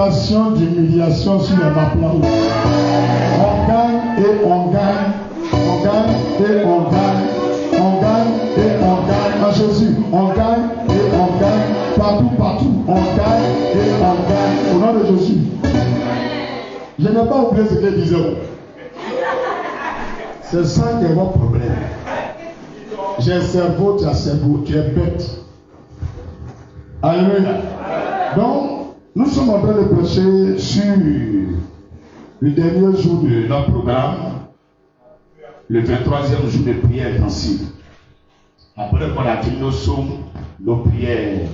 Opération d'humiliation sur les maplats. On gagne et on gagne. On gagne et on gagne. On gagne et on gagne. En Jésus, on gagne et on gagne. Partout, partout, on gagne et on gagne. Au nom de Jésus. Je n'ai pas oublié ce qu'il disait. C'est ça qui est mon problème. J'ai un cerveau, tu as cerveau, tu es bête. Alléluia. Donc, nous sommes en train de prêcher sur le dernier jour de notre programme, le 23e jour de prière intensive. Après qu'on a fini nos psaumes, nos prières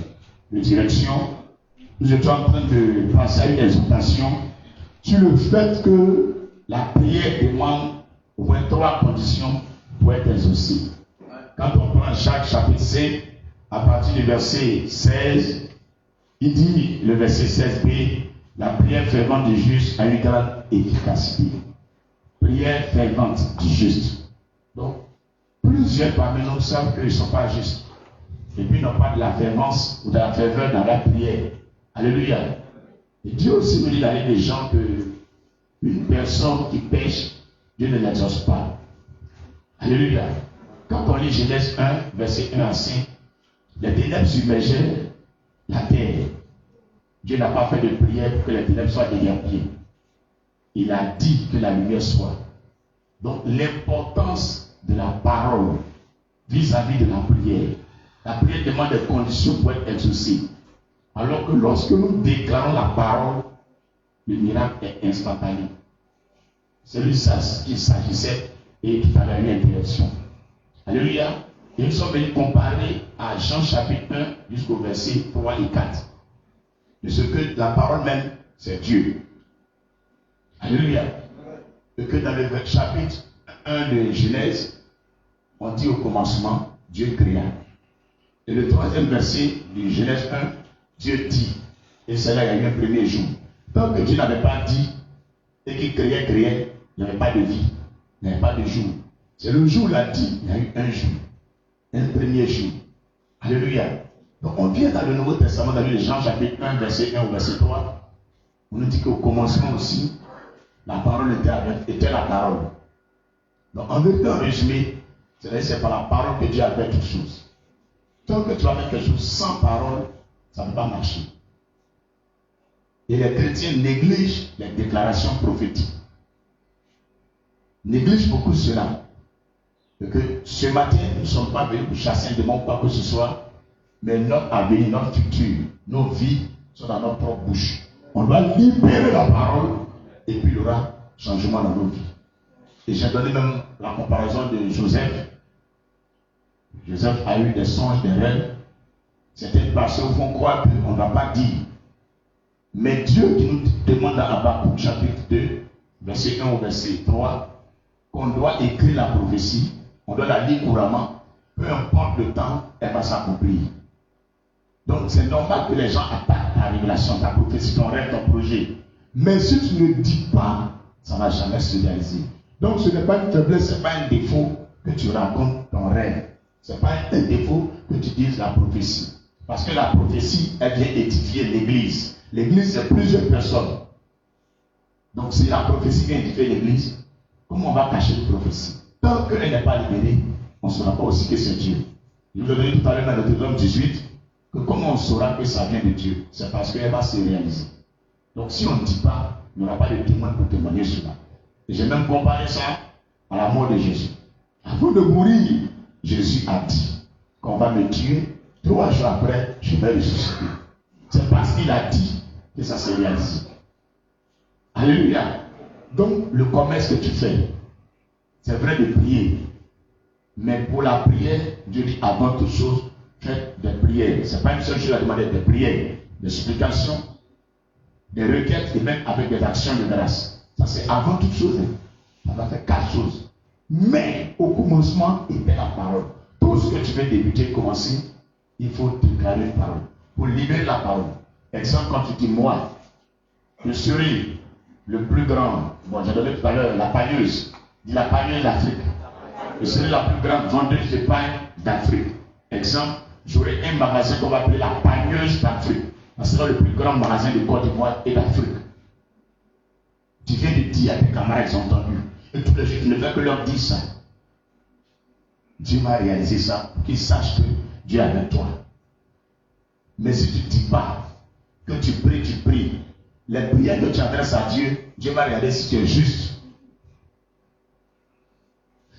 de direction, nous étions en train de passer à une exhortation sur le fait que la prière demande au moins 3 conditions pour être exaucée. Quand on prend Jacques chapitre 5, à partir du verset 16, il dit, le verset 16b, la prière fervente du juste a une grande efficacité. Prière fervente du juste. Donc, plusieurs parmi nous savent qu'ils ne sont pas justes. Et puis, ils n'ont pas de la fervence ou de la ferveur dans la prière. Alléluia. Et Dieu aussi me dit d'aller des gens que une personne qui pêche, Dieu ne l'exauce pas. Alléluia. Quand on lit Genèse 1, verset 1 à 5, les ténèbres submergeaient la terre. Dieu n'a pas fait de prière pour que les ténèbres soient déguerpies. Il a dit que la lumière soit. Donc l'importance de la parole vis-à-vis de la prière. La prière demande des conditions pour être exaucée. Alors que lorsque nous déclarons la parole, le miracle est instantané. C'est lui ça qu'il s'agissait et qu'il fallait une interruption. Alléluia. Et nous sommes venus comparer à Jean chapitre 1 jusqu'au verset 3 et 4. De ce que la parole même, c'est Dieu. Alléluia. Et que dans le chapitre 1 de Genèse, on dit au commencement, Dieu créa. Et le 3e verset de Genèse 1, Dieu dit. Et c'est là qu'il y a eu un premier jour. Tant que Dieu n'avait pas dit et qu'il créait, il n'y avait pas de vie. Il n'y avait pas de jour. C'est le jour où il a dit, il y a eu un jour. Un premier jour. Alléluia. Donc on vient dans le Nouveau Testament, dans le Jean chapitre 1, verset 1 au verset 3. On nous dit qu'au commencement aussi, la parole était la parole. Donc en vérité, en résumé, c'est par la parole que Dieu a fait toutes choses. Tant que tu vas faire quelque chose sans parole, ça ne peut pas marcher. Et les chrétiens négligent les déclarations prophétiques. Négligent beaucoup cela. Que ce matin, nous ne sommes pas venus pour chasser un démon ou quoi que ce soit, mais notre avenir, notre futur, nos vies sont dans notre propre bouche. On doit libérer la parole et puis il y aura changement dans nos vies. Et j'ai donné même la comparaison de Joseph. Joseph a eu des songes, des rêves. Certaines personnes vont croire qu'on ne va pas dire. Mais Dieu qui nous demande dans Habakkuk chapitre 2, verset 1 au verset 3, qu'on doit écrire la prophétie, on doit la lire couramment, peu importe le temps, elle va s'accomplir. Donc c'est normal que les gens attaquent ta révélation, ta prophétie, ton rêve, ton projet. Mais si tu ne dis pas, ça ne va jamais se réaliser. Donc ce n'est pas une faiblesse, ce n'est pas un défaut que tu racontes ton rêve. Ce n'est pas un défaut que tu dises la prophétie. Parce que la prophétie, elle vient édifier l'église. L'église, c'est plusieurs personnes. Donc si la prophétie vient édifier l'église, comment on va cacher une prophétie? Tant qu'elle n'est pas libérée, on ne saura pas aussi que c'est Dieu. Je vous ai dit tout à l'heure dans Deutéronome 18 que comment on saura que ça vient de Dieu? C'est parce qu'elle va se réaliser. Donc si on ne dit pas, il n'y aura pas de témoin pour témoigner cela. Et j'ai même comparé ça à la mort de Jésus. Avant de mourir, Jésus a dit qu'on va me tuer, 3 jours après, je vais ressusciter. C'est parce qu'il a dit que ça s'est réalisé. Alléluia. Donc le commerce que tu fais, c'est vrai de prier. Mais pour la prière, Dieu dit avant toute chose, faites des prières. Ce n'est pas une seule chose à demander, des prières, des supplications, des requêtes et même avec des actions de grâce. Ça c'est avant toute chose. On va faire 4 choses. Mais au commencement était la parole. Tout ce que tu veux débuter, commencer, il faut déclarer une parole. Pour libérer la parole. Exemple, quand tu dis moi, je serai le plus grand. Bon, j'ai donné tout à l'heure la pailleuse. Dis la pailleuse d'Afrique. Je serai la plus grande vendeuse de paille d'Afrique. Exemple, j'aurai un magasin qu'on va appeler la pailleuse d'Afrique. Ça sera le plus grand magasin de Côte d'Ivoire et d'Afrique. Tu viens de dire à tes camarades, ils ont entendu. Et tous les jours, tu ne fais que leur dire ça. Dieu va réaliser ça pour qu'ils sachent que Dieu est avec toi. Mais si tu ne dis pas que tu pries, les prières que tu adresses à Dieu, Dieu va regarder si tu es juste.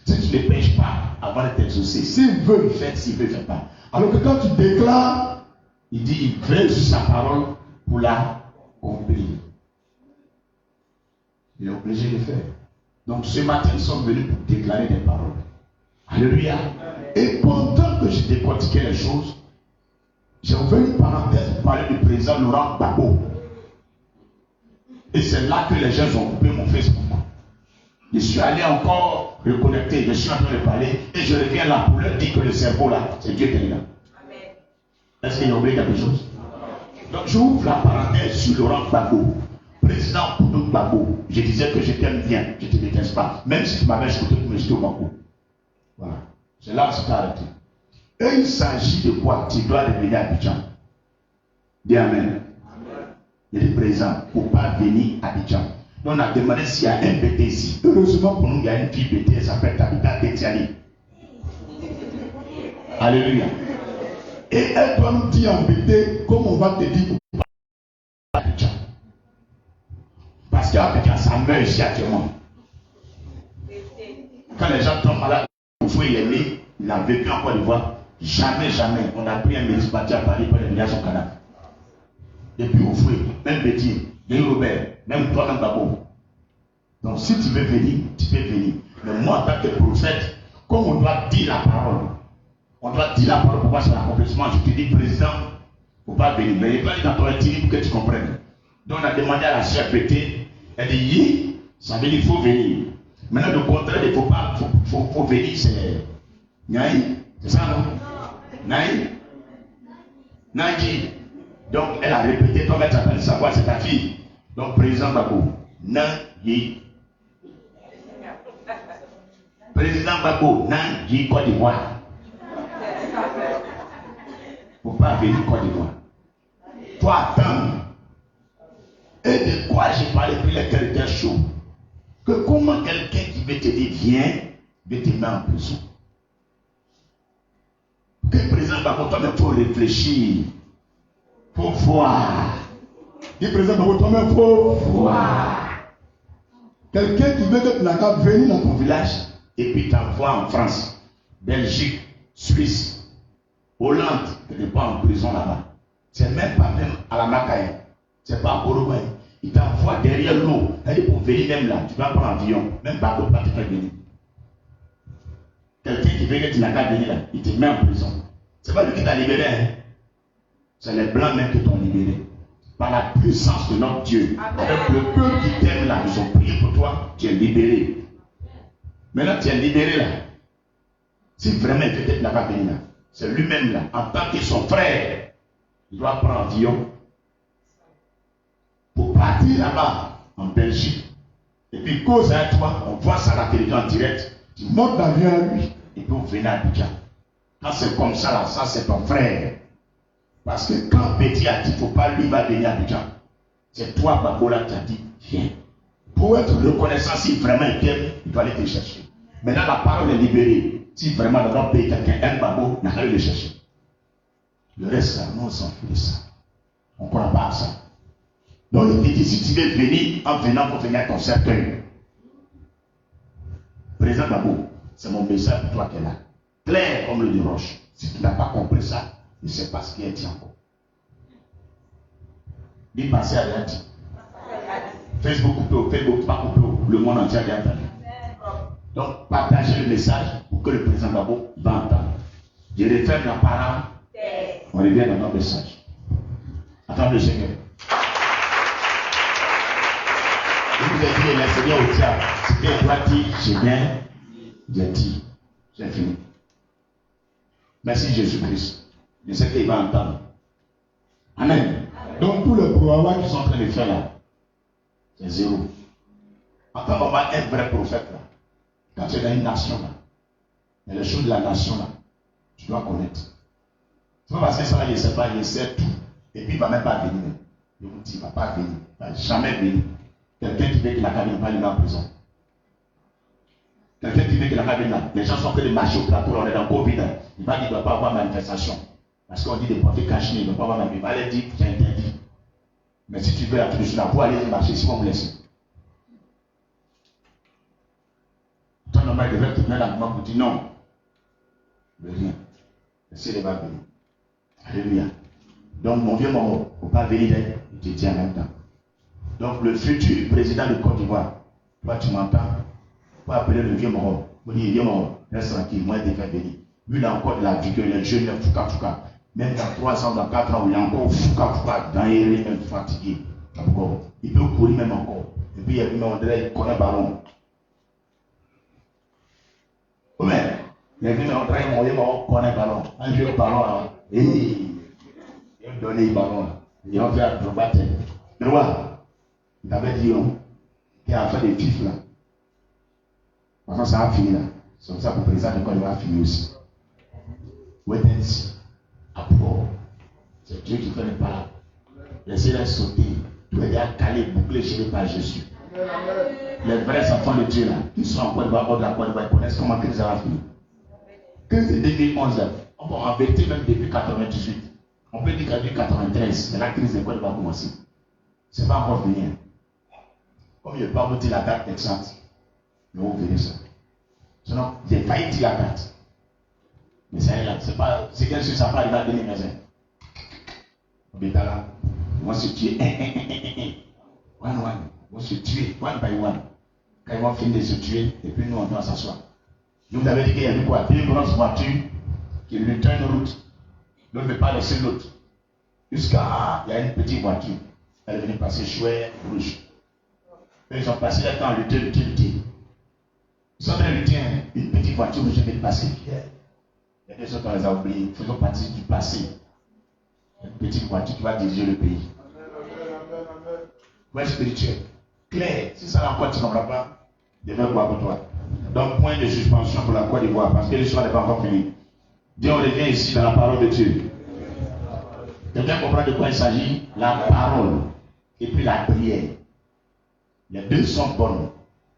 Si tu ne pêches pas avant de t'exaucer, s'il veut, il fait, s'il veut, il ne fait pas. Alors que quand tu déclares, il dit, il veille sur sa parole pour la accomplir. Il est obligé de le faire. Donc ce matin, nous sommes venus pour déclarer des paroles. Alléluia. Et pendant que je décortiquais les choses, j'ai ouvert une parenthèse pour parler du président Laurent Gbagbo. Et c'est là que les gens ont coupé mon Facebook. Je suis allé encore reconnecter, je suis en train de parler, et je reviens là pour leur dire que le cerveau là, c'est Dieu qui est là. Est-ce qu'il y a oublié quelque chose? Donc j'ouvre la parenthèse sur Laurent Gbagbo, président Koudou Gbagbo. Je disais que je t'aime bien, je ne te déteste pas, même si tu m'avais écouté pour me jeter au Gbagbo. Voilà. C'est là où c'est arrêté. Et il s'agit de quoi? Tu dois revenir à Abidjan. Dis Amen. Il est présent pour ne pas venir à Abidjan. On a demandé s'il y a un BT ici. Heureusement pour nous, il y a une fille BT, elle s'appelle Tabitha Detiani. Alléluia. Et elle doit nous dire en BT comme on va te dire pour pas à Abidjan. Parce qu'à Abidjan, ça meurt ici actuellement. Quand les gens tombent malades, il faut y aimer. Il n'a vécu en Côte d'Ivoire. Jamais. On a pris un ministre parti à Paris pour aller à son cadavre. Et puis au fouet, même Betty, même Robert, même toi, même Babo. Donc si tu veux venir, tu peux venir. Mais moi, en tant que prophète, comme on doit dire la parole, pour voir son accomplissement, je te dis, président, il ne faut pas venir. Mais il va dire dans ton intime pour que tu comprennes. Donc on a demandé à la chef Betty, elle dit, ça veut dire qu'il faut venir. Maintenant, le contraire, il ne faut pas, faut venir, c'est Naï, c'est ça non? Naï? Naï. Donc elle a répété, toi tu appelles ça quoi? C'est ta fille. Donc président Gbagbo, Naï. Président Gbagbo, Naï, Côte d'Ivoire. Il ne faut pas venir Côte d'Ivoire. Toi attends. Et de quoi j'ai parlé puis les caractères chauds? Que comment quelqu'un qui veut te dire viens, veut te mettre en prison? Que président Gbagbo, toi-même, il faut réfléchir. Il faut voir. Dis président Gbagbo, toi-même, il faut voir. Quelqu'un qui veut que tu n'as qu'à venir dans ton village et puis t'envoie en France, Belgique, Suisse, Hollande, tu n'es pas en prison là-bas. C'est même pas même à la Macaï. C'est pas à Borougouin. Il t'envoie derrière l'eau. Elle dit pour venir même là, tu vas prendre l'avion. Même pas pour pas te faire venir. Quelqu'un qui veut que tu n'as qu'à venir là, il te met en prison. C'est pas lui qui t'a libéré, hein? C'est les blancs même qui t'ont libéré. Par la puissance de notre Dieu. Amen. Avec le peuple qui t'aime là, ils ont prié pour toi, tu es libéré. Maintenant tu es libéré là. Si vraiment il peut-être n'a pas venu là, c'est lui-même là, en tant que son frère, il doit prendre l'avion pour partir là-bas, en Belgique. Et puis cause à toi, on voit ça à la télévision en direct, tu montes l'avion à lui, et puis on vient à Abidjan. Quand c'est comme ça là, ça c'est ton frère. Parce que quand Betty a dit, il ne faut pas lui va venir à Abidjan, c'est toi, Gbagbo, là, qui as dit, viens. Pour être reconnaissant, si vraiment il t'aime, il doit aller te chercher. Maintenant, la parole est libérée. Si vraiment dans notre pays, quelqu'un aime Gbagbo, n'a qu'à aller le chercher. Le reste, là, nous, on s'en fout de ça. On ne croit pas à ça. Donc, il dit, si tu veux venir, en venant, pour venir à ton cercueil. Président Gbagbo, c'est mon message pour toi qui es là. Clair comme le de roche. Si tu n'as pas compris ça, ne sais pas ce qui est dit encore. Dis passer à rien dit. Facebook coupé, Facebook pas coupé, le monde entier a bien entendu. Donc, partagez le message pour que le président Gbagbo va entendre. Je referme la parole. On revient dans notre message. Attendez, Seigneur. Je vous ai dit, le Seigneur au diable. Ce qu'il doit dire, j'ai dit. J'ai fini. Merci Jésus-Christ. Je sais qu'il va entendre. Amen. Donc, tous les brouhahas qu'ils sont en train de faire là, c'est zéro. En tant qu'on va être vrai prophète là, quand tu es dans une nation là, mais les choses de la nation là, tu dois connaître. C'est pas parce que ça là, je ne sais pas, je sais tout. Et puis il ne va même pas venir. Je vous dis, il ne va pas venir. Il ne va jamais venir. Quelqu'un qui veut que la cabine va aller en prison. Quelqu'un qui veut que la cabine là, les gens sont en train de marcher au plateau, on est dans le Covid. Il va dire qu'il ne doit pas avoir manifestation. Parce qu'on dit des profils cachés, il ne doit pas avoir manifestation. Il va aller dire qu'il est interdit. Mais si tu veux la tout de suite, vous allez marcher si on vous laisse. Toi, normal, il devrait te donner la main pour dire non. Mais rien. Laissez-les va venir. Alléluia. Donc, mon vieux Moro, il ne faut pas venir, il te dit en même temps. Donc, le futur président de Côte d'Ivoire, toi, tu m'entends, pour appeler le vieux Moro. Vous dites, vieux Moro, reste tranquille, moi, je te fais venir. Lui, il a encore de la vie que les jeunes, fouka. Même dans 3 ans, dans 4 ans, il est encore fouka, dans les même fatigué. Encore. Il peut courir même encore. Et puis, il connaît le ballon. Oui, il y a vu, on connaît le ballon. Un vieux ballon, là. Il a donné le ballon, là. Et on fait un droit. Droit. Il t'avait dit, qu'il a fait des fifs, là. Par contre, ça a fini, là. C'est comme ça que le président de Côte d'Ivoire a fini aussi. Wait and see. Après, c'est Dieu qui fait les paroles. Laissez-les sauter. Tout est déjà calé, bouclé, gelé par Jésus. Les vrais enfants de Dieu là, qui sont en Côte d'Ivoire, hors de la Côte d'Ivoire, ils connaissent comment crise va finir. Crise de 2011, en vérité même depuis 1998. On peut dire qu'en 1993, la crise de Côte d'Ivoire a commencé. Ce n'est pas encore fini. Comme je ne vais pas vous dire la date exacte, mais vous verrez ça. Sinon, j'ai failli dire la date. Mais ça est là, c'est bien sûr, ça ne va pas arriver à 2015. On est là, moi c'est tué. One. On va se tuer, one by one. Quand ils vont finir de se tuer, et puis nous on doit s'asseoir. Je vous avais dit qu'il y avait quoi? Une grosse voiture qui lui tourne une route. L'autre ne veut pas laisser l'autre. Jusqu'à, il y a une petite voiture. Elle est venue passer chouette, rouge. Et ils ont passé là dans le lutter. Ils sont en train de lutter, une petite voiture rouge vient de passer. Il y a des autres, on les a oubliés. Faisons partie du passé. Une petite voiture qui va diriger le pays. Ouais, spirituel. Claire, si ça encore tu ne comprends pas, je vais voir pour toi. Donc, point de suspension pour la Côte d'Ivoire, parce que l'histoire n'est pas encore finie. Dieu, on revient ici dans la parole de Dieu. Quelqu'un comprend de quoi il s'agit? La parole et puis la prière. Les deux sont bonnes,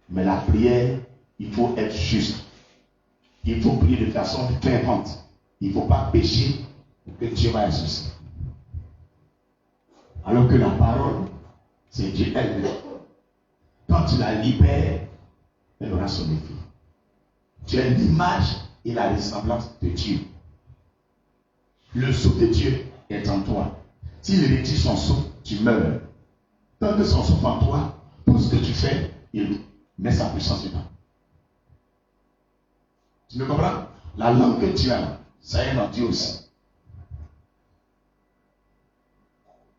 mais la prière, il faut être juste. Il faut prier de façon fervente. Il ne faut pas pécher pour que Dieu va exaucer. Alors que la parole, c'est Dieu elle-même. Quand tu la libères, elle aura son effet. Tu as l'image et la ressemblance de Dieu. Le souffle de Dieu est en toi. S'il retire son souffle, tu meurs. Tant que son souffle en toi, tout ce que tu fais, il met sa puissance dedans. Tu me comprends? La langue que tu as, ça est dans Dieu aussi.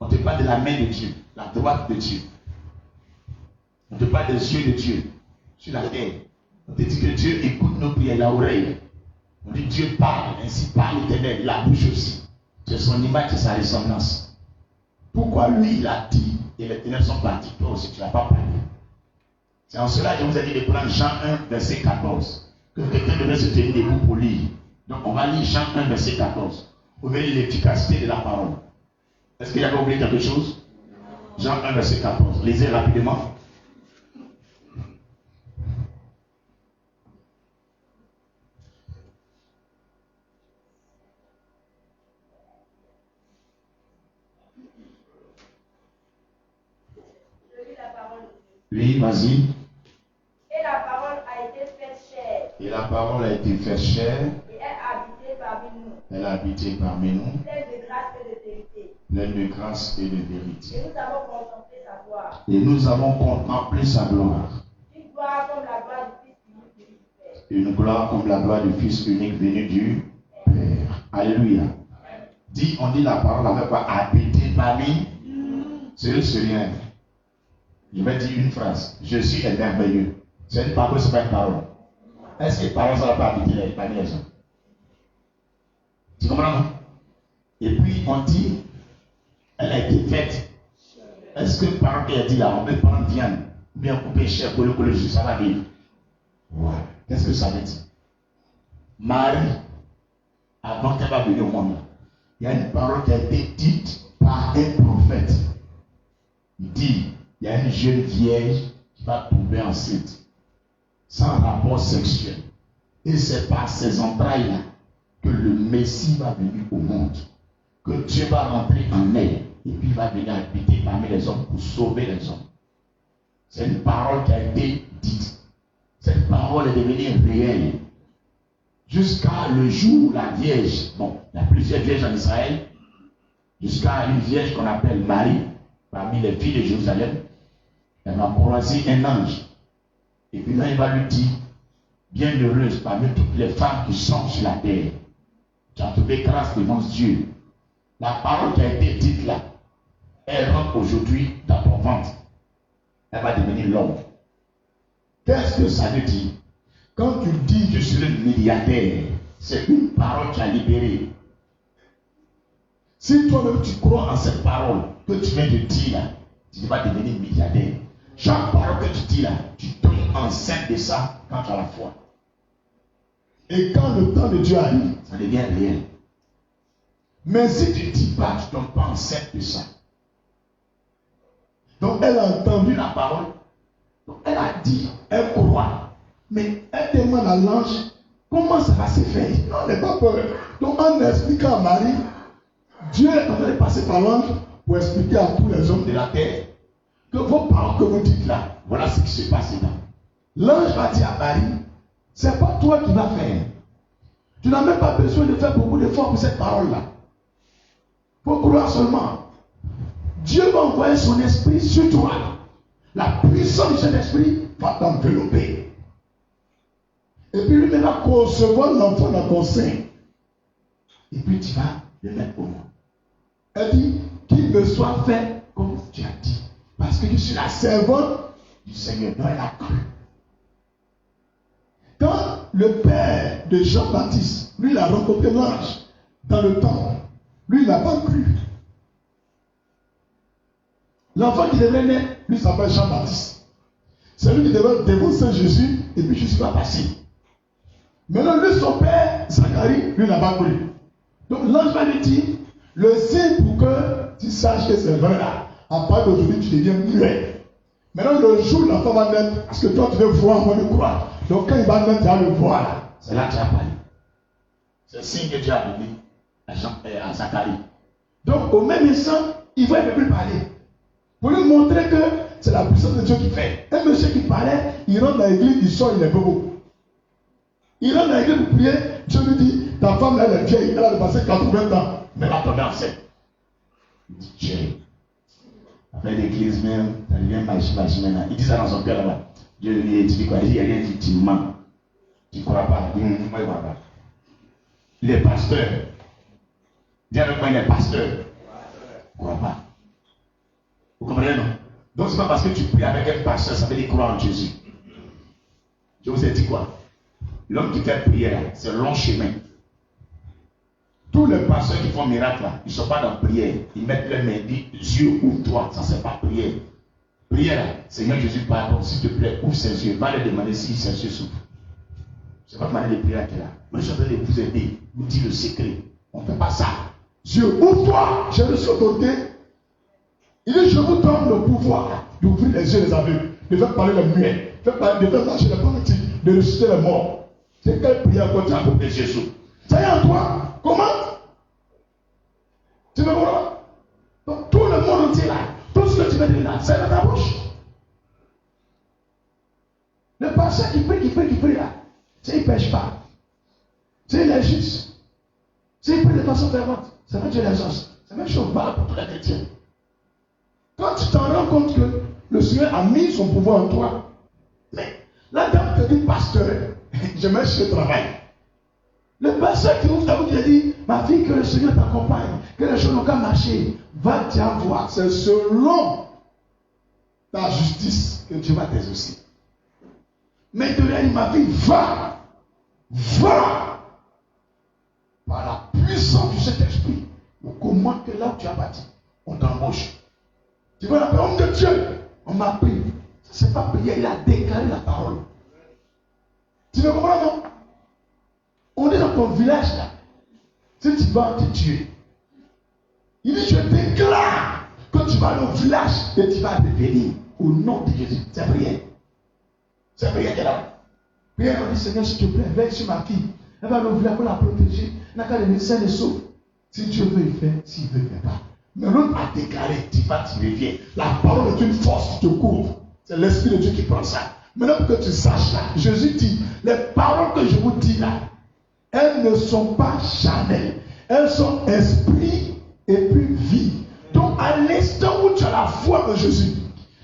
On te parle de la main de Dieu, la droite de Dieu. On te parle des yeux de Dieu sur la terre. On te dit que Dieu écoute nos prières, l'oreille. On dit Dieu parle, ainsi parle l'Éternel, la bouche aussi. C'est son image et sa ressemblance. Pourquoi lui il a dit et les ténèbres sont partis, toi aussi tu n'as pas parlé. C'est en cela que je vous ai dit de prendre Jean 1, verset 14. Que quelqu'un devait se tenir debout pour lire. Donc on va lire Jean 1, verset 14. Vous verrez l'efficacité de la parole. Est-ce qu'il y avait oublié quelque chose? Jean 1, verset 14. Lisez rapidement. Oui, vas-y. Et la parole a été faite chair. Et la parole a été faite chair. Et elle a habité parmi nous. Elle a habité parmi nous. Pleine de grâce et de vérité. Pleine de grâce et de vérité. Et nous avons contemplé sa gloire. Et nous avons contemplé sa gloire. Une gloire comme la gloire du Fils unique venu du Père. Une gloire comme la gloire du Fils unique venu du Père. Alléluia. Dis, on dit la parole avec quoi? Habiter parmi. C'est rien. Je vais dire une phrase. Jésus est merveilleux. C'est une parole, ce n'est pas une parole. Est-ce que parole, ça ne va pas habiter parmi les gens? Tu comprends, non? Et puis, on dit, elle a été faite. Est-ce que parole qui a dit là, on peut prendre viande, bien couper chair, coller juste, ça va vivre? Ouais. Qu'est-ce que ça veut dire? Marie, avant qu'elle va venir au monde, il y a une parole qui a été dite par un prophète. Il dit, il y a une jeune vierge qui va tomber enceinte, sans rapport sexuel. Et c'est par ces entrailles-là que le Messie va venir au monde, que Dieu va rentrer en elle, et puis il va venir habiter parmi les hommes pour sauver les hommes. C'est une parole qui a été dite. Cette parole est devenue réelle. Jusqu'à le jour où la Vierge, bon, il y a plusieurs vierges en Israël, jusqu'à une vierge qu'on appelle Marie, parmi les filles de Jérusalem, elle va croiser un ange. Et puis là, il va lui dire, bienheureuse parmi toutes les femmes qui sont sur la terre, tu as trouvé grâce devant Dieu. La parole qui a été dite là, elle rentre aujourd'hui dans ton ventre. Elle va devenir l'homme. Qu'est-ce que ça veut dire? Quand tu dis je suis le milliardaire, c'est une parole qui a libéré. Si toi-même tu crois en cette parole que tu viens de dire là, tu vas devenir milliardaire. Chaque parole que tu dis là, tu tombes enceinte de ça quand tu as la foi. Et quand le temps de Dieu arrive, ça devient réel. Mais si tu ne dis pas, tu ne tombes pas enceinte de ça. Donc elle a entendu la parole. Donc elle a dit, elle croit. Mais elle demande à l'ange, comment ça va se faire? Non, elle n'a pas peur. Donc en expliquant à Marie, Dieu est en train de passer par l'ange pour expliquer à tous les hommes de la terre que vos paroles que vous dites là, voilà ce qui se passe là. L'ange va dire à Marie, c'est pas toi qui vas faire. Tu n'as même pas besoin de faire beaucoup d'efforts pour cette parole-là. Il faut croire seulement. Dieu va envoyer son esprit sur toi. La puissance de cet esprit va t'envelopper. Et puis lui va concevoir l'enfant dans ton sein. Et puis tu vas le mettre au monde. Elle dit qu'il me soit fait comme tu as dit. Parce que je suis la servante du Seigneur. Donc elle a cru. Quand le père de Jean-Baptiste, lui, il a rencontré l'ange dans le temple, lui, il n'a pas cru. L'enfant qui devait naître, lui, s'appelle Jean-Baptiste. C'est lui qui devait dévocer Jésus, et puis Jésus va passer. Maintenant, lui, son père, Zacharie, lui, n'a pas cru. Donc, l'ange va lui dire, le signe pour que tu saches que c'est vrai là, à partir d'aujourd'hui, tu deviens muet. Maintenant, le jour où l'enfant va naître, parce que toi, tu veux voir avant de croire. Donc, quand il va naître, tu vas le voir là. C'est là que tu as parlé. C'est le signe que Dieu a donné à Zacharie. Donc, au même instant, il ne va plus parler. Pour lui montrer que c'est la puissance de Dieu qui fait. Un monsieur qui parlait, il rentre dans l'église, il sort, il est beau. Il rentre dans l'église pour prier, Dieu lui dit, ta femme là, elle est vieille, elle a passé 80 ans, mais elle va tomber enceinte. Il dit, Dieu, après l'église même, ça devient machine là. Il dit ça dans son cœur là-bas. Dieu lui dit quoi? Il dit, rien dit, tu mens. Tu ne crois pas. Moi, je ne crois pas. Il est pasteur. Dis avec moi, il est pasteur. Tu ne crois pas. Vous comprenez, non? Donc, ce n'est pas parce que tu pries avec un pasteur, ça veut dire croire en Jésus. Je vous ai dit quoi? L'homme qui fait prière, c'est un long chemin. Tous les pasteurs qui font miracle, là, ils ne sont pas dans la prière. Ils mettent les mains, ils disent, Dieu, ouvre-toi. Ça, c'est pas prière. Prière, là, Seigneur Jésus, pardon, s'il te plaît, ouvre ses yeux. Va les demander si ses yeux s'ouvrent. C'est pas manière de prière qui est là. Moi, je suis en train de vous aider, vous dire le secret. On ne fait pas ça. Dieu, ouvre-toi. J'ai reçu l'autorité. Il dit, je vous donne le pouvoir d'ouvrir les yeux des aveugles, de faire parler les muets, de faire marcher les paralytiques, de ressusciter les morts. C'est quelle prière que tu as pour Jésus? Ça y est en toi. Comment? Tu me comprends? Donc tout le monde entier là, tout ce que tu veux dire là, c'est dans ta bouche. Le pasteur qui prie là, c'est il ne pêche pas. C'est il est juste. C'est il prie de façon fervente. Ça va Dieu les os. C'est la même chose pour tous les chrétiens. Quand tu t'en rends compte que le Seigneur a mis son pouvoir en toi, mais la dame te dit, pasteur, je mets ce travail. Le pasteur qui ouvre ta bouche, il dit, ma fille, que le Seigneur t'accompagne, que les choses n'ont qu'à marcher, va t'y avoir. C'est selon ta justice que Dieu va t'exaucer. Mais de là, il m'a dit, va, par la puissance de cet esprit, comment que là où tu as bâti, on t'embauche. Tu vois la parole de Dieu, on m'a pris. Ce n'est pas prier, il a déclaré la parole. Tu me comprends, non? On est dans ton village là. Si tu vas te tuer, Il dit, je déclare que tu vas aller au village et tu vas devenir au nom de Jésus. C'est prière. C'est prière qu'elle a. Prière, on dit, Seigneur, s'il te plaît, veille sur ma fille. Elle va aller au village pour la protéger. Elle n'a qu'à les médecins les sauver. Si Dieu veut, il fait. S'il veut, il ne fait pas. Mais l'autre a déclaré, tu vas, tu reviens. La parole est une force qui te couvre. C'est l'Esprit de Dieu qui prend ça. Maintenant, pour que tu saches là, Jésus dit, les paroles que je vous dis là, elles ne sont pas charnelles. Elles sont esprit et puis vie. Donc, à l'instant où tu as la foi en Jésus,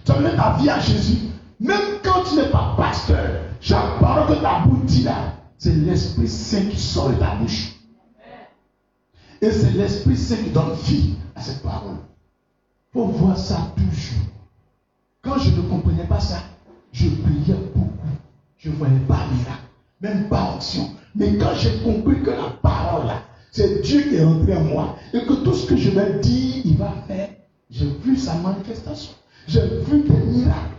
tu as donné ta vie à Jésus, même quand tu n'es pas pasteur, chaque parole que ta bouche dit là, c'est l'Esprit Saint qui sort de ta bouche. Et c'est l'Esprit Saint qui donne vie à cette parole. Il faut voir ça toujours. Quand je ne comprenais pas ça, je priais beaucoup. Je ne voyais pas miracle, même pas onction. Mais quand j'ai compris que la parole là, c'est Dieu qui est rentré en moi, et que tout ce que je vais dire, il va faire, j'ai vu sa manifestation. J'ai vu des miracles.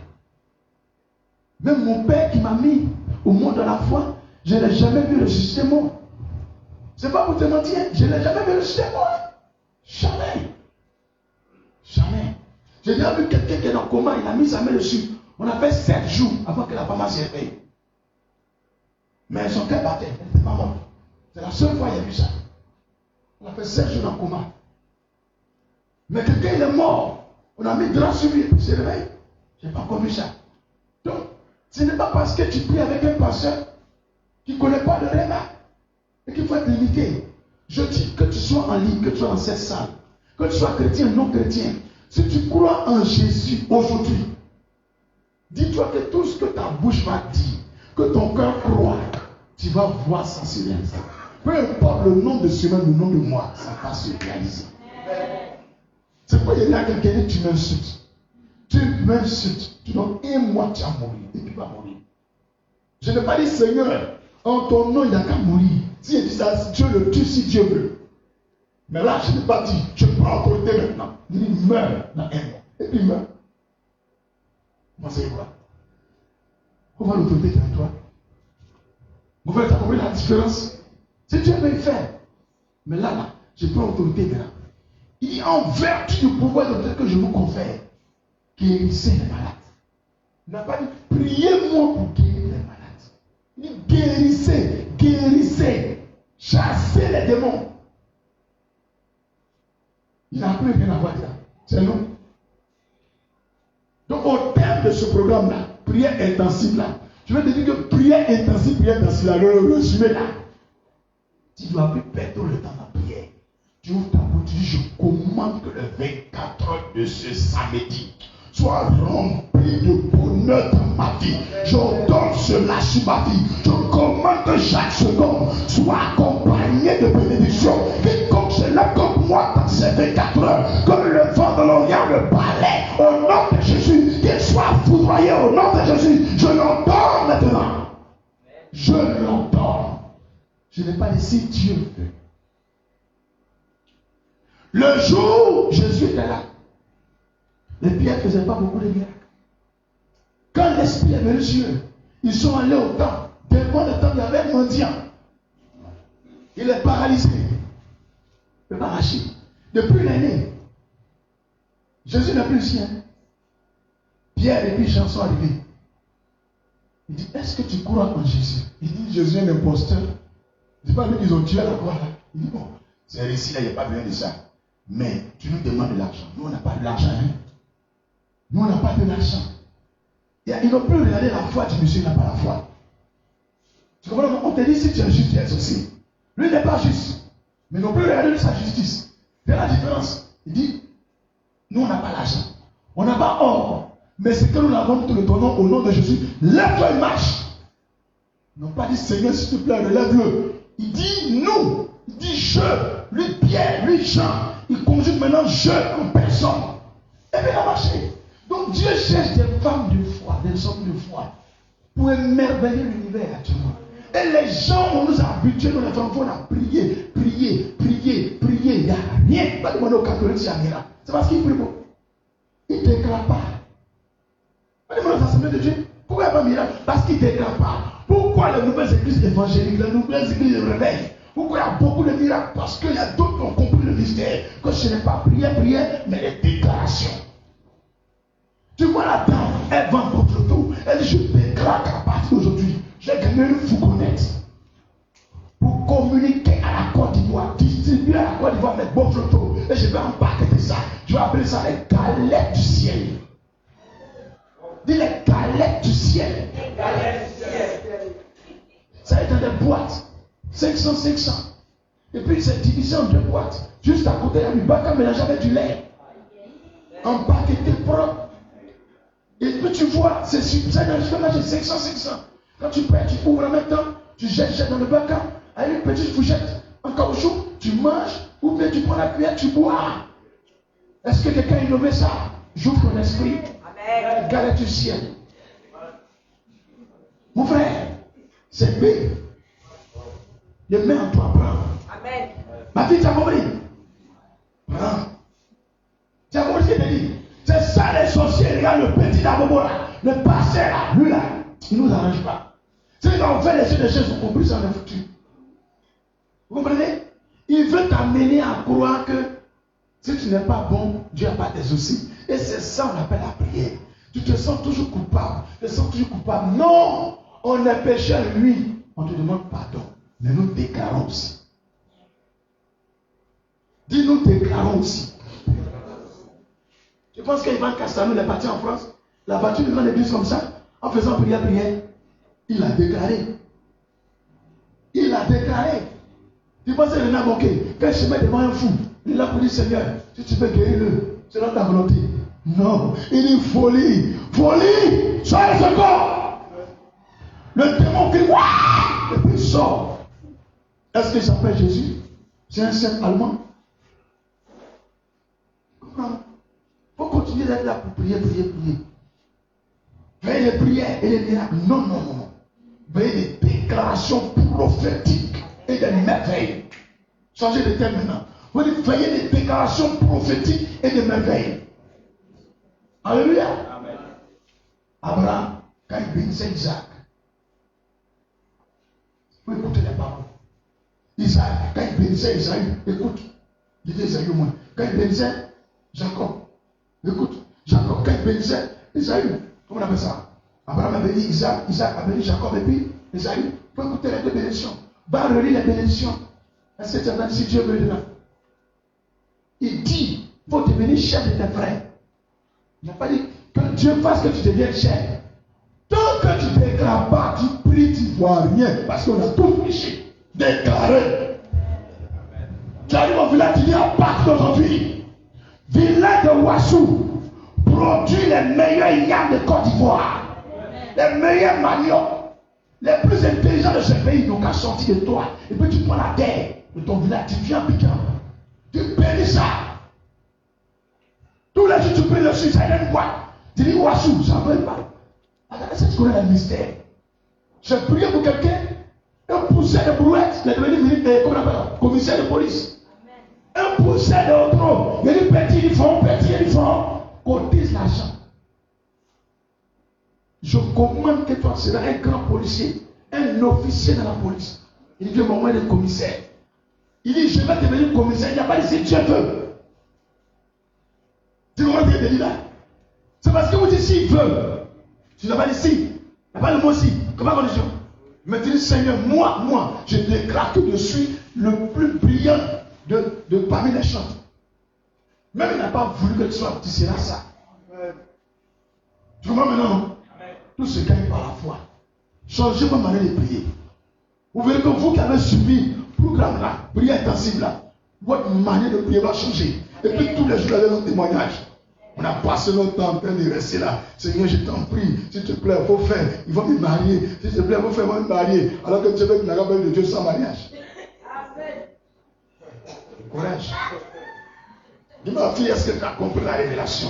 Même mon père qui m'a mis au monde de la foi, je n'ai jamais vu ressusciter mort. C'est pas pour te mentir, je n'ai jamais vu ressusciter mort. Jamais. Jamais. J'ai déjà vu quelqu'un qui est dans le coma, il a mis sa main dessus. On a fait 7 jours avant que la femme s'y réveille. Mais son cœur battait, elle n'était pas morte. C'est la seule fois qu'il a vu ça. On a fait 7 jours dans le coma. Mais quelqu'un il est mort. On a mis de la suivi, il s'est réveillé. Je n'ai pas encore vu ça. Donc, ce n'est pas parce que tu pries avec un pasteur qui ne connaît pas le réma et qu'il faut être limité. Je dis que tu sois en ligne, que tu sois dans cette salle, que tu sois chrétien ou non chrétien. Si tu crois en Jésus aujourd'hui, dis-toi que tout ce que ta bouche va dire, que ton cœur croit, tu vas voir ça se réaliser. Peu importe le nom de semaine, le nom de mois, ça va se réaliser. C'est pourquoi il y a quelqu'un qui tu m'insultes. Tu m'insultes. Tu donnes un mois, tu vas mourir. Et tu vas mourir. Je n'ai pas dit, Seigneur, en ton nom, il n'y a qu'à mourir. Si je dis ça, Dieu le tue si Dieu veut. Mais là, je n'ai pas dit, je prends autorité maintenant. Il dit, meurs dans un mois. Et puis meurs. Moi, c'est quoi? On va l'autorité dans toi. Vous voyez, tu as compris la différence? Si Dieu veut le faire. Mais là, je prends l'autorité maintenant. Il dit, en vertu du pouvoir de Dieu que je vous confère, guérissez les malades. Il n'a pas dit, priez-moi pour guérir les malades. Il dit, guérissez, guérissez, chassez les démons. Il n'a plus rien à voir là. C'est nous. Donc, au terme de ce programme-là, prière intensive là, je vais te dire que prière intensive là, le résumé là, tu ne dois plus perdre le temps dans la prière. Tu ouvres ta bouche, tu dis, je commande que le 24 heures de ce samedi soit rempli de bonheur dans ma vie. J'ordonne cela sur ma vie. Je commande que chaque seconde soit accompagné de bénédictions. Quiconque se lève comme moi dans ces 24 heures, que le vent de l'Orient le balaie. Au nom de Jésus, qu'il soit foudroyé au nom de Jésus. Je l'entends maintenant. Je l'entends. Je n'ai pas laissé Dieu faire. Le jour où Jésus était là, les pierres ne faisaient pas beaucoup de miracles. Quand l'Esprit est venu sur eux, ils sont allés au temple. Devant le temple, il y avait un mendiant. Il est paralysé. Il ne peut pas marcher. Depuis l'année, Jésus n'est plus le sien. Pierre et puis Jean sont arrivés. Il dit, est-ce que tu crois en Jésus? Il dit, Jésus est un imposteur. Il dit pas lui qu'ils ont tué à la croix là. Il dit, bon, c'est ici là, il n'y a pas besoin de ça. Mais tu nous demandes de l'argent. Nous, on n'a pas de l'argent. Hein? Nous, on n'a pas de l'argent. Ils n'ont plus regardé la foi du monsieur, il n'a pas la foi. Tu comprends? On te dit, si tu es juste, tu es aussi. Lui n'est pas juste. Mais ils n'ont plus regardé sa justice. C'est la différence. Il dit, nous, on n'a pas l'argent. On n'a pas or. Mais ce que nous avons, nous te le donnons au nom de Jésus. Lève-toi et marche. Ils n'ont pas dit, Seigneur, s'il te plaît, relève-le. Il dit, nous. Il dit, je. Lui, Pierre, lui, Jean. Il conjugue maintenant je en personne. Et bien, il a marché. Donc, Dieu cherche des femmes de foi, des hommes de foi, pour émerveiller l'univers actuellement. Et les gens, on nous a habitués, nous les enfants, à prier, prier, prier, prier. Il n'y a rien. Pas demander aux catholiques s'il y a un miracle. C'est parce qu'ils prient pas. Ils ne déclarent pas. Pas demander aux assemblées de Dieu. Pourquoi il n'y a pas de miracle? Parce qu'ils ne déclarent pas. Pourquoi les nouvelles églises évangéliques, les nouvelles églises de réveil? Pourquoi il y a beaucoup de miracles? Parce qu'il y a d'autres qui ont compris compris le mystère. Que ce n'est pas prière, mais les déclarations. Tu vois la dame, elle vend votre auto. Elle dit, je déclare qu'à partir d'aujourd'hui, j'ai gagné une fourgonnette pour communiquer à la Côte d'Ivoire, distribuer à la Côte d'Ivoire mes beaux photos. Et je vais empaqueter ça. Je vais appeler ça les galettes du ciel. Dis les galettes du ciel. Les galettes du ciel. Ça est dans des boîtes. 500. Et puis c'est divisé en 2 boîtes. Juste à côté, il y a du bac à mélanger avec du lait. Empaqueté propre. Et puis tu vois, c'est super. Je vais manger 500. Quand tu payes, tu ouvres en même temps, tu jettes dans le bac avec une petite fourchette en caoutchouc, tu manges, ou bien tu prends la cuillère, tu bois. Est-ce que quelqu'un a innové ça? J'ouvre ton esprit. Amen. Galette du ciel. Mon frère, c'est big. Les mains en toi, prends. Amen. Ma fille, tu as compris? Prends. Tu as compris ce que je te dis? C'est ça les sorciers. Regarde le petit d'Abobo là, le pasteur là, lui là, il ne nous arrange pas. C'est quand on fait les choses sont compris, ça en est foutu. Vous comprenez? Il veut t'amener à croire que si tu n'es pas bon, Dieu n'a pas tes soucis. Et c'est ça qu'on appelle la prière. Tu te sens toujours coupable. Tu te sens toujours coupable. Non! On est pécheur, lui. On te demande pardon. Mais nous déclarons aussi. Dis, nous déclarons aussi. Tu penses qu'Ivan Castalou est parti en France? Il a battu devant l'église comme ça, en faisant prière. Il a déclaré. Il a déclaré. Tu penses que René Bonquet, quand je mets devant un fou, il a pour dire, Seigneur, si tu veux guérir-le, c'est dans ta volonté. Non, il dit folie. Folie, soyez ce corps. Le démon fait waouh, et puis il sort. Est-ce qu'il s'appelle Jésus? C'est un saint allemand. Comprends? Il faut continuer d'être là pour prier. Veillez les prières et les miracles. Non. Veillez les déclarations prophétiques et des merveilles. Changez de thème maintenant. Vous dites, veillez les déclarations prophétiques et des merveilles. Alléluia. Amen. Abraham, quand il bénissait Isaac, vous écoutez les paroles. Isaac, quand il bénissait Isaïe, écoute. Il dit Isaïe au moins. Quand il bénissait Jacob, écoute. Jacob, quand il bénissait Isaïe, comment on appelle ça? Abraham a béni Isaac, Isaac a béni Jacob et puis Isaïe. Il faut écouter les 2 bénédictions. Va relire les bénédictions. Est-ce que tu entends si Dieu veut dedans? Il dit, il faut devenir chef de tes frères. Il n'a pas dit que Dieu fasse que tu deviennes chef. Tant que tu ne déclares pas, tu pries, tu ne vois rien. Parce qu'on a tous péché. Déclaré. Tu arrives au village, tu dis à partir d'aujourd'hui, village de Ouassou produit les meilleurs yams de Côte d'Ivoire, les meilleurs maniocs, les plus intelligents de ce pays. Donc, à sortir de toi, et puis tu prends la terre de ton village, tu viens piquant, tu bénis ça. Tous les jours, tu pries dessus, ça donne quoi? Tu dis Ouassou, ça ne veut pas. Regardez si tu connais le mystère. J'ai prié pour quelqu'un. Un pousseur de brouette, il est devenu commissaire de police. Amen. Un pousseur de auto, il dit petit uniforme, cotise l'argent. Je commande que toi seras un grand policier, un officier dans la police. Il dit, au moment d'être commissaire. Il dit, je vais devenir commissaire. Il n'y a pas dit si Dieu veut. Tu comprends ce que je dis là? C'est parce que vous dites s'il veut. Tu n'as pas dit si. Il n'y a pas le mot si. Comment condition? Mais tu dis, Seigneur, moi, je déclare que je suis le plus brillant de parmi les chantres. Même il n'a pas voulu que tu sois, tu seras ça. Tu comprends maintenant, non? Tout se gagne par la foi. Changez votre manière de prier. Vous verrez que vous qui avez suivi le programme là, prière intensive là, votre manière de prier va changer. Et puis tous les jours, vous avez un témoignage. On a passé notre temps en train de rester là. Seigneur, je t'en prie, s'il te plaît, il faut faire. Il faut me marier. S'il te plaît, il faut faire me marier. Alors que tu veux que n'a pas eu de Dieu sans mariage. Amen. Courage. Dis ma fille, est-ce que tu as compris la révélation?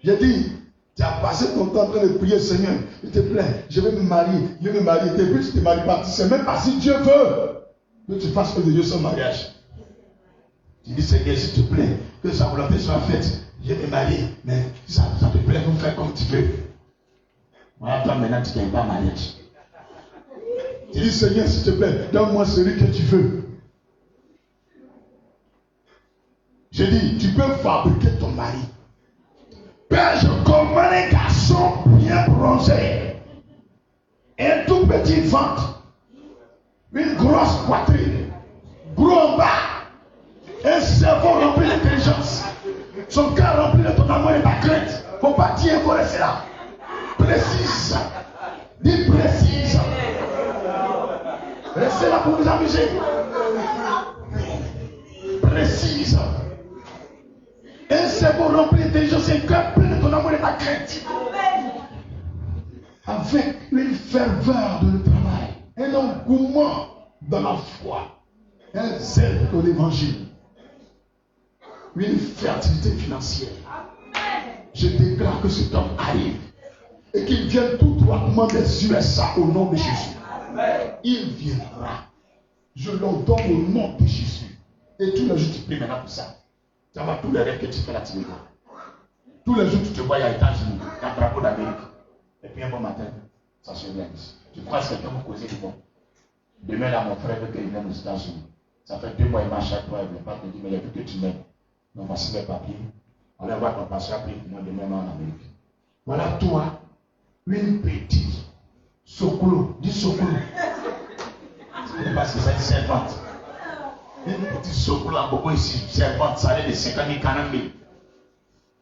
J'ai dit, tu as passé ton temps en train de prier, Seigneur, s'il te plaît, je vais me marier. Je vais me marier. Et puis tu ne te maries pas. Tu ne sais même pas si Dieu veut que tu fasses de Dieu sans mariage. Tu dis, Seigneur, s'il te plaît, que sa volonté soit faite. Je vais me marier, mais si ça te plaît, vous faites comme tu veux. Voilà, toi maintenant, tu ne gagnes pas mariage. Tu dis, Seigneur, s'il te plaît, donne-moi celui que tu veux. Je dis, tu peux fabriquer ton mari. Père, je commande un garçon bien bronzé, un tout petit ventre, une grosse poitrine, gros en bas, un cerveau rempli d'intelligence, son cœur rempli de ton amour et de ta crainte. Faut pas dire, faut rester là. Précise. Dis précise. Restez là pour vous amuser. Précise. Un cerveau rempli d'intelligence et un cœur plein de ton amour et de ta crainte. Avec une ferveur de le travail, un engouement dans la foi, un zèle pour l'évangile, une fertilité financière. Je déclare que cet homme arrive et qu'il vienne tout droitement des USA au nom de Jésus. Il viendra. Je l'ordonne au nom de Jésus. Et tous les jours, tu pries maintenant pour ça. Ça va tous les rêves que tu fais là, tu vois. Tous les jours, tu te vois à États-Unis, à drapeau d'Amérique. Et puis un bon matin, ça se réalise. Tu crois que quelqu'un vous causer du bon. Demain, là, mon frère veut qu'il vienne aux États-Unis. Ça fait 2 mois, il marche à toi, il ne veut pas te dire, mais il a vu que tu m'aimes. Donc voici mes papiers. On va voir ton pasteur après pour moi demain en Amérique. Voilà toi, une petite socolo. Dis socolo. Parce que ça dit servante. Une petite socolo en beaucoup ici, servante, salaire de 50 000, 40 000.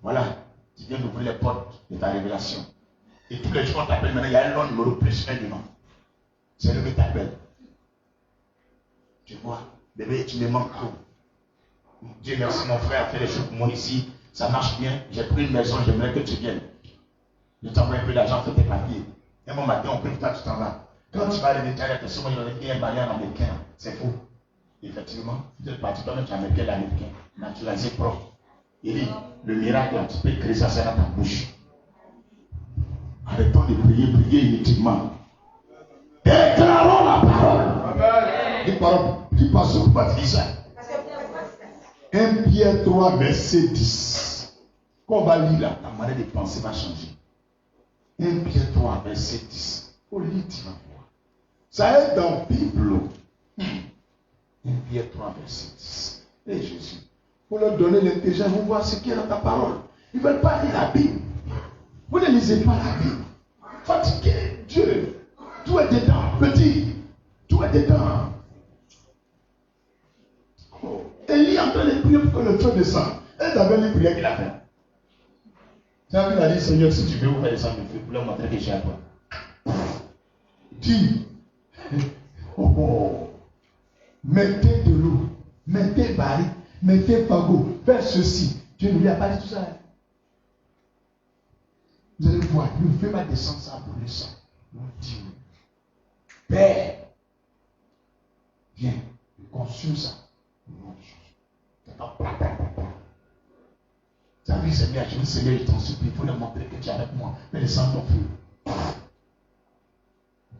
Voilà, tu viens d'ouvrir les portes de ta révélation. Et tous les jours on t'appelle maintenant, il y a un long numéro plus un devant. C'est lui qui t'appelle. Tu vois, bébé, tu me manques trop. Dieu merci, mon frère a fait les choses pour moi ici. Ça marche bien. J'ai pris une maison, j'aimerais que tu viennes. Je t'envoie un peu d'argent, fais tes papiers. Un bon matin, on prie toi, tu t'en vas. Quand tu vas aller à la personne, il y a un barrière américain. C'est faux. Effectivement, tu es parti, toi-même, tu as un pied américain. Naturalisé propre. Il dit, le miracle, tu peux créer ça dans ta bouche. Arrêtons de prier inutilement. Déclarons la parole. Dis pas ce pourquoi tu dis ça. 1 Pierre 3, verset 10. Quand on va lire là, ta manière de penser va changer. 1 Pierre 3, verset 10. Au lit, tu vas voir. Ça est dans la Bible. 1 Pierre 3, verset 10. Et Jésus, pour leur donner l'intelligence, vous voir ce qui est dans ta parole. Ils ne veulent pas lire la Bible. Vous ne lisez pas la Bible. Fatigué, Dieu. Tout est dedans, petit. Tout est dedans. Élie est en train de prier pour que le feu descende. Elle avait une prière qu'il a fait. Tu as vu, il a dit, Seigneur, si tu veux vous faire descendre le feu, pour leur montrer que j'ai à toi. Dis, mettez de l'eau, mettez baril, mettez fagot, faites ceci. Dieu ne lui a pas dit tout ça. Vous allez voir, le feu va descendre, ça pour le sang. Mon Dieu. Père, viens, consume ça. Tu as vu, Seigneur, je dis, Seigneur, je t'en supplie, il faut leur montrer que tu es avec moi. Mais descends ton feu.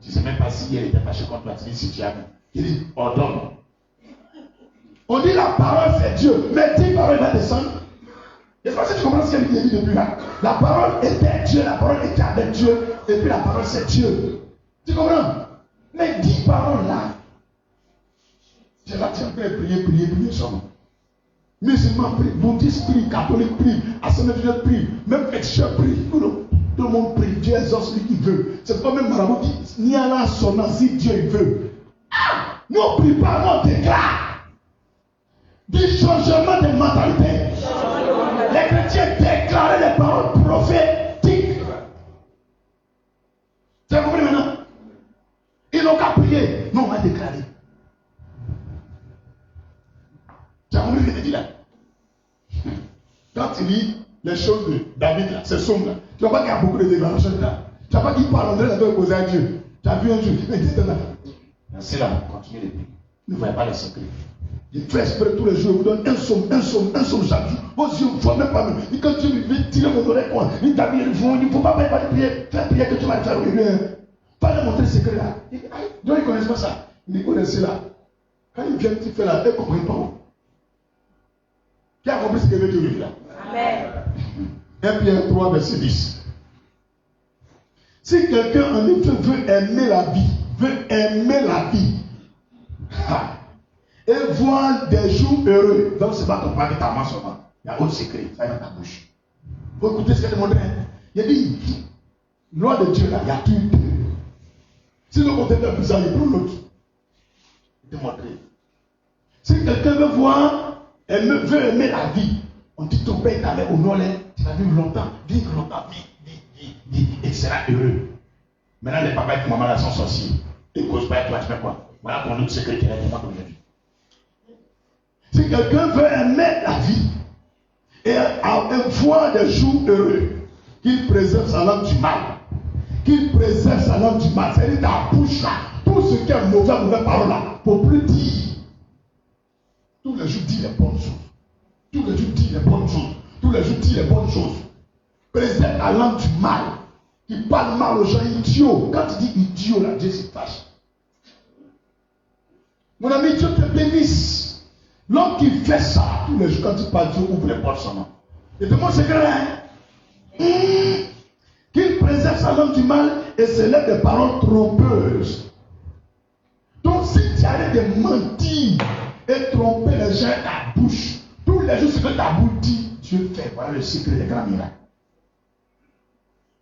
Tu ne sais même pas si elle était fâchée contre toi. Tu dis, si tu as vu. Il dit, ordonne. On dit la parole c'est Dieu, mais tes paroles va descendre. Est-ce que tu comprends ce qu'elle dit depuis là? La parole était Dieu, la parole était avec Dieu, et puis la parole c'est Dieu. Tu comprends? Mais 10 paroles là, tu es là, tu es en train de prier seulement. Musulmans prient, bouddhistes prient, catholiques prient, assemblées prient, même féticheurs prient, tout le monde prie. Dieu exauce lui qui veut. C'est pas même Marabout qui n'y a là sonnant si Dieu veut. Ah, nous on ne prie pas, nous on déclare. Du changement de mentalité. Les chrétiens déclaraient les paroles prophétiques. C'est compris maintenant? Ils n'ont qu'à prier. Nous on va déclarer. Tu as compris ce que je dis là? Quand tu lis les choses de David là, c'est sombre là. Tu ne vois pas qu'il y a beaucoup de déclarations là. Tu ne vois pas qu'il parle, on dirait qu'il a posé à Dieu. Tu as vu un jour, il dit là. C'est là, continuez les prier. Ne voyez pas les secrets. Je fais exprès tous les jours, je vous donne un somme chaque jour. Vos yeux ne voient même pas nous. Et quand Dieu veut tirer mon oreille, il t'a mis le fond, il ne faut pas prier. Fais prier que tu vas le faire. Pas de montrer le secret là. Donc ils ne connaissent pas ça. Ils connaissent là. Quand ils viennent, tu fais là, ils ne comprennent pas. Qui a compris ce que veut dire là? Amen. 1 Pierre 3, verset 10. Si quelqu'un en effet veut aimer la vie, et voir des jours heureux. Donc, c'est pas ton pas de ta main seulement. Il y a autre secret, ça est dans ta bouche. Il faut écouter ce qu'elle demandait. Il a dit, loi de Dieu, là, il y a tout deux. Si le côté est plus ça, il prend l'autre. Il te montrer. Si quelqu'un veut voir, veut aimer la vie, on dit ton père ta mère, honore-les, tu vas vivre longtemps, vis, et tu seras heureux. Maintenant, les papas et les mamans là sont sorciers. Ils ne causent pas et toi, tu fais quoi? Voilà ton autre secret qui est là, aujourd'hui. Si quelqu'un veut aimer la vie et voir des jours heureux, qu'il préserve sa langue du mal. Qu'il préserve sa langue du mal. C'est-à-dire ta bouche là, tout ce qui est mauvais parole là, il ne faut plus dire. Tous les jours, dis les bonnes choses. Tous les jours, dis les bonnes choses. Tous les jours, dis les bonnes choses. Préserve la langue du mal. Qui parle mal aux gens idiots. Quand tu dis idiot là, Dieu se fâche. Mon ami, Dieu te bénisse. L'homme qui fait ça, tous les jours, quand il parle, Dieu ouvre les portes seulement. Et tout le monde se craint. Qu'il préserve sa langue du mal et se lève des paroles trompeuses. Donc, si tu arrêtes de mentir et tromper les gens à ta bouche, tous les jours, ce que ta bouche dit, Dieu fait. Voilà le secret des grands miracles.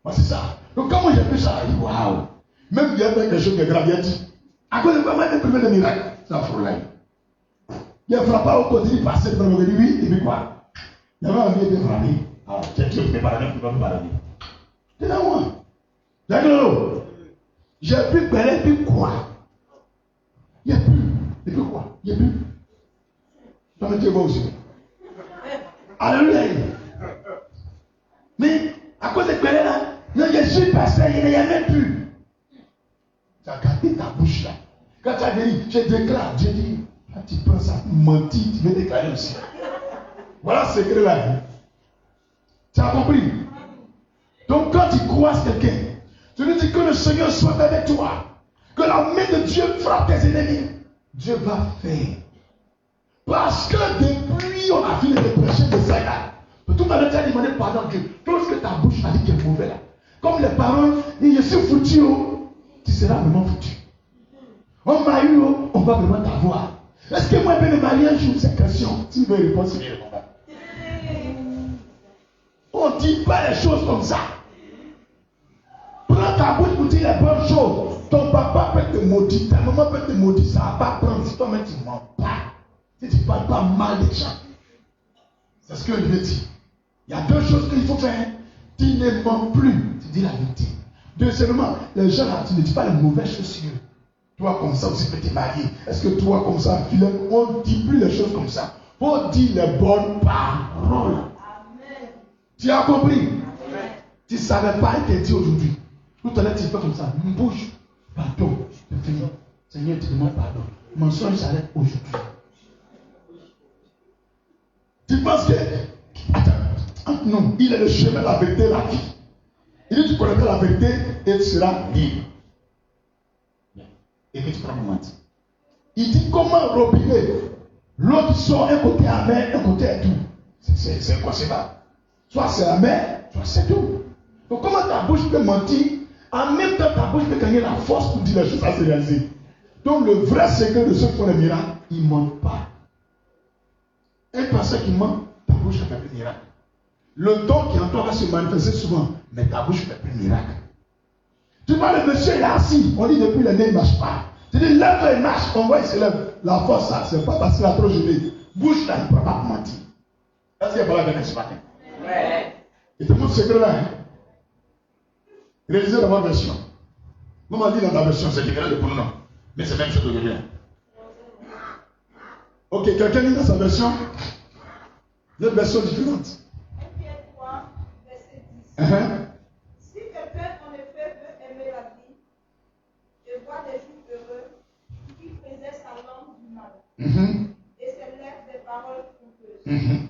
Moi, c'est ça. Donc, quand moi j'ai fait ça, je dis waouh. Même il y a quelque chose de grave, il a dit à cause de quoi, moi, j'ai imprimé le miracle. Ça fout là. Il a frappé au côté, il passait dans le oui, et puis quoi? Il y avait envie de frapper. Alors, Dieu ne peut pas donner, ne peut pas donner. C'est là moi. D'accord. J'ai plus belle, puis quoi? Il n'y a plus. Et puis quoi? Il n'y a plus. Ça me dit bon aussi. Alléluia. Mais à cause de quoi là, je suis passé, il n'y a même plus. Tu as gardé ta bouche là. Quand tu as dit, je déclare, Dieu dit, quand tu prends ça, mentir, tu veux déclarer aussi. Voilà ce secret là. Tu as compris? Donc quand tu croises quelqu'un, tu lui dis que le Seigneur soit avec toi, que la main de Dieu frappe tes ennemis. Dieu va faire. Parce que depuis on a fini de prêcher de ça là, tout le monde a demandé pardon à Dieu. Tout ce que ta bouche a dit qui est mauvais là. Comme les paroles, je suis foutu, tu seras vraiment foutu. On m'a eu, on va vraiment t'avoir. Est-ce que moi je vais me marier un jour? C'est question. Tu veux répondre, c'est bien. On ne dit pas les choses comme ça. Prends ta bouche pour dire les bonnes choses. Ton papa peut te maudire, ta maman peut te maudire, ça ne va pas prendre. Si toi-même tu ne mens pas, si tu ne parles pas mal des gens. C'est ce que je veux dire. Il y a deux choses qu'il faut faire. Tu ne mens plus, tu dis la vérité. Deuxièmement, les gens là, tu ne dis pas les mauvaises choses sur eux. Toi comme ça aussi peut te marier. Est-ce que toi comme ça, on ne dit plus les choses comme ça. Il faut dire les bonnes paroles. Amen. Tu as compris? Amen. Tu ne savais pas être dit aujourd'hui. Tout à l'heure, tu fais comme ça. Bouge. Pardon. Je finis. Seigneur, tu demandes pardon. Mensonge s'arrête aujourd'hui. Tu penses que. Attends. Non. Il est le chemin, la vérité, la vie. Il dit tu connaîtras la vérité et tu seras libre. Et que tu prends mon mentir. Il dit comment robinet. L'eau qui sort un côté amer, un côté est doux. C'est inconcevable. Soit c'est amer, soit c'est doux. Donc comment ta bouche peut mentir? En même temps, ta bouche peut gagner la force pour dire les choses à se réaliser. Donc le vrai secret de ceux qui font les miracles, ils ne mentent pas. Un pasteur qui ment, ta bouche ne fait plus miracle. Le don qui en toi va se manifester souvent, mais ta bouche ne fait plus miracle. Tu vois, le monsieur est assis, on dit depuis le nez, il ne marche pas. Tu dis, lève-toi et marche, on voit, il se lève. La force, ça, c'est pas parce qu'il a trop gelé. Bouche là, il ne peut pas mentir. Est-ce qu'il y a pas la dernière ce matin? Ouais. Et tout le monde secret là, hein? Réalisez dans votre version. Vous m'avez dit dans ta version, c'est différent de pronom. Mais c'est la même chose aujourd'hui. Ok, quelqu'un dit dans sa version, une version différente. 1 Pierre 3, verset 10. Si quelqu'un en effet veut aimer la vie et voir des jours heureux, qu'il préserve sa langue du mal et se lève des paroles trompeuses.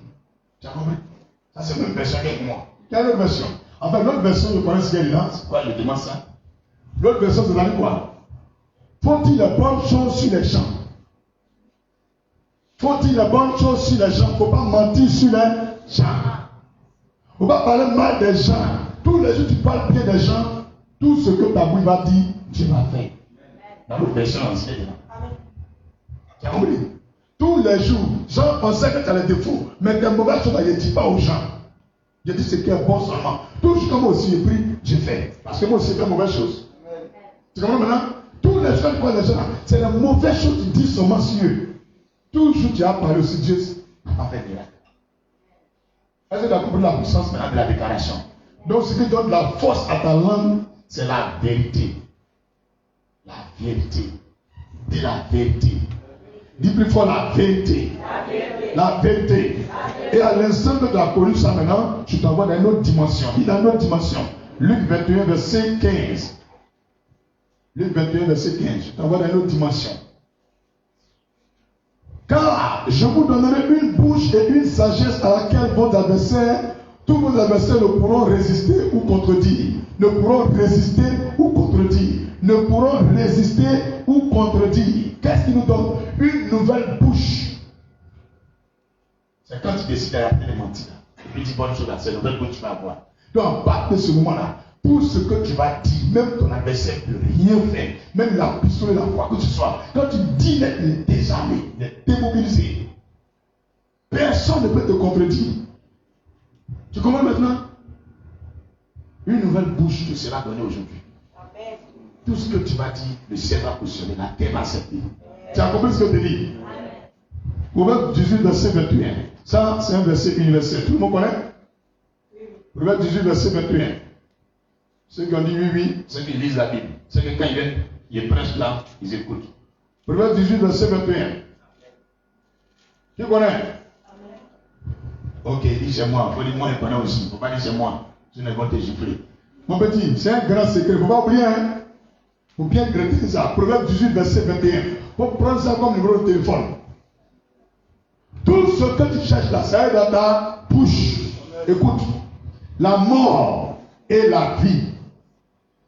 Tu as compris? Ça c'est même version avec moi. Quelle autre version? Enfin, l'autre version, je connais ce qu'elle est là. C'est quoi, je demande ça? L'autre version, c'est dans quoi? Faut-il les bonnes choses sur les gens? Faut-il les bonnes choses sur les gens? Il ne faut pas mentir sur les gens. Il ne faut pas parler mal des gens. Tous les jours, tu parles bien des gens. Tout ce que ta bouche va dire, tu vas faire. Dans l'autre version, c'est là. Tu as compris? Tous les jours, Jean pensait que tu as les défauts, mais tes mauvaises choses, il ne dit pas aux gens. Je dis ce qui est bon seulement. Toujours comme moi aussi, j'ai pris, j'ai fait. Parce que moi aussi, j'ai fait mauvaise chose. Tu comprends maintenant? Tous les gens, les gens, c'est les mauvaises choses qu'ils disent seulement sur eux. Toujours tu as parlé aussi, Dieu n'a pas fait de miracle. Est-ce que tu as compris la puissance maintenant de la déclaration? Donc, ce qui donne la force à ta langue, c'est la vérité. La vérité. Dis la vérité. Dis plus fort la vérité. La vérité. Et à l'instant que tu as connu ça maintenant, tu t'envoies dans une autre dimension. Dis dans une autre dimension. Luc 21, verset 15. Luc 21, verset 15. Je t'envoie dans une autre dimension. Car je vous donnerai une bouche et une sagesse à laquelle vos adversaires, tous vos adversaires ne pourront résister ou contredire. Ne pourront résister ou contredire. Ne pourront résister ou contredire. Qu'est-ce qu'il nous donne? Une nouvelle bouche. C'est quand tu décides d'arrêter de mentir. Et puis tu dis bonne chose à cette nouvelle bouche que tu vas avoir. Donc à partir de ce moment-là, tout ce que tu vas dire, même ton adversaire ne peut rien faire, même la pistolet, la quoi que ce soit, quand tu dis d'être désarmé, d'être démobilisé, personne ne peut te contredire. Tu comprends maintenant? Une nouvelle bouche te sera donnée aujourd'hui. Tout ce que tu vas dire, le ciel va cautionner, la terre va accepter. Tu as compris ce que je te dis? Proverbe 18, verset 21. Ça, c'est un verset universel. Tout le monde connaît? Proverbe 18, verset 21. Ceux qui ont dit oui, oui, ceux qui lisent la Bible. Ceux qui, quand ils viennent, ils prêchent là, ils écoutent. Proverbe 18, verset 21. Qui connaît? Ok, dis chez moi. Il faut dire moi, je connais aussi. Il ne faut pas dire chez moi. Sinon, ils vont te gifler. Mon petit, c'est un grand secret. Il ne faut pas oublier. Hein? Il faut bien gratter ça. Proverbe 18, verset 21. Il faut prendre ça comme numéro de téléphone. Tout ce que tu cherches là, ça est dans ta bouche. Écoute, la mort et la vie.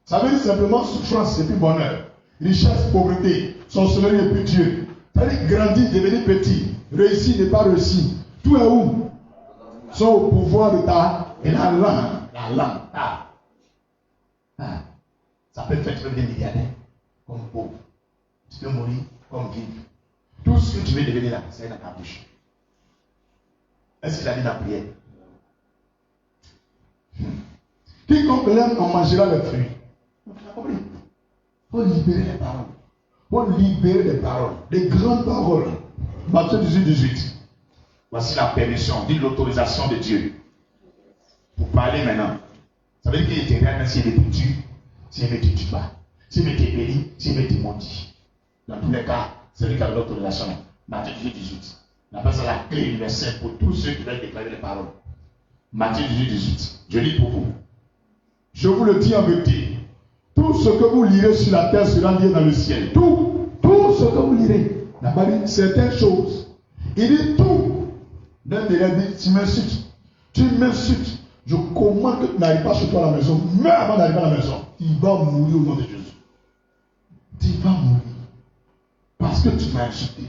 Ça veut dire simplement souffrance et puis bonheur. Richesse, pauvreté, sorcellerie et puis Dieu. Ça veut dire grandir, devenir petit. Réussir, n'est pas réussi. Tout est où? Sont au pouvoir de ta et la langue. La langue. Ça peut faire que tu peux devenir milliardaire comme pauvre. Tu peux mourir comme vivre. Tout ce que tu veux devenir là, c'est dans ta bouche. Est-ce qu'il a dit dans la prière? Quiconque l'aime en mangera les fruits. Tu as compris? Il faut libérer les paroles. Il faut libérer les paroles. Les grandes paroles. Matthieu 18, 18. Voici la permission, dit l'autorisation de Dieu. Pour parler maintenant. Ça veut dire qu'il était réel, s'il était tué, s'il était tué pas. S'il était béni, s'il était maudit. Dans tous les cas, c'est lui qui a l'autorisation. Matthieu 18, 18. On appelle ça la clé universelle pour tous ceux qui veulent déclarer les paroles. Matthieu 18, 18. Je lis pour vous. Je vous le dis en vérité. Tout ce que vous lirez sur la terre sera lié dans le ciel. Tout ce que vous lirez. Il n'a pas dit certaines choses. Il dit tout. D'un délai dit, tu m'insultes. Tu m'insultes. Je commande que tu n'arrives pas chez toi à la maison. Meurs avant d'arriver à la maison. Il va mourir au nom de Jésus. Tu vas mourir. Parce que tu m'as insulté.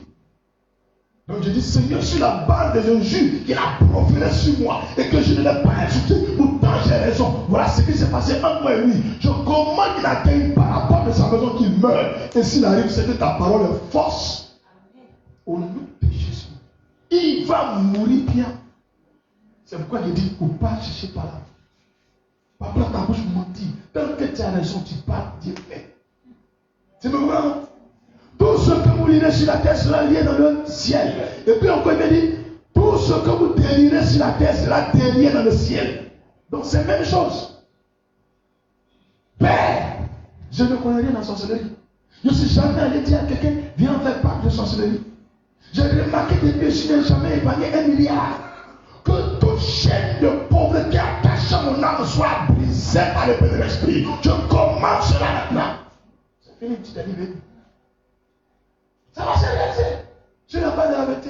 Donc je dis, Seigneur, sur la base des injures qu'il a proférées sur moi et que je ne l'ai pas insulté, pourtant j'ai raison. Voilà ce qui s'est passé entre moi et lui. Je commande qu'il atteigne par rapport de sa maison qu'il meure. Et s'il arrive, c'est que ta parole est force. Au nom de Jésus. Il va mourir bien. C'est pourquoi il dit, faut pas chercher par là. Pas prendre ta bouche mentir. Tant que tu as raison, tu parles, Dieu fait. C'est vrai. Tout ce que vous lirez sur la terre sera lié dans le ciel. Et puis encore, il dit, tout ce que vous délirez sur la terre sera délié dans le ciel. Donc c'est la même chose. Père, je ne connais rien en sorcellerie. Je ne suis jamais allé dire à quelqu'un, viens faire part de sorcellerie. J'ai remarqué depuis que je n'ai jamais épargné 1 milliard. Que toute chaîne de pauvreté attachée à mon âme soit brisée par le de l'esprit. Je commence cela maintenant. C'est fini, tu t'es arrivé. Ça va se réaliser. Tu n'as pas de la vérité.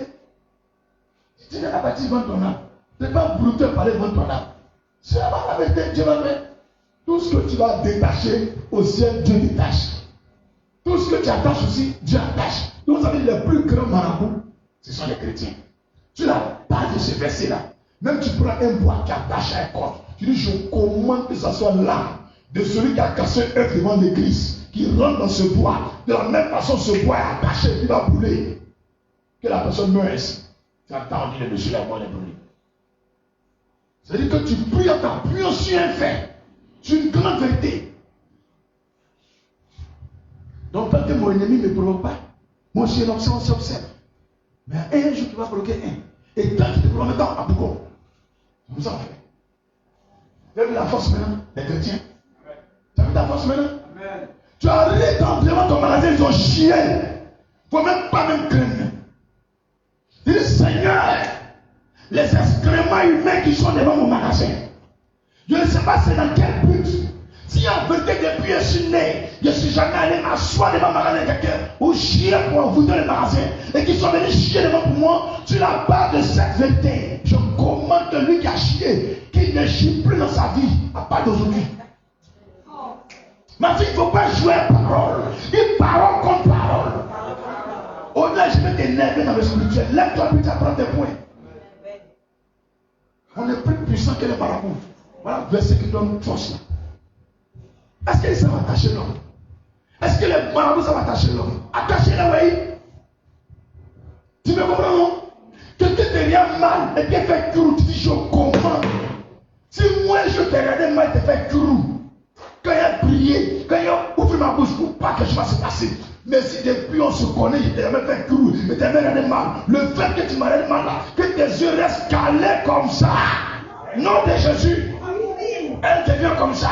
Si tu n'as pas bâti devant ton âme, tu n'es pas brûlé par devant ton âme. Si tu n'as pas la vérité, Dieu va faire. Tout ce que tu vas détacher au ciel, Dieu détache. Tout ce que tu attaches aussi, Dieu attache. Donc, vous savez, les plus grands marabouts, ce sont les chrétiens. Tu n'as pas de ce verset-là. Même tu prends un bois qui attache à un corps. Tu dis, je commande que ce soit l'âme de celui qui a cassé un devant l'église, qui rentre dans ce bois. De la même façon, ce bois est attaché, il va brûler. que la personne meurt ainsi. Tu entends, on dit le monsieur la mort est brûlée. C'est-à-dire que tu pries en t'appuyant sur un fait, sur une grande vérité. Donc, tant que mon ennemi ne me provoque pas, moi aussi, on s'observe. Mais un jour, tu vas provoquer un. Et tant qu'il te provoque, maintenant, à beaucoup. C'est comme ça, on fait. Tu as vu la force maintenant, les chrétiens? Tu as vu la force maintenant? Amen. Tu arrives devant ton magasin, ils ont chié. Il ne faut même pas craindre. Dis, Seigneur, les excréments humains qui sont devant mon magasin, je ne sais pas c'est dans quel but. Si en vérité depuis je suis né, je ne suis jamais allé m'asseoir devant le magasin de quelqu'un ou chier pour vous dans le magasin et qui sont venus chier devant pour moi, sur la base de cette vérité, je commande lui qui a chié qu'il ne chie plus dans sa vie à part d'aujourd'hui. Ma fille, il ne faut pas jouer à parole. Une parole contre parole. Au-delà, je vais t'énerver dans le spirituel. Lève-toi, puis tu apprends tes points. On est plus puissant que les marabouts. Voilà le verset qui donne force là. Est-ce qu'ils savent attacher l'homme? Est-ce que les marabouts savent attacher l'homme? Attacher-le, oui. Tu me comprends, non? Quelqu'un te regarde mal et qui fait crou, tu dis je commande. Si moi je te regarde mal et te fais crou, quand il a prié, quand il a ouvert ma bouche pour pas que je fasse passer. Mais si depuis on se connaît, je t'ai jamais fait crou, je t'ai jamais regardé mal. Le fait que tu m'as regardé mal là, que tes yeux restent calés comme ça, nom de Jésus, elle devient comme ça.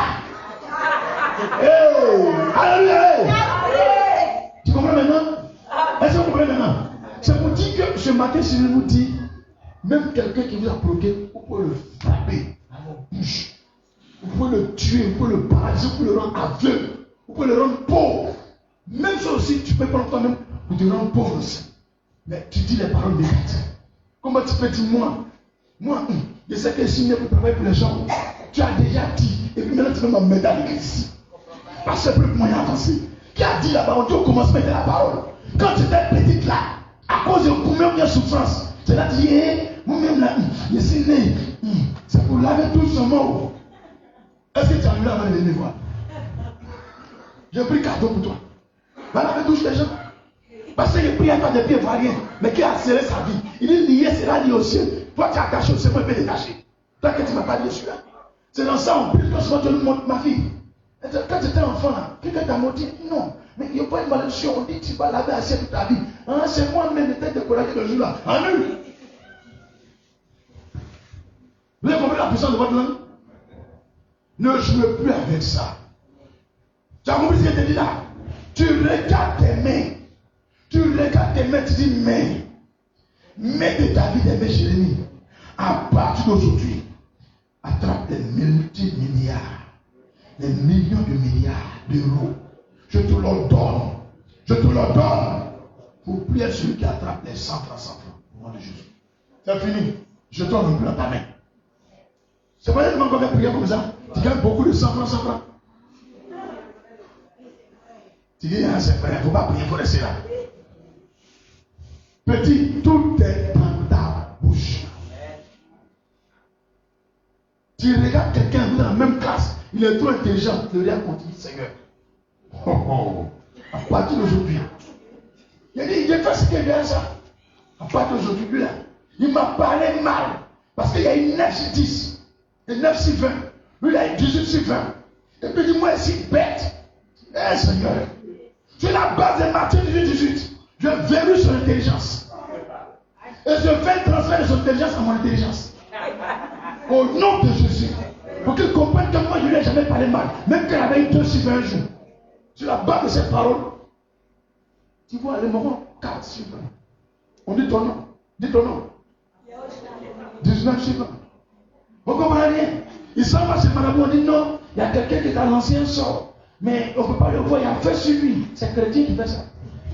Hey, alléluia. Tu comprends maintenant? Est-ce que vous comprenez maintenant? C'est pour dire que ce matin, si je vous dis, même quelqu'un qui vous a provoqué, vous pouvez le frapper dans votre bouche. Vous pouvez le tuer, vous pouvez le paralyser, vous pouvez le rendre aveugle, vous pouvez le rendre pauvre. Même ça aussi, tu peux prendre toi-même pour te rendre pauvre aussi. Mais tu dis les paroles négatives. Comment tu peux dire moi, je sais que si je peux travailler pour les gens, tu as déjà dit, et puis maintenant tu veux m'emmener dans l'église. Parce que c'est plus moyen avancé. Qui a dit là-bas, on dit au commencement de la parole. Quand tu étais petite là, à cause de combien de souffrance, tu as dit, moi-même là, je suis né, c'est pour laver tout ce mot. Est-ce que tu as vu là avant de venir voir? J'ai pris cadeau pour toi. Va laver touche les gens. Parce qu'il prie à toi depuis ivoirien, mais qui a scellé sa vie. Il dit lié sera lié au ciel. Toi tu es attaché au ciel, moi je peux détacher. Toi que tu ne m'as pas dit celui-là. C'est dans ça on prie que souvent Dieu nous montre ma fille. Quand tu étais enfant là, quelqu'un t'a montré, non, mais il n'y a pas une malédiction, on dit que tu vas laver à ciel toute ta vie. Hein, c'est moi-même qui t'ai découragé le jour là. Annule. Vous avez compris la puissance de votre langue? Ne jouez plus avec ça. Tu as compris ce que je te dis là? Tu regardes tes mains. Tu regardes tes mains, tu dis mais de ta vie des mains chez l'ennemi. À partir d'aujourd'hui, attrape les multi-milliards, les millions de milliards d'euros. Je te le donne. Je te le donne. Pour prier celui qui attrape les 100 francs, au nom de Jésus. C'est fini. Je te donne plus dans ta main. C'est pas tellement qu'on va prier comme ça. Tu gagnes beaucoup de 100 francs. Tu dis, ah, c'est vrai, il ne faut pas prier, il faut rester là. Petit, tout est dans ta bouche. Tu regardes quelqu'un dans la même classe, il est trop intelligent, le regarde continue, Seigneur. À partir d'aujourd'hui, il a dit, j'ai fait ce qu'il y a ça. À partir d'aujourd'hui, lui là, il m'a parlé mal. Parce qu'il y a une 9 sur 10, et 9 sur 20. Lui là, il a 18 sur 20. Et puis il dit, moi, c'est bête. Eh, Seigneur. Sur la base de Matthieu 18, je verrouille son intelligence. Et je fais le transfert de son intelligence à mon intelligence. Au nom de Jésus. Pour qu'il comprenne que moi, je ne lui ai jamais parlé mal. Même qu'elle avait eu 2 sur 20 jours. Sur la base de cette parole, tu vois, le moment 4 sur 20. On dit ton nom. Dis ton nom. 19 sur 20. On ne comprend rien. Il s'en va chez Marabout, on dit non. Il y a quelqu'un qui est à l'ancien sort. Mais on ne peut pas le voir, il y a fait sur lui. C'est le chrétien qui fait ça.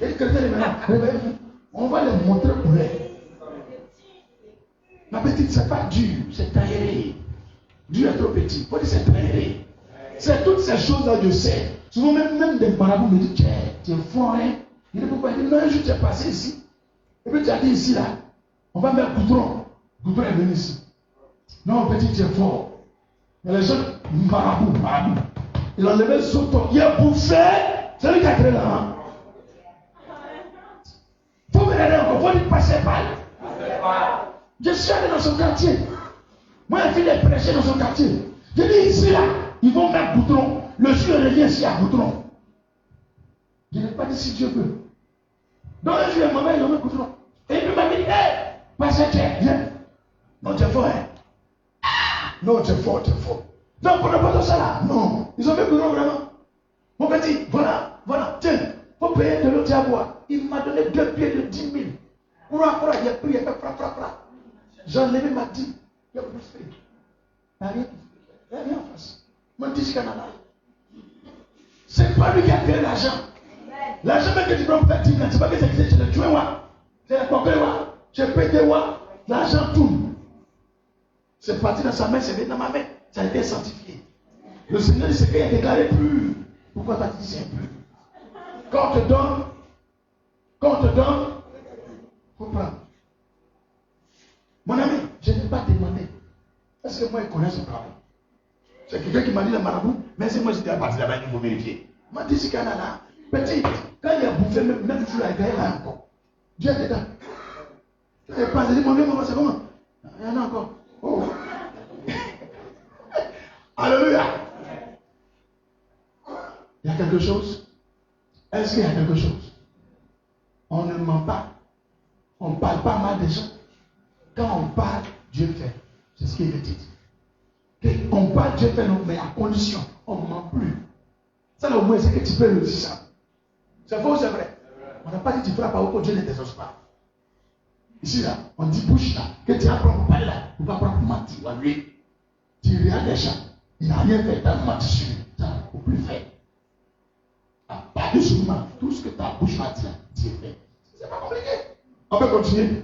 Et le chrétien est maintenant, réveillez-vous. On va les montrer pour elle. Ma petite, c'est pas dur, c'est taillé. Dieu est trop petit. Il faut dire c'est taillé. C'est toutes ces choses-là, je sais. Souvent, même des marabouts me disent, tu es fort, hein. Il dit pourquoi? Il dit, non, un jour tu es passé ici. Et puis tu as dit ici, là, on va mettre Goudron. Goudron est venu ici. Non, petit, tu es fort. Il y a les gens, marabouts. Il a enlevé son temps. Il a bouffé. C'est lui qui a créé là. Il faut me regarder encore. Il faut lui passer Je suis allé dans son quartier. Moi, j'ai fait des prêcher dans son quartier. Je dis ici, là, ils vont mettre Goudron. Le juge revient ici à Goudron. Je n'ai pas dit si Dieu veut. Donc le juge m'a mis, ils ont mis Goudron. Et puis il m'a dit, hé, pasteur, viens. Non, tu es fort, hein. Non, tu es fort, tu es fort. Donc pour ne pas tout ça là, non. Ils ont mis Goudron vraiment. Mon petit, voilà, tiens, faut payer de l'eau à boire. Il m'a donné 2 pieds de 10 000. Pour après, il a pris, il a fait fra. J'ai enlevé ma 10. Il a plus fait. Il n'y a rien en face. Mon dit Canada. C'est pas lui qui a créé l'argent. L'argent même que tu prends pour faire 10 000, c'est pas que c'est le tuer, c'est le coquet, c'est pété, l'argent tourne. C'est parti dans sa main, c'est venu dans ma main. Ça a été sanctifié. Le Seigneur dit ce qu'il a déclaré plus. Pourquoi tu as dit c'est plus? Quand on te donne, il faut prendre. Mon ami, je n'ai pas demandé. Est-ce que moi, il connaît son travail? C'est quelqu'un qui m'a dit le marabout, mais c'est moi qui étais parti là-bas, il faut vérifier. Il m'a dit, c'est Canada. Petit, quand il a bouffé, même tu l'as gagné là encore. Dieu est dedans. Il n'a pas dit, mon vieux, c'est comment? Il y en a encore. Oh. Alléluia. Il y a quelque chose? Est-ce qu'il y a quelque chose? On ne ment pas. On ne parle pas mal des gens. Quand on parle, Dieu fait. C'est ce qu'il est dit. On parle, Dieu fait, mais à condition, on ne ment plus. Ça, là, au moins, c'est que tu peux le dire ça. C'est faux ou c'est vrai? On n'a pas dit tu feras pas au Dieu ne t'exauce pas. Ici, là, on dit bouche là, que tu apprends pour parler là, tu vas apprendre pour mentir. Ou à lui, tu regardes les gens, il n'a rien fait, tu as menti sur lui. Ça, il ne faut plus faire. À part de souvent, tout ce que ta bouche va dire, tu fais. C'est pas compliqué. On peut continuer.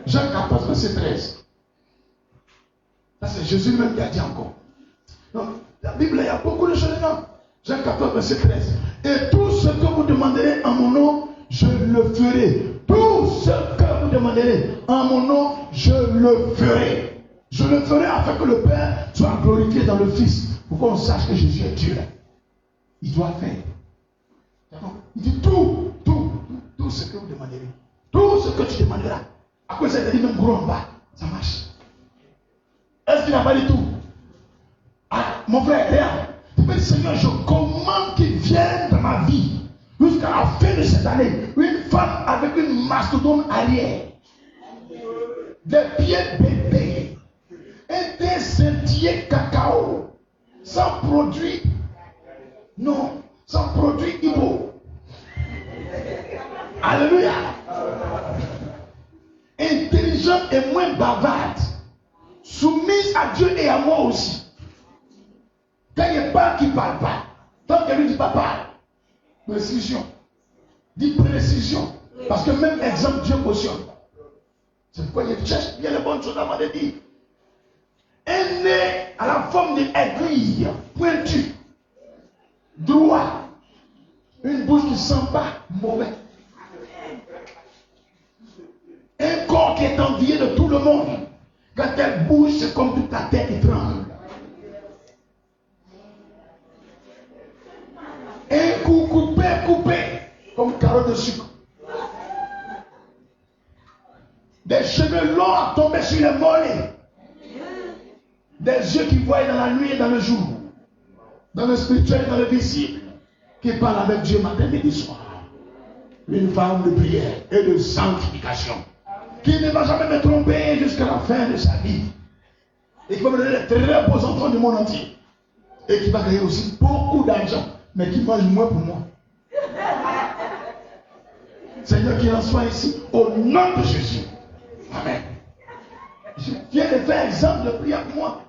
Jean 14, verset 13. Ça, c'est Jésus même qui a dit encore. Donc, la Bible, il y a beaucoup de choses dedans. Jean 14, verset 13. Et tout ce que vous demanderez en mon nom, je le ferai. Tout ce que vous demanderez en mon nom, je le ferai. Je le ferai afin que le Père soit glorifié dans le Fils. Pour qu'on sache que Jésus est Dieu. Il doit faire. Il dit tout ce que vous demanderez. Tout ce que tu demanderas. À quoi ça te dit même gros en bas? Ça marche. Est-ce qu'il n'a pas dit tout? Ah, mon frère, regarde. Tu peux dire, Seigneur, je commande qu'il vienne dans ma vie jusqu'à la fin de cette année. Une femme avec une mastodonte arrière. Des pieds bébés. Et des sentiers cacao. Sans produit. Non, sans produit Ibo. Alléluia. Intelligente et moins bavarde. Soumise à Dieu et à moi aussi. Quand il n'y a pas qui ne parle pas. Tant qu'elle ne dit pas parle. Précision. Dit précision. Parce que même exemple, Dieu cautionne. C'est pourquoi il cherche bien les bonnes choses avant de dire. Un nez à la forme d'une aiguille pointue. Droit. Une bouche qui ne sent pas mauvais. Un corps qui est envié de tout le monde. Quand elle bouge, c'est comme toute la terre qui tremble. Un coup coupé, comme carotte de sucre. Des cheveux longs à tomber sur les mollets. Des yeux qui voient dans la nuit et dans le jour. Dans le spirituel et dans le visible. Qui parle avec Dieu matin, midi, soir. Une femme de prière et de sanctification. Qui ne va jamais me tromper jusqu'à la fin de sa vie. Et qui va me donner les très beaux enfants du monde entier. Et qui va gagner aussi beaucoup d'argent. Mais qui mange moins pour moi. Seigneur, qu'il en soit ici. Au nom de Jésus. Amen. Je viens de faire exemple de prière pour moi.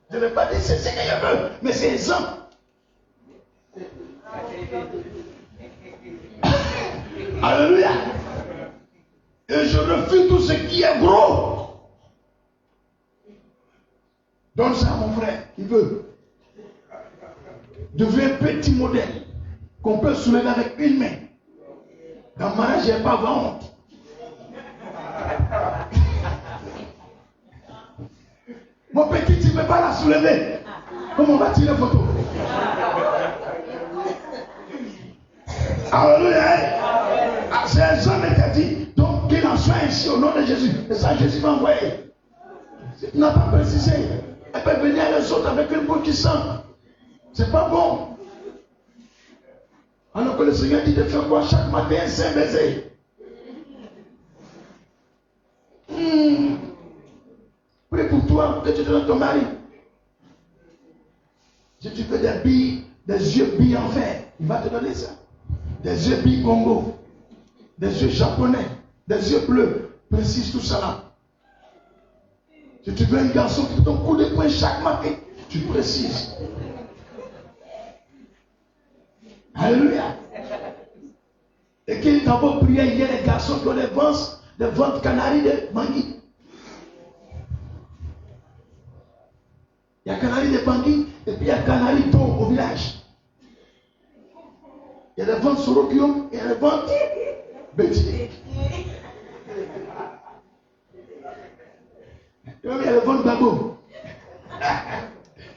Je ne vais pas dire c'est ce que je veux. Mais c'est exemple. Alléluia. Et je refuse tout ce qui est gros. Donne ça à mon frère qui veut. Deviens un petit modèle qu'on peut soulever avec une main. Dans le mariage, il n'y a pas honte. Mon petit, tu ne peux pas la soulever. Comment on va tirer photo? Alléluia. C'est un homme qui a dit, donc qu'il en soit soins ici au nom de Jésus. Et ça, Jésus va envoyer. Si tu n'as pas précisé, elle peut venir à les autres avec une bouche qui sent. C'est pas bon. Alors que le Seigneur dit de faire quoi chaque matin, un saint baiser. Prie pour toi, que tu donnes ton mari. Si tu veux des billes, des yeux billes en fer, il va te donner ça. Des yeux billes Congo, des yeux japonais, des yeux bleus. Précise tout ça là. Si tu veux un garçon qui te donne un coup de poing chaque matin, tu précises. Alléluia. Et qu'il t'a beau prier, il y a des garçons qui ont des ventres canaries de Bangui. Il y a canaries de Bangui et puis il y a canaries d'eau au village. Il y a des ventres Sorokio et il y a des ventres Bétier. Il y a des ventres Bago.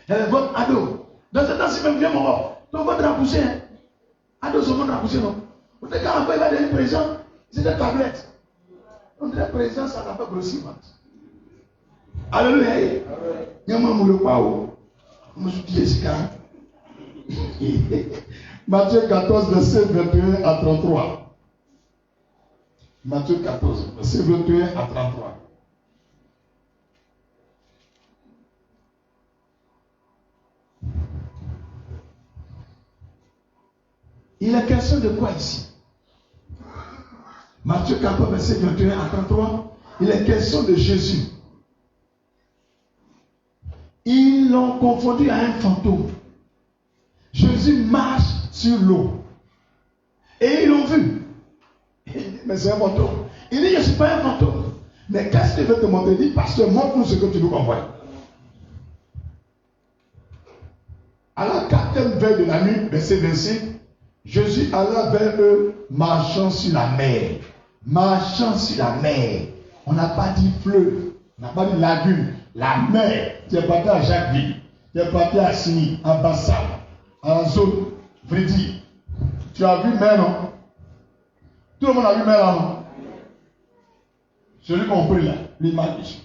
Il y a des ventres Ado. Dans ce temps, si même viens mon roi, ton ventre a poussé. Ado, son ventre a poussé, non? Quand il va devenir président, c'est des tablettes. On dirait président, ça n'a pas grossi. Alléluia. Il y a un moule pao. Je me suis dit, Matthieu 14, verset 21 à 33. Matthieu 14, verset 21 à 33. Il est question de quoi ici? Matthieu 14, verset 21 à 33. Il est question de Jésus. Ils l'ont confondu à un fantôme. Jésus marche sur l'eau. Et ils l'ont vu. Mais c'est un fantôme. Il dit, je ne suis pas un fantôme. Mais qu'est-ce qu'il veut te montrer? Il dit, pasteur, montre-nous ce que tu veux qu'on voie. À la 4e veille de la nuit, verset 25, Jésus alla vers eux, marchant sur la mer. Marchant sur la mer. On n'a pas dit fleuve, on n'a pas dit lagune. La mer. Tu es parti à Jacquesville, tu es parti à Signy, à Bassam, à la zone Freddy. Tu as vu mer, non? Tout le monde a vu mer là, non? Celui qu'on prie là, l'image.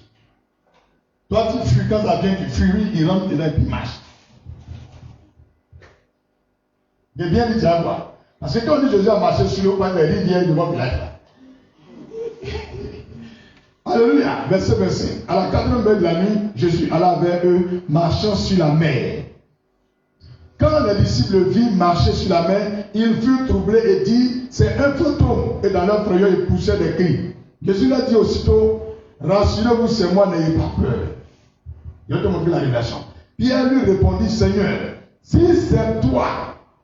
Toi, tu fuis quand ça vient, tu fuis, il rentre dedans et puis il marche. J'ai bien dit ça, quoi. Parce que quand on dit Jésus a marché sur l'eau, il y a des rivières devant le village là. Alléluia. Verset 25. À la 4e veille de la nuit, Jésus alla vers eux, marchant sur la mer. Quand les disciples virent marcher sur la mer, ils furent troublés et dirent, c'est un fantôme. Et dans leur frayeur, ils poussaient des cris. Jésus leur dit aussitôt, rassurez-vous, c'est moi, n'ayez pas peur. Je vais te montrer la révélation. Pierre lui répondit, Seigneur, si c'est toi,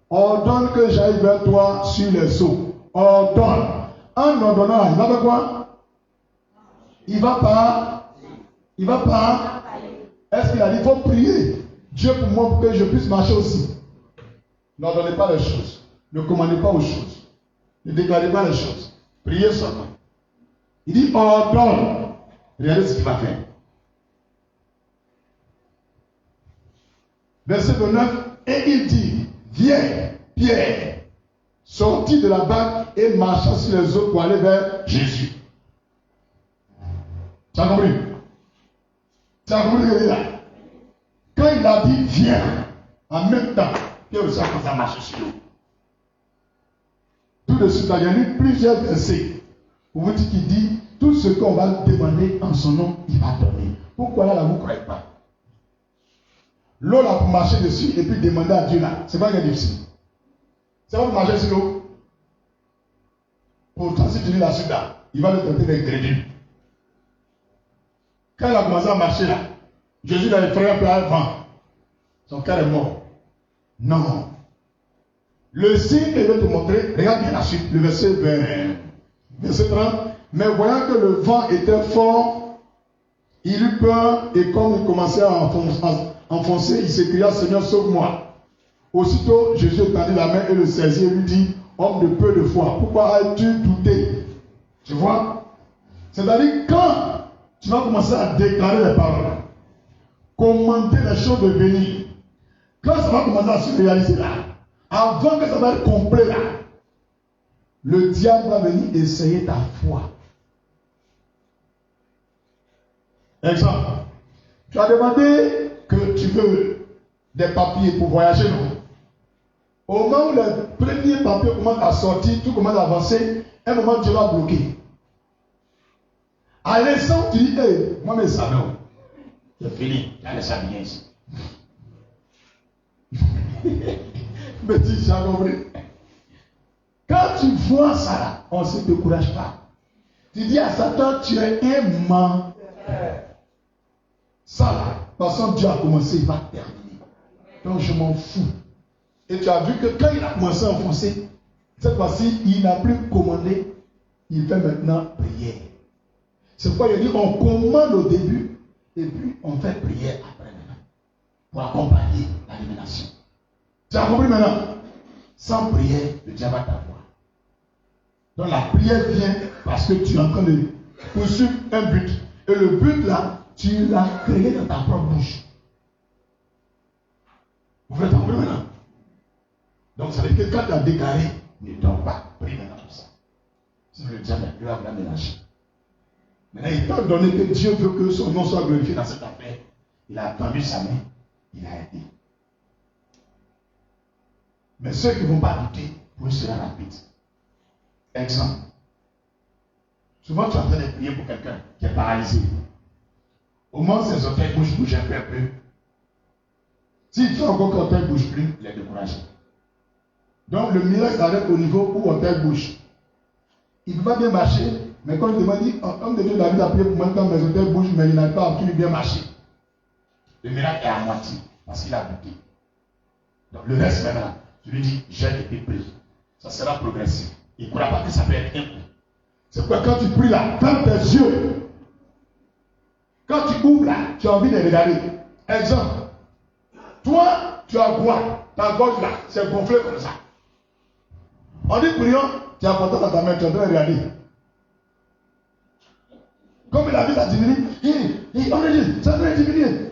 ordonne que j'aille vers toi sur les eaux. Ordonne. En ordonnant, il va faire quoi? Il va pas. Est-ce qu'il a dit, il faut prier Dieu pour moi pour que je puisse marcher aussi? N'ordonnez pas les choses. Ne commandez pas aux choses. Ne déclarez pas les choses. Priez seulement. Il dit, ordonne. Regardez ce qu'il va faire. Verset 29. Et il dit, viens, Pierre, sortit de la barque et marcha sur les eaux pour aller vers Jésus. Tu as compris? Tu as compris ce qu'il dit là? Quand il a dit viens, en même temps, Pierre aussi a commencé à marcher sur l'eau. Tout de suite, il y a eu plusieurs versets pour vous dire qu'il dit tout ce qu'on va demander en son nom, il va donner. Pourquoi là, vous ne croyez pas? L'eau là pour marcher dessus et puis demander à Dieu là, c'est pas bien difficile. C'est pas pour marcher sur l'eau. Pourtant, si tu dis la suite là, il va le traiter d'ingrédient. Quand il a commencé à marcher là, Jésus l'a effrayé un peu avant. Son cœur est mort. Non. Le signe qu'il veut te montrer, regarde bien la suite, le verset 20, verset 30. Mais voyant que le vent était fort, il eut peur et comme il commençait à enfoncer, il s'écria, Seigneur, sauve-moi. Aussitôt, Jésus étendit la main et le saisit et lui dit, homme de peu de foi, pourquoi as-tu douté? Tu vois? C'est-à-dire quand tu vas commencer à déclarer les paroles, commander les choses de venir, quand ça va commencer à se réaliser là, avant que ça va être complet là, le diable va venir essayer ta foi. Exemple. Tu as demandé que tu veux des papiers pour voyager, non? Au moment où les premiers papiers commencent à sortir, tout commence à avancer, un moment Dieu va bloquer. À l'instant, tu dis, hey, moi, mes amis, c'est fini, il y a les sabliers ici. Mais dis, j'ai compris. Quand tu vois ça, là, on ne se décourage pas. Tu dis à Satan, tu es un menteur. Ça, là, parce que Dieu a commencé, il va terminer. Donc, je m'en fous. Et tu as vu que quand il a commencé à enfoncer, cette fois-ci, il n'a plus commandé, il fait maintenant prière. C'est pourquoi il dit on commande au début et puis on fait prière après maintenant pour accompagner la révélation. Tu as compris maintenant? Sans prière, le diable va t'avoir. Donc la prière vient parce que tu es en train de poursuivre un but. Et le but là, tu l'as créé dans ta propre bouche. Vous voulez comprendre maintenant? Donc ça veut dire que quand tu as déclaré, ne dors pas, prie maintenant pour ça. Sinon le diable va vous mélanger. Maintenant, étant donné que Dieu veut que son nom soit glorifié dans cette affaire, il a tendu sa main, il a aidé. Mais ceux qui ne vont pas douter, pour eux sera rapide. Exemple. Souvent, tu es en train de prier pour quelqu'un qui est paralysé. Au moment où ses orteils bougent un peu. S'il fait encore que l'orteil ne bouge plus, il est découragé. Donc, le miracle s'arrête au niveau où l'orteil bouge. Il ne peut pas bien marcher. Mais quand il demande, dit, homme de Dieu, David a prié pour moi quand mes orteils bougent, mais il n'a pas pu bien marcher. Le miracle est à moitié, parce qu'il a douté. Donc le reste maintenant, tu lui dis, j'ai été pris. Ça sera progressif. Il ne croit pas que ça peut être un coup. C'est pourquoi quand tu pries là, ferme tes yeux. Quand tu ouvres là, tu as envie de regarder. Exemple. Toi, tu as quoi? Ta gorge là, c'est gonflé comme ça. On dit prions, tu as porté dans ta main, tu es en train de regarder. Comme la vie a diminué, on a dit, ça doit diminuer.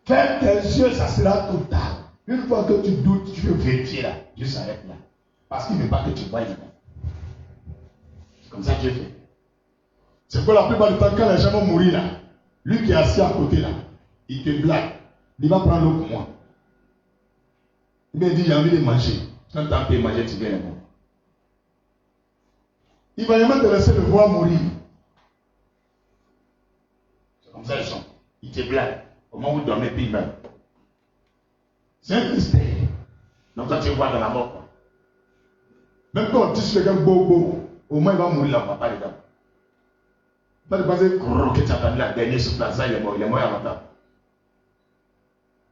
Ferme tes yeux, ça sera total. Une fois que tu doutes, tu veux vérifier là, Dieu s'arrête là. Parce qu'il ne veut pas que tu voies maintenant. C'est comme ça que Dieu fait. C'est pour la plupart du temps, quand les gens vont mourir là, lui qui est assis à côté là, il te blague. Il va prendre l'eau pour moi. Il dit, j'ai envie de manger. Quand tu as envie de manger, tu viens là-bas. Il va même te laisser le voir mourir. C'est comme ça ils sont. Il te blague. Au moment où vous dormez, puis il meurt. C'est un mystère. Donc quand tu vois dans la mort, quoi. Même quand on tisse le gars beau, au moins il va mourir là, pas les gars. Pas de passer que tu as attendu la dernière sur place, il est mort avant ça.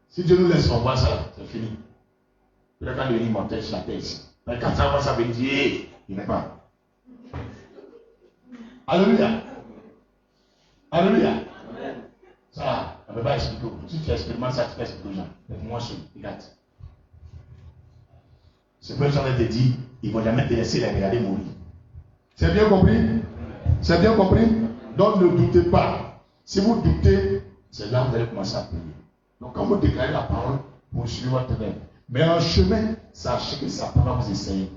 Si Dieu nous laisse voir ça, c'est fini. Peut-être quand il est mortel sur la terre ici. Mais quand ça va, ça veut dire, il n'est pas. Alléluia. Alléluia. Ça, on ne peut pas expliquer. Si tu expérimentes ça, tu peux expliquer aux gens. Mais moi, je suis, regarde. C'est pour ça que je te dis, ils ne vont jamais te laisser les regarder mourir. C'est bien compris? C'est bien compris? Donc ne doutez pas. Si vous doutez, c'est là que vous allez commencer à prier. Donc quand vous déclarez la parole, vous suivez votre rêve. Mais en chemin, sachez que Satan va vous essayer.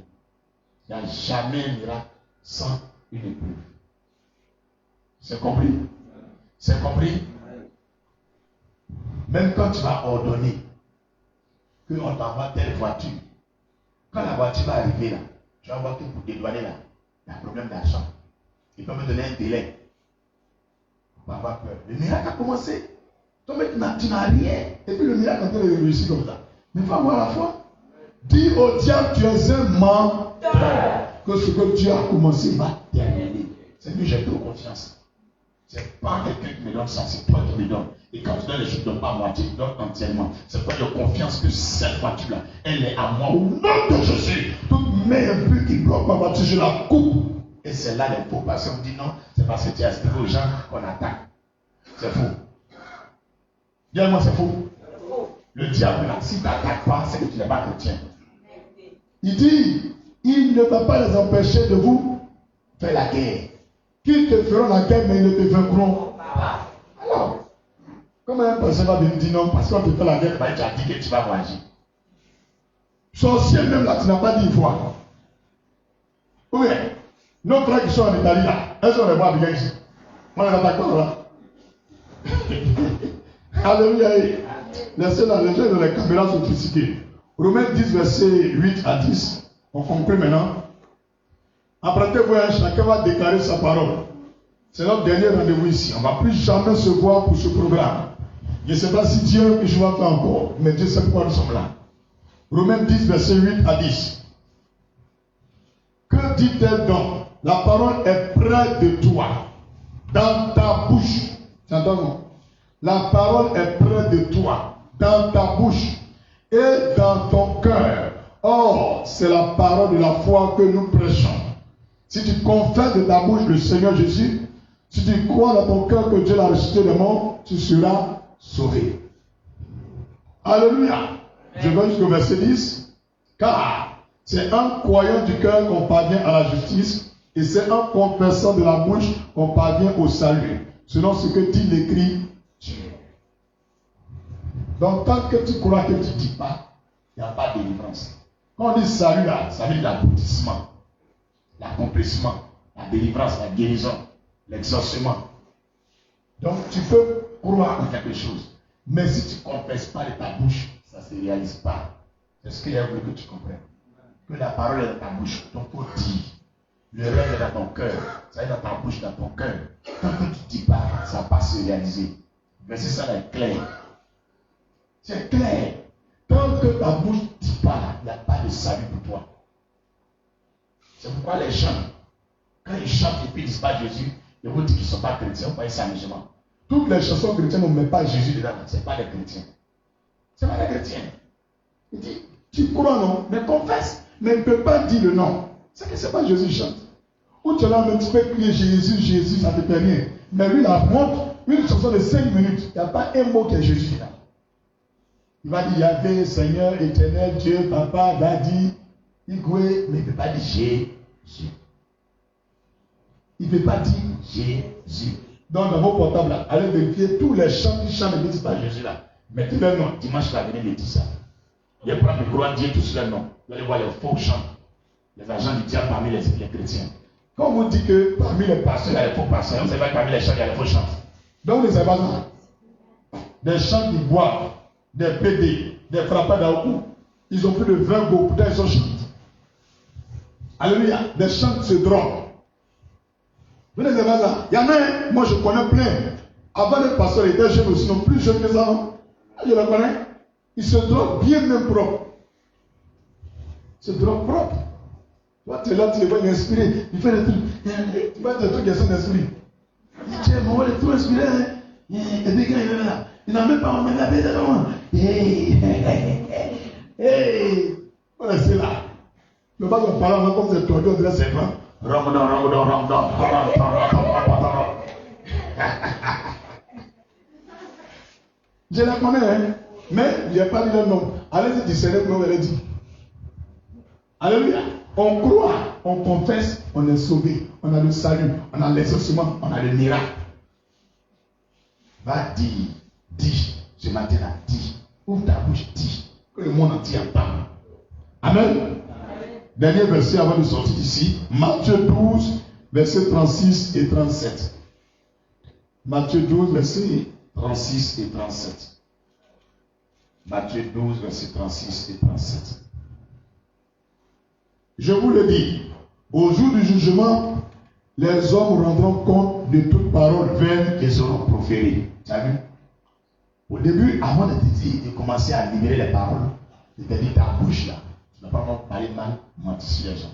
Il n'y a jamais un miracle sans une épreuve. C'est compris? C'est compris? Même quand tu vas ordonner qu'on t'envoie telle voiture, quand la voiture va arriver là, tu vas voir que pour dédouaner là, il y a un problème d'argent. Il peut me donner un délai. On va avoir peur. Le miracle a commencé. Toi, tu n'as rien. Et puis le miracle est en train de réussir comme ça. Mais il faut avoir la foi. Dis au diable, tu es un menteur. Que ce que Dieu a commencé va terminer. C'est lui, j'ai trop confiance. C'est pas quelqu'un qui me donne ça, c'est toi qui me donnes. Et quand tu donnes les choses, tu ne donnes pas à moitié, tu donnes entièrement. C'est toi qui as confiance que cette voiture-là, elle est à moi. Au nom de Jésus, toute main un peu qui bloque ma voiture, je la coupe. Et c'est là les faux patients me disent non, c'est parce que tu as expliqué aux gens qu'on attaque. C'est faux. Dis-moi, c'est faux. Le diable, là, si tu n'attaques pas, c'est que tu n'es pas chrétien. Il dit, il ne va pas les empêcher de vous faire la guerre. Qu'ils te feront la guerre, mais ils ne te vaincront pas. Alors, comment un personne va venir dire non, parce qu'on te fait la guerre, tu as dit que tu vas voyager. Sorcier même là, tu n'as pas dit une fois. Oui, nos frères qui sont en Italie là, elles sont les voix bien ici. On est d'accord là. Alléluia. Laissez là, les gens dans les caméras sont critiqués. Romains 10, verset 8 à 10. On conclut maintenant. Apprêtez-vous, chacun va déclarer sa parole. C'est notre dernier rendez-vous ici. On ne va plus jamais se voir pour ce programme. Je ne sais pas si Dieu je vais faire encore, mais Dieu sait pourquoi nous sommes là. Romains 10, verset 8 à 10. Que dit-elle donc? La parole est près de toi, dans ta bouche. Tu entends non? La parole est près de toi, dans ta bouche et dans ton cœur. Or, c'est la parole de la foi que nous prêchons. Si tu confesses de ta bouche le Seigneur Jésus, si tu crois dans ton cœur que Dieu l'a ressuscité des morts, tu seras sauvé. Alléluia. Je vais jusqu'au verset 10. Car c'est en croyant du cœur qu'on parvient à la justice, et c'est en confessant de la bouche qu'on parvient au salut, selon ce que dit l'écrit. Donc tant que tu crois que tu ne dis pas, il n'y a pas de délivrance. Quand on dit salut là, ça veut dire l'aboutissement, l'accomplissement, la délivrance, la guérison, l'exaucement. Donc tu peux croire en quelque chose, mais si tu ne confesses pas de ta bouche, ça ne se réalise pas. C'est ce qu'il y a voulu que tu comprennes. Que la parole est dans ta bouche, ton faut dire. Le rêve est dans ton cœur, ça est dans ta bouche, dans ton cœur. Tant que tu ne dis pas, ça ne va pas se réaliser. Mais c'est ça est clair. C'est clair. Tant que ta bouche ne dit pas, il n'y a pas de salut pour toi. C'est pourquoi les gens, quand ils chantent et puis ils ne disent pas Jésus, ils vont dire qu'ils ne sont pas chrétiens, vous voyez ça amusement. Toutes les chansons chrétiennes ne mettent pas Jésus dedans, ce n'est pas des chrétiens. Ce n'est pas des chrétiens. Il dit, tu crois non, mais confesse, mais ne peut pas dire le nom. C'est que ce n'est pas Jésus qui chante. Ou tu es là, mais tu peux crier Jésus, Jésus, ça ne te fait rien. Mais lui, la montre, une chanson de 5 minutes, il n'y a pas un mot qui est Jésus dedans. Il va dire Yahvé, Seigneur, éternel, Dieu, Papa, Daddy, Igwe, mais il ne peut pas dire Jésus. Il ne peut pas dire Jésus. Donc dans vos portables, là, allez vérifier tous les chants qui chantent ne disent pas Jésus là. Mettez leur nom. Dimanche là, venez me dire ça. Les prendre le croix, dire tous leurs noms. Vous allez voir les faux chants. Les agents du diable parmi les chrétiens. Quand on vous dit que parmi les pasteurs, il y a les faux pasteurs, vous savez pas que parmi les chants, il y a les faux chants. Donc les évasants, des chants qui boivent, des PD, des frappades à cou, ils ont plus de 20 goûts, pourtant ils ont chanté. Alléluia, des chants qui se droguent. Vous les évasants, il y en a un, moi je connais plein. Avant le pasteur, il était jeune aussi, non plus jeune que ça, non? Je le connais. Il se drogue bien même propre. Il se drogue propre. Toi, tu es là, tu les vois inspirés. Il fait des trucs. Tu vois des trucs qui sont inspirés. Il dit, tiens, on va les tout inspirés. Et puis quand il est là, il n'a même pas envie de la paix de moi. Hey, voilà, c'est là. Le bas de parler, comme c'est tordu, on dirait c'est quoi? Ramadan. Je la connais, hein? Mais je n'ai pas dit le nom. Allez-y discerner comment elle a dit. Alléluia. On croit, on confesse, on est sauvé. On a le salut, on a l'exaucement, on a le miracle. Va dire, dis. Ce matin-là, dis. Ouvre ta bouche, dis. Que le monde entier entende. Amen. Dernier verset avant de sortir d'ici. Matthieu 12, versets 36 et 37. Matthieu 12, versets 36 et 37. Matthieu 12, versets 36 et 37. Je vous le dis, au jour du jugement, les hommes rendront compte de toute parole vaine qu'ils auront proférée. Tu as vu? Au début, avant de commencer à libérer les paroles, il t'a dit ta bouche là. Tu n'as pas parlé mal, mentir sur les gens.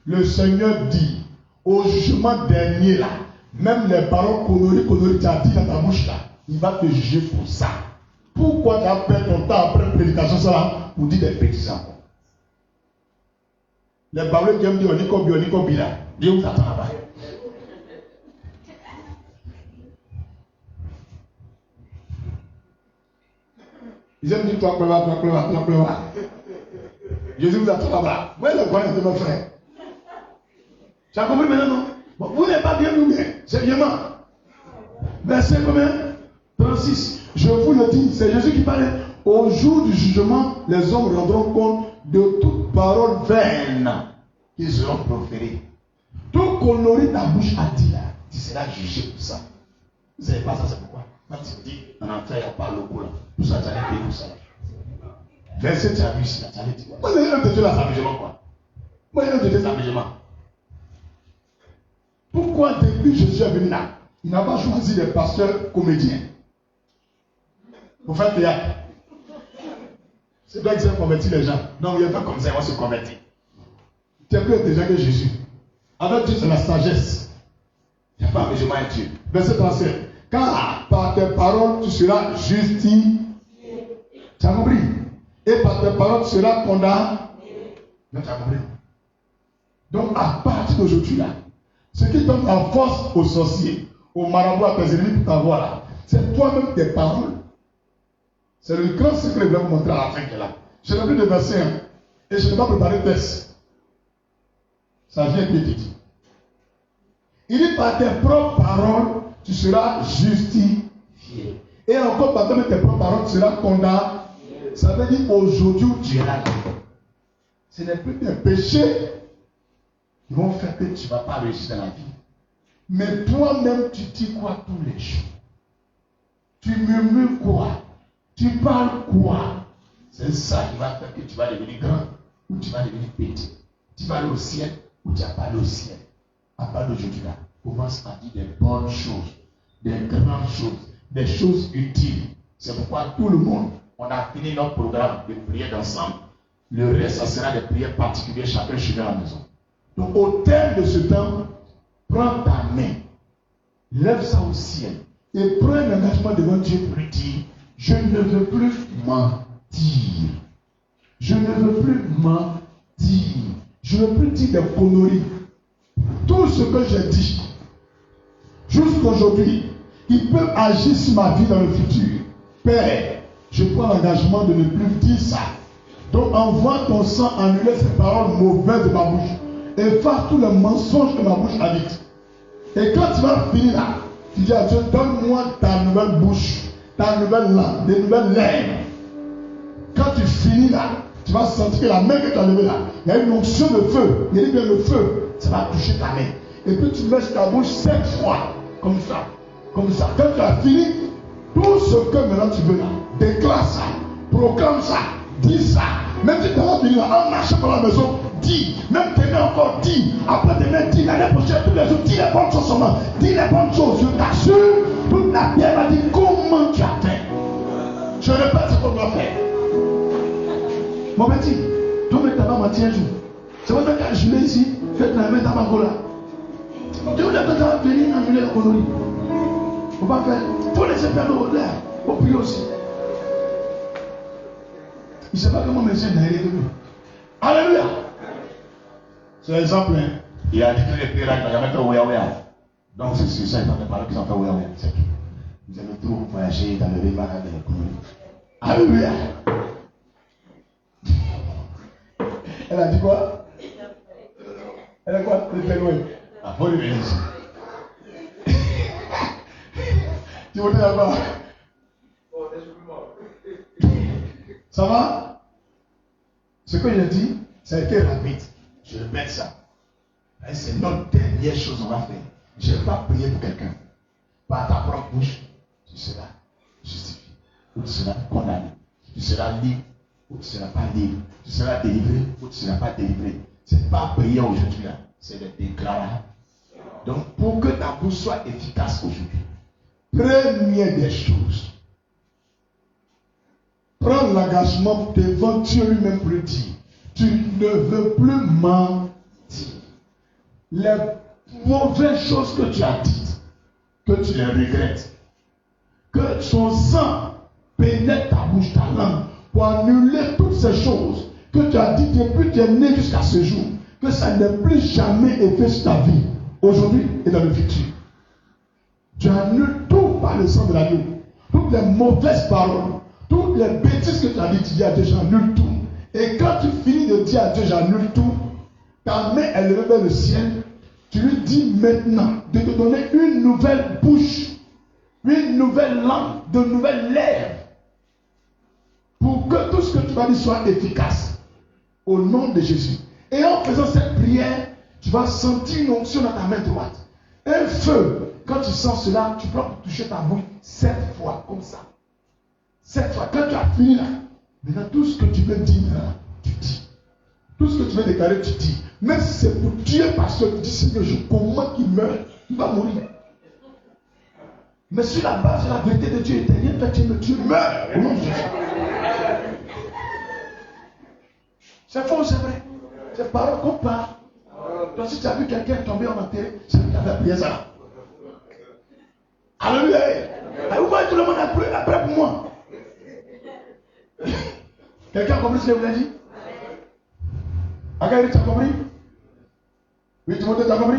Le Seigneur dit, au jugement dernier là, même les paroles colorées, tu as dit dans ta bouche là, il va te juger pour ça. Pourquoi tu as perdu ton temps après une prédication ça là, pour dire des bêtises encore? Les paroles qui aiment dire on y là, Dieu vous attend là-bas. Ils aiment dire toi pleura. Jésus vous attend là-bas. Moi, je connais de mon frère. Tu as compris maintenant, non? Bon, vous n'êtes pas bien ou bien? Sérieusement. Verset combien? 36. Je vous le dis, c'est Jésus qui parlait. Au jour du jugement, les hommes rendront compte de toute parole vaine qu'ils auront proférée. Tout coloris ta bouche a dit là, tu seras jugé pour ça. Vous savez pas ça, c'est pourquoi? Quand tu dis, en enfer, il n'y a pas le goût là. Tout ça, tu allais payer pour ça. Verset, tu as vu ici, là, tu allais dire. Moi, il y a un de Dieu là, c'est amusement quoi. Moi, il y a un de Dieu, c'est amusement. Pourquoi depuis Jésus est venu là, il n'a pas choisi des pasteurs comédiens pour faire théâtre? C'est toi qui sais convertir les gens. Non, il n'y a pas comme ça, on se convertit. Tu es plus intelligent que Jésus. Avec Dieu, c'est la sagesse. Il n'y a pas amusement à Dieu. Verset 37. Car par tes paroles, tu seras justifié. Tu as compris? Et par tes paroles, tu seras condamné. Non, tu as compris? Donc, à partir d'aujourd'hui, là, ce qui donne la force aux sorciers, aux marabouts, à tes ennemis pour t'avoir là, c'est toi-même tes paroles. C'est le grand secret que je vais vous montrer à la fin qui est là. Je n'ai plus de verset 1 et je n'ai pas préparé de test. Ça vient qui te dit. Il dit par tes propres paroles, tu seras justifié. Et encore par tes propres paroles, tu seras condamné. Ça veut dire aujourd'hui tu es là. Ce n'est plus des péchés qui vont faire que tu ne vas pas réussir dans la vie. Mais toi-même, tu dis quoi tous les jours? Tu murmures quoi? Tu parles quoi? C'est ça qui va faire que tu vas devenir grand ou tu vas devenir petit. Tu vas aller au ciel ou tu vas pas aller au ciel. À part d'aujourd'hui là, commence à dire des bonnes choses, des grandes choses, des choses utiles. C'est pourquoi tout le monde, on a fini notre programme de prière d'ensemble. Le reste, ça sera des prières particulières, chacun chez lui à la maison. Donc au terme de ce temps, prends ta main, lève ça au ciel et prends un engagement devant Dieu pour lui dire, je ne veux plus mentir. Je ne veux plus mentir. Je ne veux plus dire des conneries. Tout ce que j'ai dit, jusqu'aujourd'hui, il peut agir sur ma vie dans le futur. Père, je prends l'engagement de ne plus dire ça. Donc envoie ton sang annuler ces paroles mauvaises de ma bouche. Efface tous les mensonges que ma bouche a dit. Et quand tu vas finir là, tu dis à Dieu, donne-moi ta nouvelle bouche, ta nouvelle langue, des nouvelles lèvres. Quand tu finis là, tu vas sentir que la main que tu as levée là, il y a une onction de feu. Il y a bien le feu, ça va toucher ta main. Et puis tu mets ta bouche 7 fois, comme ça. Comme ça. Quand tu as fini, tout ce que maintenant tu veux là, déclare ça, proclame ça, dis ça. Même si tu vas finir là, en marchant par la maison, dis. Même demain encore, dis. Après demain, dis. L'année prochaine, tous les jours, dis les bonnes choses seulement. Dis les bonnes choses. Je t'assure, toute la terre va dire comment tu as fait. Je répète ce qu'on doit faire. Mon petit, toi-même, tu n'as pas menti un jour. C'est pour ça que je l'ai ici, faites la main tabaco là. Tu veux que tu vas venir annuler la connerie. On va faire. Il faut laisser faire le l'air. On prie aussi. Il ne sait pas comment monsieur n'a rien de nous. Alléluia. C'est l'exemple. Hein. Il a dit que les prières, il n'a jamais fait ouya ouya. Donc c'est sur ça, il n'en a pas qui ont fait ouya ouya. C'est tout. Vous avez trop voyagé dans le rival de l'économie. Alléluia. Elle a dit quoi? Elle a quoi? Le Père Noël. Ah, faut lui venir ici. Tu veux dire là-bas? Ça va? Ce que j'ai dit, ça a été rapide. Je répète ça. C'est notre dernière chose qu'on va faire. Je ne vais pas prier pour quelqu'un. Par ta propre bouche, tu seras justifié. Ou tu seras condamné. Tu seras libre. Ou tu ne seras pas libre. Tu seras délivré. Ou tu ne seras pas délivré. Ce n'est pas prier aujourd'hui là. C'est des déclarations. Donc pour que ta bouche soit efficace aujourd'hui, première des choses, prends l'engagement devant Dieu lui-même pour lui dire, tu ne veux plus mentir. Les mauvaises choses que tu as dites, que tu les regrettes, que son sang pénètre ta bouche, ta langue, pour annuler toutes ces choses que tu as dites depuis que tu es né jusqu'à ce jour, que ça n'est plus jamais effet sur ta vie, aujourd'hui et dans le futur. Tu annules tout par le sang de l'agneau. Toutes les mauvaises paroles, toutes les bêtises que tu as dit, tu dis à Dieu, j'annule tout. Et quand tu finis de dire à Dieu, j'annule tout, ta main est levée vers le ciel, tu lui dis maintenant de te donner une nouvelle bouche, une nouvelle langue, de nouvelles lèvres, pour que tout ce que tu vas dire soit efficace. Au nom de Jésus. Et en faisant cette prière, tu vas sentir une onction dans ta main droite. Un feu, quand tu sens cela, tu prends pour toucher ta bouche 7 fois, comme ça. 7 fois. Quand tu as fini là, maintenant tout ce que tu veux dire, tu dis. Tout ce que tu veux déclarer, tu dis. Même si c'est pour tuer parce que tu dis, Seigneur, je commande qu'il meure, il va mourir. Mais sur la base de la vérité de Dieu éternel, toi tu me tues, meurs au nom de Jésus. C'est faux, c'est vrai. C'est parole qu'on parle. Donc si tu as vu quelqu'un tomber en enterré, c'est lui qui avait prié ça. Alléluia. Vous voyez, tout le monde a prié après pour moi. Quelqu'un a compris ce que vous avez dit? Agari, tu as compris? Oui, Timothée, tu as compris?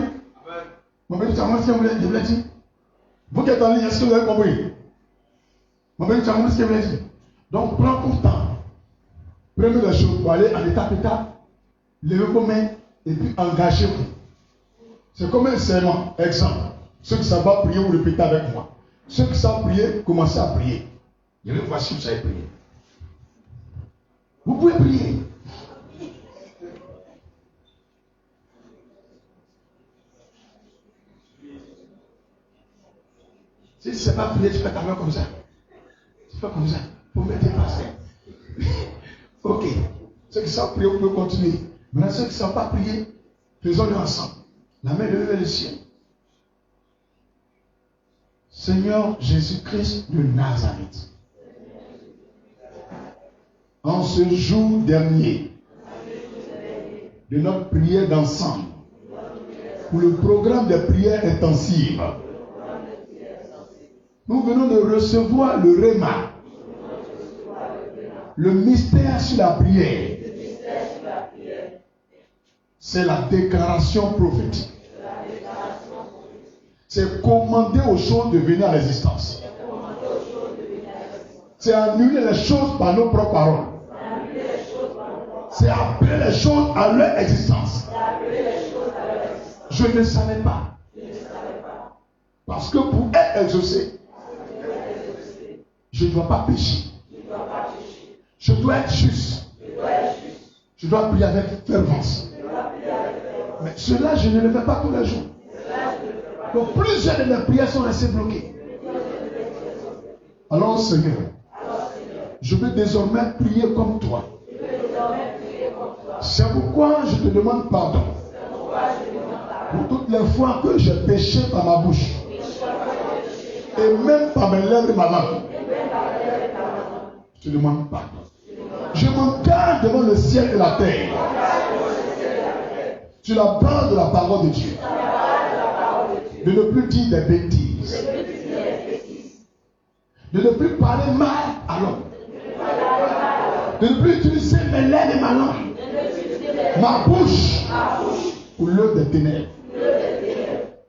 Mon père, tu as compris ce que je vous ai dit? Vous qui êtes en ligne, est-ce que vous avez compris? Mon père, tu as compris ce que je vous ai dit? Donc, prends ton temps. Prenez les choses pour aller en étape. Levez vos mains et puis engagez-vous. C'est comme un serment. Exemple. Ceux qui savent pas prier, vous répétez avec moi. Ceux qui savent prier, commencez à prier. Je vais voir si vous savez prier. Vous pouvez prier. Si tu ne sais pas prier, tu fais ta main comme ça. Tu fais comme ça. Pour me dépasser. Ok. Ceux qui savent prier, vous pouvez continuer. Maintenant, ceux qui ne savent pas prier, faisons-le ensemble. La main levée vers le ciel. Seigneur Jésus-Christ de Nazareth, en ce jour dernier de notre prière d'ensemble, pour le programme de prière intensive, nous venons de recevoir le Réma, le mystère sur la prière. C'est la déclaration prophétique. C'est commander aux choses de venir à l'existence. C'est annuler les choses par nos propres paroles. C'est appeler les choses à leur existence. Je ne savais pas. Parce que pour être exaucé, je ne dois pas pécher. Je dois être juste. Je dois prier avec fervence. Mais cela, je ne le fais pas tous les jours. Donc plusieurs de mes prières sont restées bloquées. Alors Seigneur, je veux désormais prier comme toi. C'est pourquoi je te demande pardon pour toutes les fois que j'ai péché par ma bouche et même par mes lèvres et ma langue. Je te demande pardon. Je me garde devant le ciel et la terre sur la base de la parole de Dieu. De ne plus dire des bêtises. De ne plus parler mal à l'homme. De ne plus utiliser mes lèvres et ma langue. Ma bouche pour l'œuvre des ténèbres.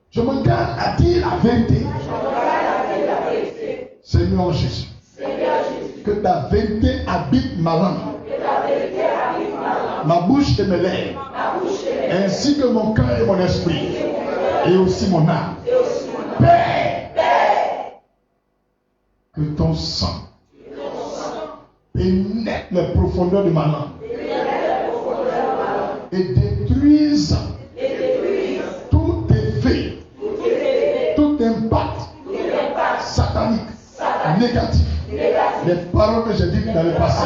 Je me garde à dire la vérité. Seigneur Jésus. Que ta vérité habite ma langue. Ma bouche et mes lèvres. Ainsi que mon cœur et mon esprit. Et aussi mon âme. Père, que ton sang pénètre les profondeurs de ma langue et détruise tout effet, tout impact satanique, négatif, des paroles que j'ai dites dans le passé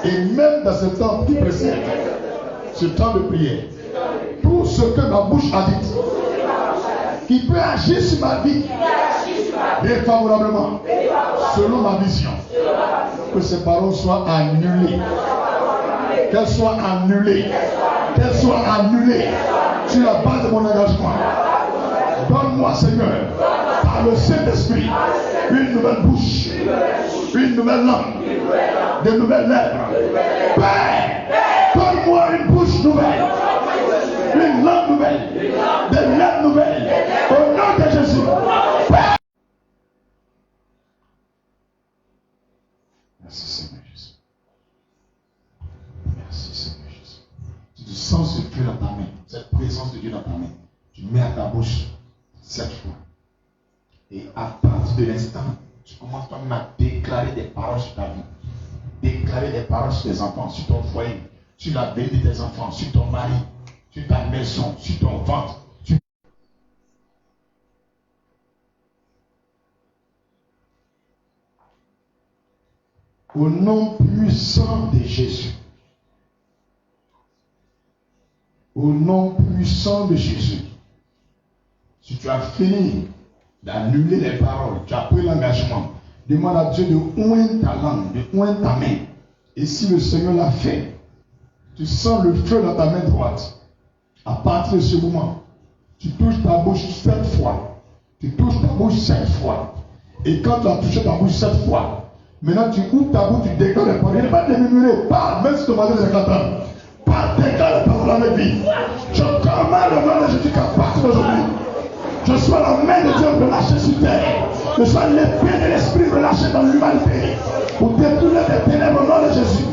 et même dans ce temps qui précède, ce temps de prière. Tout ce que ma bouche a dit qui peut agir sur ma vie défavorablement selon ma vision, que ces paroles soient annulées, qu'elles soient annulées, qu'elles soient annulées sur la base de mon engagement. Donne-moi, Seigneur, par le Saint-Esprit, une nouvelle bouche, une nouvelle langue, de nouvelles lèvres. Père, donne-moi une bouche nouvelle, une langue nouvelle, des lèvres nouvelles, au nom de Jésus. Père. Merci Seigneur Jésus. Merci Seigneur Jésus. Tu sens ce Dieu dans ta main, cette présence de Dieu dans ta main. Tu mets à ta bouche 7 fois. Et à partir de l'instant, tu commences toi-même à déclarer des paroles sur ta vie. Déclarer des paroles sur tes enfants, sur ton foyer, sur la vie de tes enfants, sur ton mari, sur ta maison, sur ton ventre. Au nom puissant de Jésus. Au nom puissant de Jésus. Si tu as fini d'annuler les paroles, tu as pris l'engagement, demande à Dieu de oindre ta langue, de oindre ta main. Et si le Seigneur l'a fait, tu sens le feu dans ta main droite. À partir de ce moment, tu touches ta bouche 7 fois. Tu touches ta bouche 7 fois. Et quand tu as touché ta bouche 7 fois, maintenant tu ouvres ta bouche, tu déclares les paroles. Il n'est pas démuré. Parle, même si ton mari est 4 ans. Parle, déclare les paroles avec vie. Je commande le nom de Jésus qu'à partir d'aujourd'hui, je sois la main de Dieu relâchée sur terre. Je sois l'épée de l'esprit relâchée dans l'humanité. Pour détourner des ténèbres au nom de Jésus.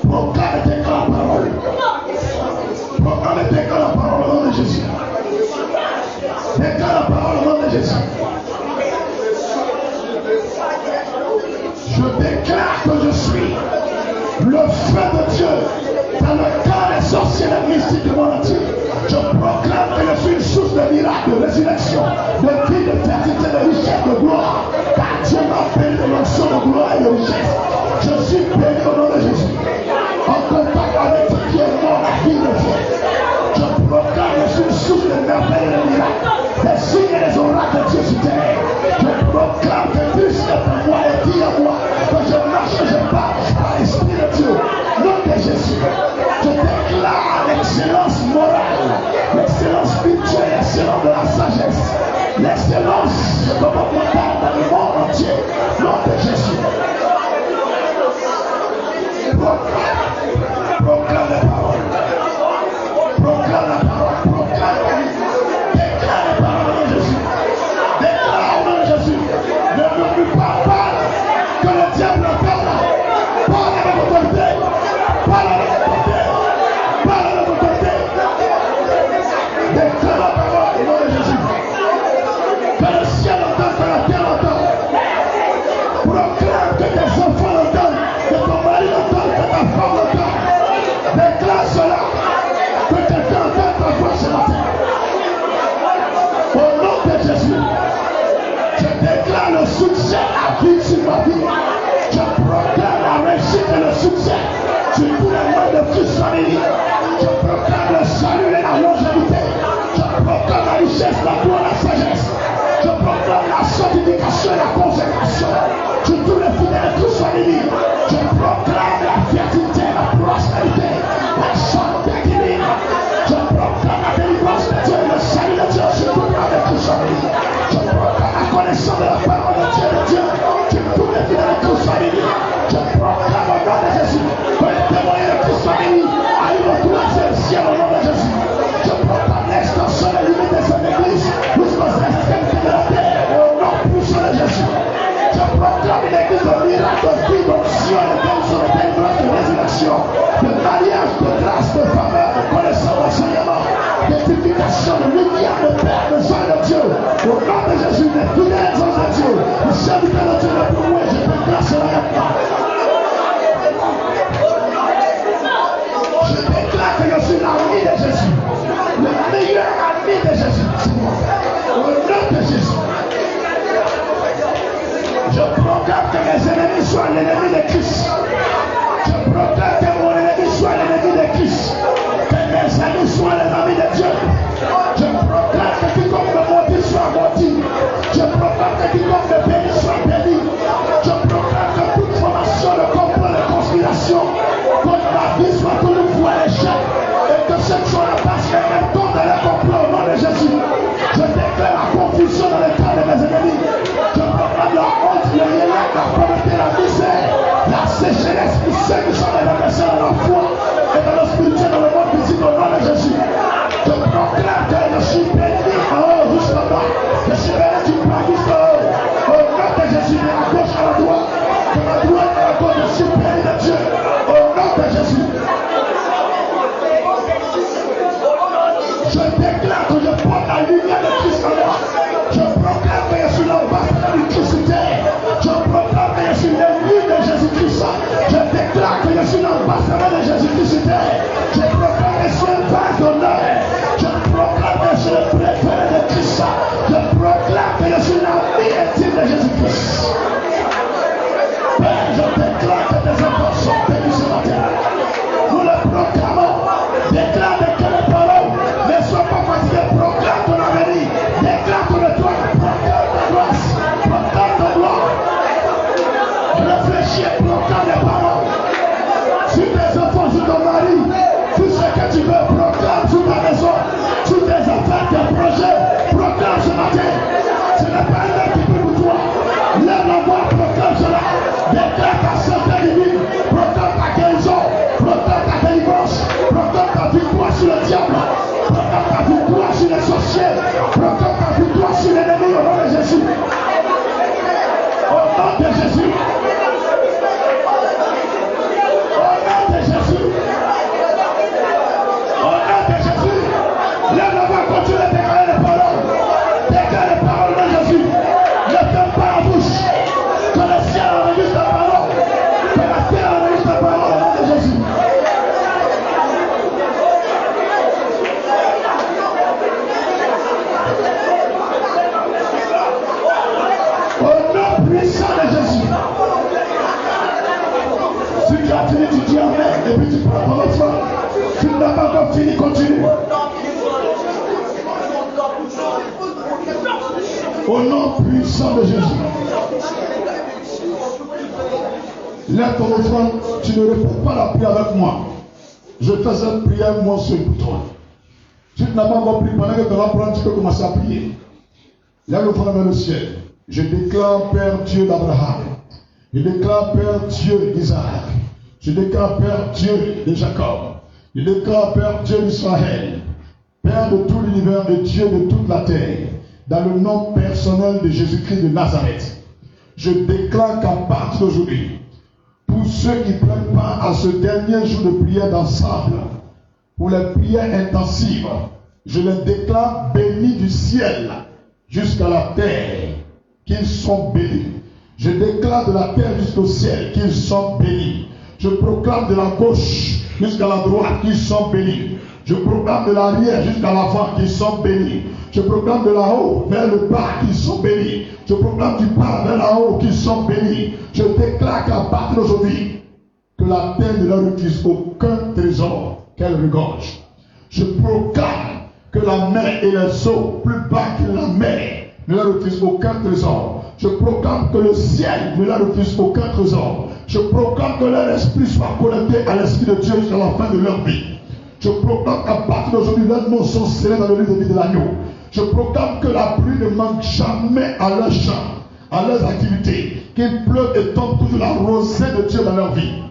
Proclame et déclare la parole. Proclame et déclare la parole au nom de Jésus. Déclare la parole au nom de Jésus. Je déclare que je suis le feu de Dieu dans le camp des sorciers et des mystiques du monde entier. Je proclame que je suis une source de miracles, de résurrection, de vie, de fertilité, de richesse, de gloire. Car Dieu m'a béni de l'onction de gloire et de richesse. Je suis béni au nom de Jésus. En contact avec ce qui est mort, la vie de Dieu. Je proclame que je suis une source de merveilles et de miracles, des signes et des oracles de Dieu sur terre. Je proclame que Christ est en moi et dit à moi que je marche et je parle par l'Esprit de Dieu. Nom de Jésus. Je déclare l'excellence morale, l'excellence spirituelle, l'excellence de la sagesse, l'excellence de mon contact dans le monde entier. Nom de Jésus. Proclame la parole. Proclame la parole. Proclame la vie. Déclare la parole de Jésus. Déclare au nom de Jésus. Ne murmure pas, parle. Que le diable entende. Parle avec autorité. Parle avec autorité. Parle avec autorité. Déclare la parole au nom de Jésus. Que le ciel entende, que la terre entende. Proclame que tes enfants l'entendent, que ton mari l'entende, que ta femme l'entende. Déclare cela. Que quelqu'un entende ta voix ce matin. Au nom de Jésus, je déclare le succès à vie sur ma vie. Je proclame la réussite et le succès sur tous les membres de Christ famille. Je proclame le salut et la longévité. Je proclame la richesse, la gloire, la sagesse. Je proclame la sanctification et la consécration sur tous les fidèles de Christ famille. Je proclame la fertilité, la prospérité, la santé divine. Je proclame la délivrance de Dieu et le salut de Dieu sur tous les de Christ famille. Je proclame la connaissance de la parole de Dieu sur tous les fidèles de Christ famille. Je proclame au nom de Jésus que les témoins de Christ famille arrivent au troisième ciel au nom de Jésus. Je proclame l'extension des limites de cette église jusqu'aux extrémités de la terre au nom puissant de Jésus. Je proclame une église de miracles, de vie, d'onction, de guérison, de délivrance, de résurrection, de mariage, de grâce, de faveur, de connaissance, d'enseignement, d'édification, de lumière, de paix, de joie de Dieu. Au nom de Jésus, des fidèles hommes de Dieu, les serviteurs de Dieu, le plus loin, je déclare cela maintenant. Je déclare que je suis l'ami de Jésus, le meilleur ami de Jésus. Au nom de Jésus. Je proclame que mes ennemis soient l'ennemi de Christ. Je proclame que mon ennemi soit l'ennemi de Christ. Que mes amis soient les amis de Dieu. Je proclame que quiconque me maudit soit maudit. Je proclame que quiconque me bénit soit béni. Je proclame que toute formation de complot, de conspiration contre ma vie soit toujours vouée à l'échec. Et que cette chose passe que même tombe dans le complot au nom de Jésus. Je déclare la confusion dans le cas de mes ennemis. Je proclame la honte, le réel, la pauvreté, la misère, la sécheresse pour ceux qui sont des adversaires de la foi et de la spiritualité dans le monde physique au nom de Jésus. Je proclame que je suis béni en haut jusqu'en bas. Je suis béni du bas jusqu'en haut. Au nom de Jésus, de la gauche à la droite, de la droite à la gauche, je suis béni de Dieu. Au nom de Jésus. Je déclare que je porte la lumière de Christ en moi. Je proclame que je suis l'ambassadeur du Christ sur terre. Je proclame que je suis l'ennemi de Jésus-Christ. Je déclare que je suis l'ambassadeur de Jésus-Christ diable. Proclame ta victoire sur les sorciers. Proclame ta victoire sur l'ennemi au nom de Jésus. Au nom de Jésus. Au nom de Jésus. Au nom de Jésus. Lève-la-main, continue de déclarer les paroles. Déclare les paroles de Jésus. Ne ferme pas la bouche. Que le ciel enregistre ta parole. Que la terre enregistre ta parole au nom de Jésus. Au nom puissant de Jésus. Si tu as fini, tu dis amen. Et puis tu prends ton enfant. Si tu n'as pas encore fini, continue. Au nom puissant de Jésus. Lève ton enfant, tu ne réponds pas la prière avec moi. Je fais cette prière moi seul pour toi. Si tu n'as pas encore prié, pendant que tu vas prendre, tu peux commencer à prier. Lève le front vers le ciel. Je déclare Père Dieu d'Abraham. Je déclare Père Dieu d'Isaac. Je déclare Père Dieu de Jacob. Je déclare Père Dieu d'Israël. Père de tout l'univers et Dieu de toute la terre. Dans le nom personnel de Jésus-Christ de Nazareth. Je déclare qu'à partir d'aujourd'hui, pour ceux qui prennent part à ce dernier jour de prière d'ensemble, pour les prières intensives, je les déclare bénis du ciel jusqu'à la terre, qu'ils sont bénis. Je déclare de la terre jusqu'au ciel qu'ils sont bénis. Je proclame de la gauche jusqu'à la droite qu'ils sont bénis. Je proclame de l'arrière jusqu'à l'avant qu'ils sont bénis. Je proclame de là-haut vers le bas qu'ils sont bénis. Je proclame du bas vers là-haut qu'ils sont bénis. Je déclare qu'à partir d'aujourd'hui, que la terre ne leur refuse aucun trésor qu'elle regorge. Je proclame que la mer et les eaux plus bas que la mer ne leur refusent aucun trésor. Je proclame que le ciel ne leur refuse aucun trésor. Je proclame que leur esprit soit connecté à l'esprit de Dieu jusqu'à la fin de leur vie. Je proclame qu'à partir d'aujourd'hui, leurs noms sont scellés dans le livre de vie de l'agneau. Je proclame que la pluie ne manque jamais à leurs champs, à leurs activités, qu'il pleuve et tombe toujours la rosée de Dieu dans leur vie.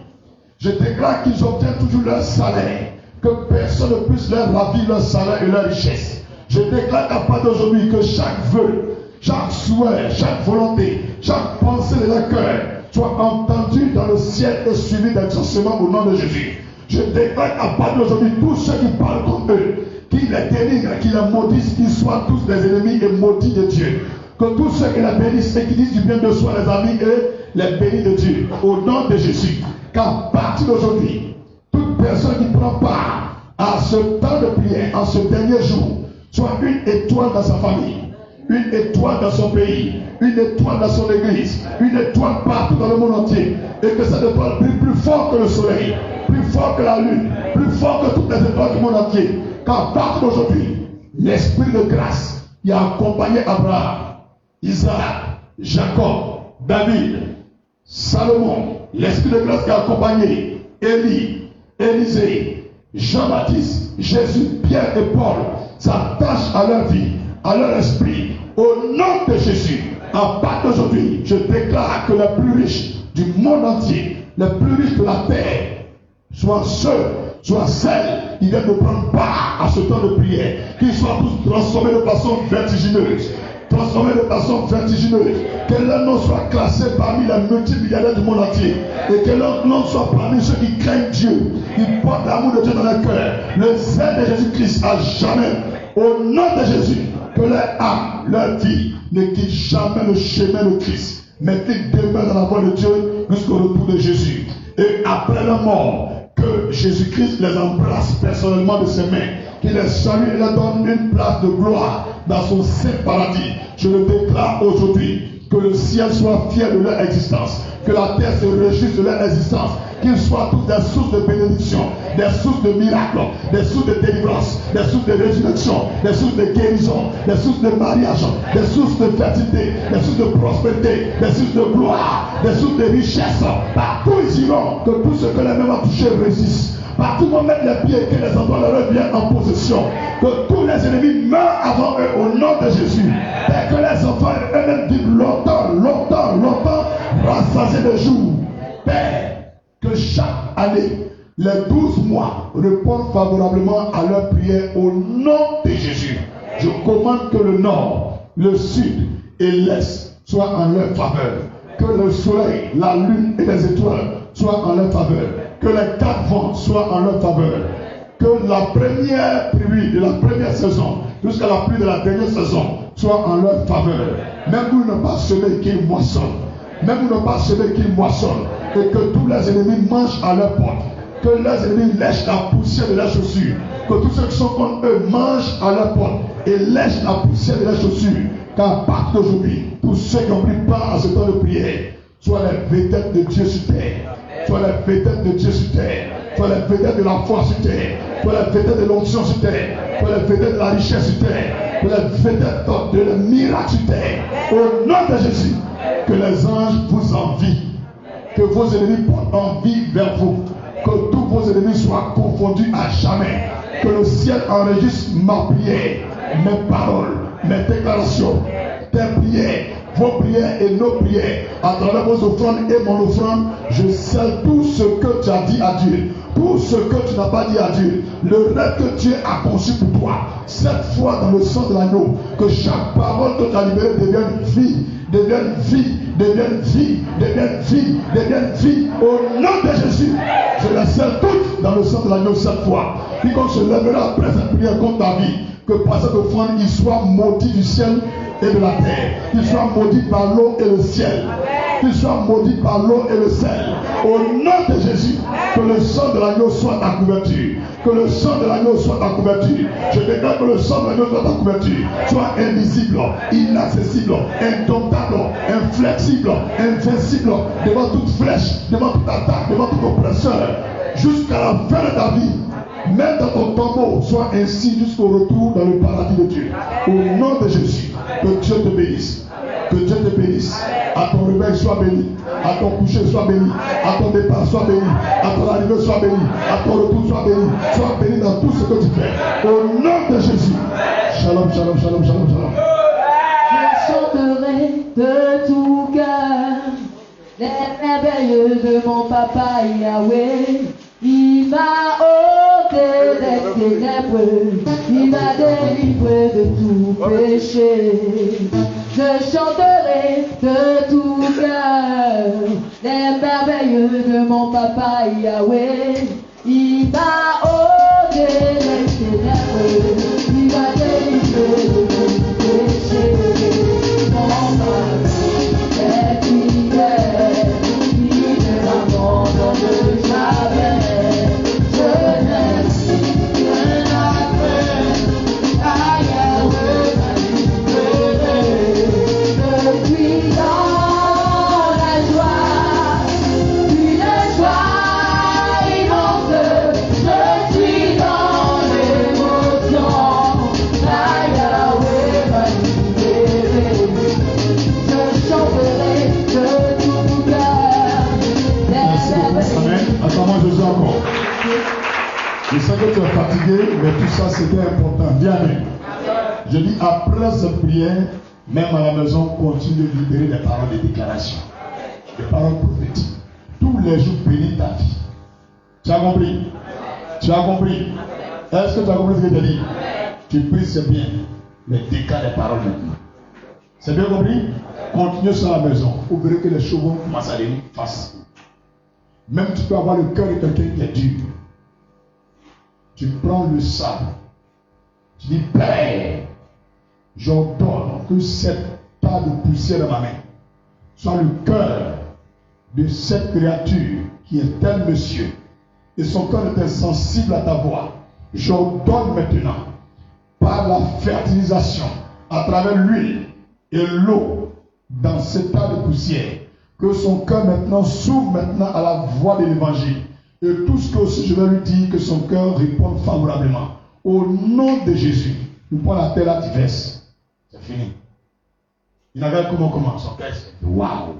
Je déclare qu'ils obtiennent toujours leur salaire, que personne ne puisse leur ravir leur salaire et leur richesse. Je déclare qu'à partir d'aujourd'hui, que chaque vœu, chaque souhait, chaque volonté, chaque pensée de leur cœur soit entendue dans le ciel et suivie d'exaucement au nom de Jésus. Je déclare qu'à partir d'aujourd'hui, tous ceux qui parlent contre eux, qui les dénigrent, qui les maudissent, qu'ils soient tous des ennemis et maudits de Dieu. Que tous ceux qui les bénissent et qui disent du bien de soi, les amis, et les bénis de Dieu. Au nom de Jésus. Qu'à partir d'aujourd'hui, toute personne qui prend part à ce temps de prière, en ce dernier jour, soit une étoile dans sa famille, une étoile dans son pays, une étoile dans son église, une étoile partout dans le monde entier. Et que cette étoile brille plus fort que le soleil, plus fort que la lune, plus fort que toutes les étoiles du monde entier. Qu'à partir d'aujourd'hui, l'esprit de grâce qui a accompagné Abraham, Isaac, Jacob, David, Salomon, l'esprit de grâce qui a accompagné Élie, Élisée, Jean-Baptiste, Jésus, Pierre et Paul, s'attache à leur vie, à leur esprit. Au nom de Jésus, à partir d'aujourd'hui, je déclare que les plus riches du monde entier, les plus riches de la terre, soient ceux, soient celles qui viennent de prendre part à ce temps de prière, qu'ils soient tous transformés de façon vertigineuse. Transformés de façon vertigineuse. Que leur nom soit classé parmi les multimilliardaires du monde entier. Et que leur nom soit parmi ceux qui craignent Dieu, qui portent l'amour de Dieu dans leur cœur. Le zèle de Jésus-Christ à jamais. Au nom de Jésus, que leur âme, leur vie ne quitte jamais le chemin de Christ, mais qu'ils demeurent dans la voie de Dieu jusqu'au retour de Jésus. Et après la mort, que Jésus-Christ les embrasse personnellement de ses mains, qu'il les salue et leur donne une place de gloire dans son saint paradis. Je le déclare aujourd'hui, que le ciel soit fier de leur existence, que la terre se réjouisse de leur existence, qu'ils soient tous des sources de bénédiction, des sources de miracles, des sources de délivrance, des sources de résurrection, des sources de guérison, des sources de mariage, des sources de fertilité, des sources de prospérité, des sources de gloire, des sources de richesse. Partout ils iront, que tout ce que les mains ont touché résiste. Partout où on met les pieds et que les endroits leur reviennent en possession. Que tous les ennemis meurent avant eux au nom de Jésus. Et que les enfants eux-mêmes vivent longtemps, longtemps, longtemps, rassasiés de jours. Père, que chaque année, les 12 mois répondent favorablement à leur prière au nom de Jésus. Je commande que le nord, le sud et l'est soient en leur faveur. Que le soleil, la lune et les étoiles soient en leur faveur. Que les 4 vents soient en leur faveur. Que la première pluie de la première saison jusqu'à la pluie de la dernière saison soit en leur faveur. Même vous ne pas semer qu'ils moissonnent. Même vous ne pas semer qu'ils moissonnent. Et que tous les ennemis mangent à leur porte. Que leurs ennemis lèchent la poussière de leurs chaussures. Que tous ceux qui sont contre eux mangent à leur porte et lèchent la poussière de leurs chaussures. Car partout d'aujourd'hui, tous ceux qui ont pris part à ce temps de prière, soient les vedettes de Dieu sur terre. Soient les vedettes de Dieu sur terre. Soient les vedettes de la foi sur terre. Soient les vedettes de l'onction sur terre. Soient les vedettes de la richesse sur terre. Soient les vedettes de la miracle sur terre. Au nom de Jésus, que les anges vous envient. Que vos ennemis portent envie vers vous. Que tous vos ennemis soient confondus à jamais. Que le ciel enregistre ma prière, mes paroles, mes déclarations, tes prières, vos prières et nos prières. À travers vos offrandes et mon offrande, je scelle tout ce que tu as dit à Dieu. Tout ce que tu n'as pas dit à Dieu. Le rêve que Dieu a conçu pour toi. Cette fois dans le sang de l'agneau. Que chaque parole que tu as libérée devienne vie. Devienne vie. Devienne vie. Devienne vie. Devienne vie. Au nom de Jésus. Je la scelle toute dans le sang de l'agneau cette fois. Quiconque se lèvera après cette prière contre ta vie. Que par cette offrande, il soit maudit du ciel et de la terre. Qu'il soit maudit par l'eau et le ciel. Qu'il soit maudit par l'eau et le sel. Au nom de Jésus, que le sang de l'agneau soit ta couverture. Que le sang de l'agneau soit ta couverture. Je déclare que le sang de l'agneau soit ta couverture. Soit invisible, inaccessible, indomptable, inflexible, invincible, devant toute flèche, devant toute attaque, devant tout oppresseur, jusqu'à la fin de ta vie. Même dans ton tombeau, sois ainsi jusqu'au retour dans le paradis de Dieu. Au nom de Jésus, que Dieu te bénisse. Que Dieu te bénisse. À ton réveil, sois béni. À ton coucher, sois béni. À ton départ, sois béni. À ton arrivée, sois béni. À ton retour, sois béni. Sois béni dans tout ce que tu fais. Au nom de Jésus. Shalom, shalom, shalom, shalom, shalom. Je chanterai de tout cœur les merveilles de mon papa Yahweh. Il m'a ôté des ténèbres, il m'a délivré de tout péché. Je chanterai de tout cœur les merveilles de mon papa Yahweh. Il m'a ôté des ténèbres, il m'a délivré de tout péché. Mon papa est fidèle, il ne m'abandonne jamais. Je sais que tu es fatigué, mais tout ça c'était important. Viens. Je dis après cette prière, même à la maison, continue de libérer des paroles de déclaration, des paroles prophétiques. Tous les jours, bénis ta vie. Tu as compris? Tu as compris? Est-ce que tu as compris ce que je te dis? Tu pries, c'est bien, mais déclare les paroles maintenant. C'est bien compris? Continue sur la maison. Vous verrez que les choses vont commencer à devenir faciles. Même tu peux avoir le cœur de quelqu'un qui est dur. Tu prends le sable. Tu dis, Père, j'ordonne que cette tas de poussière dans ma main soit le cœur de cette créature qui est tel monsieur. Et son cœur est insensible à ta voix. J'ordonne maintenant, par la fertilisation, à travers l'huile et l'eau, dans cet tas de poussière, que son cœur maintenant s'ouvre maintenant à la voix de l'évangile. Et tout ce que aussi je vais lui dire, que son cœur réponde favorablement. Au nom de Jésus, nous prenons la terre là, tu verses. C'est fini. Il regarde comment commence. Son cœur, c'est waouh.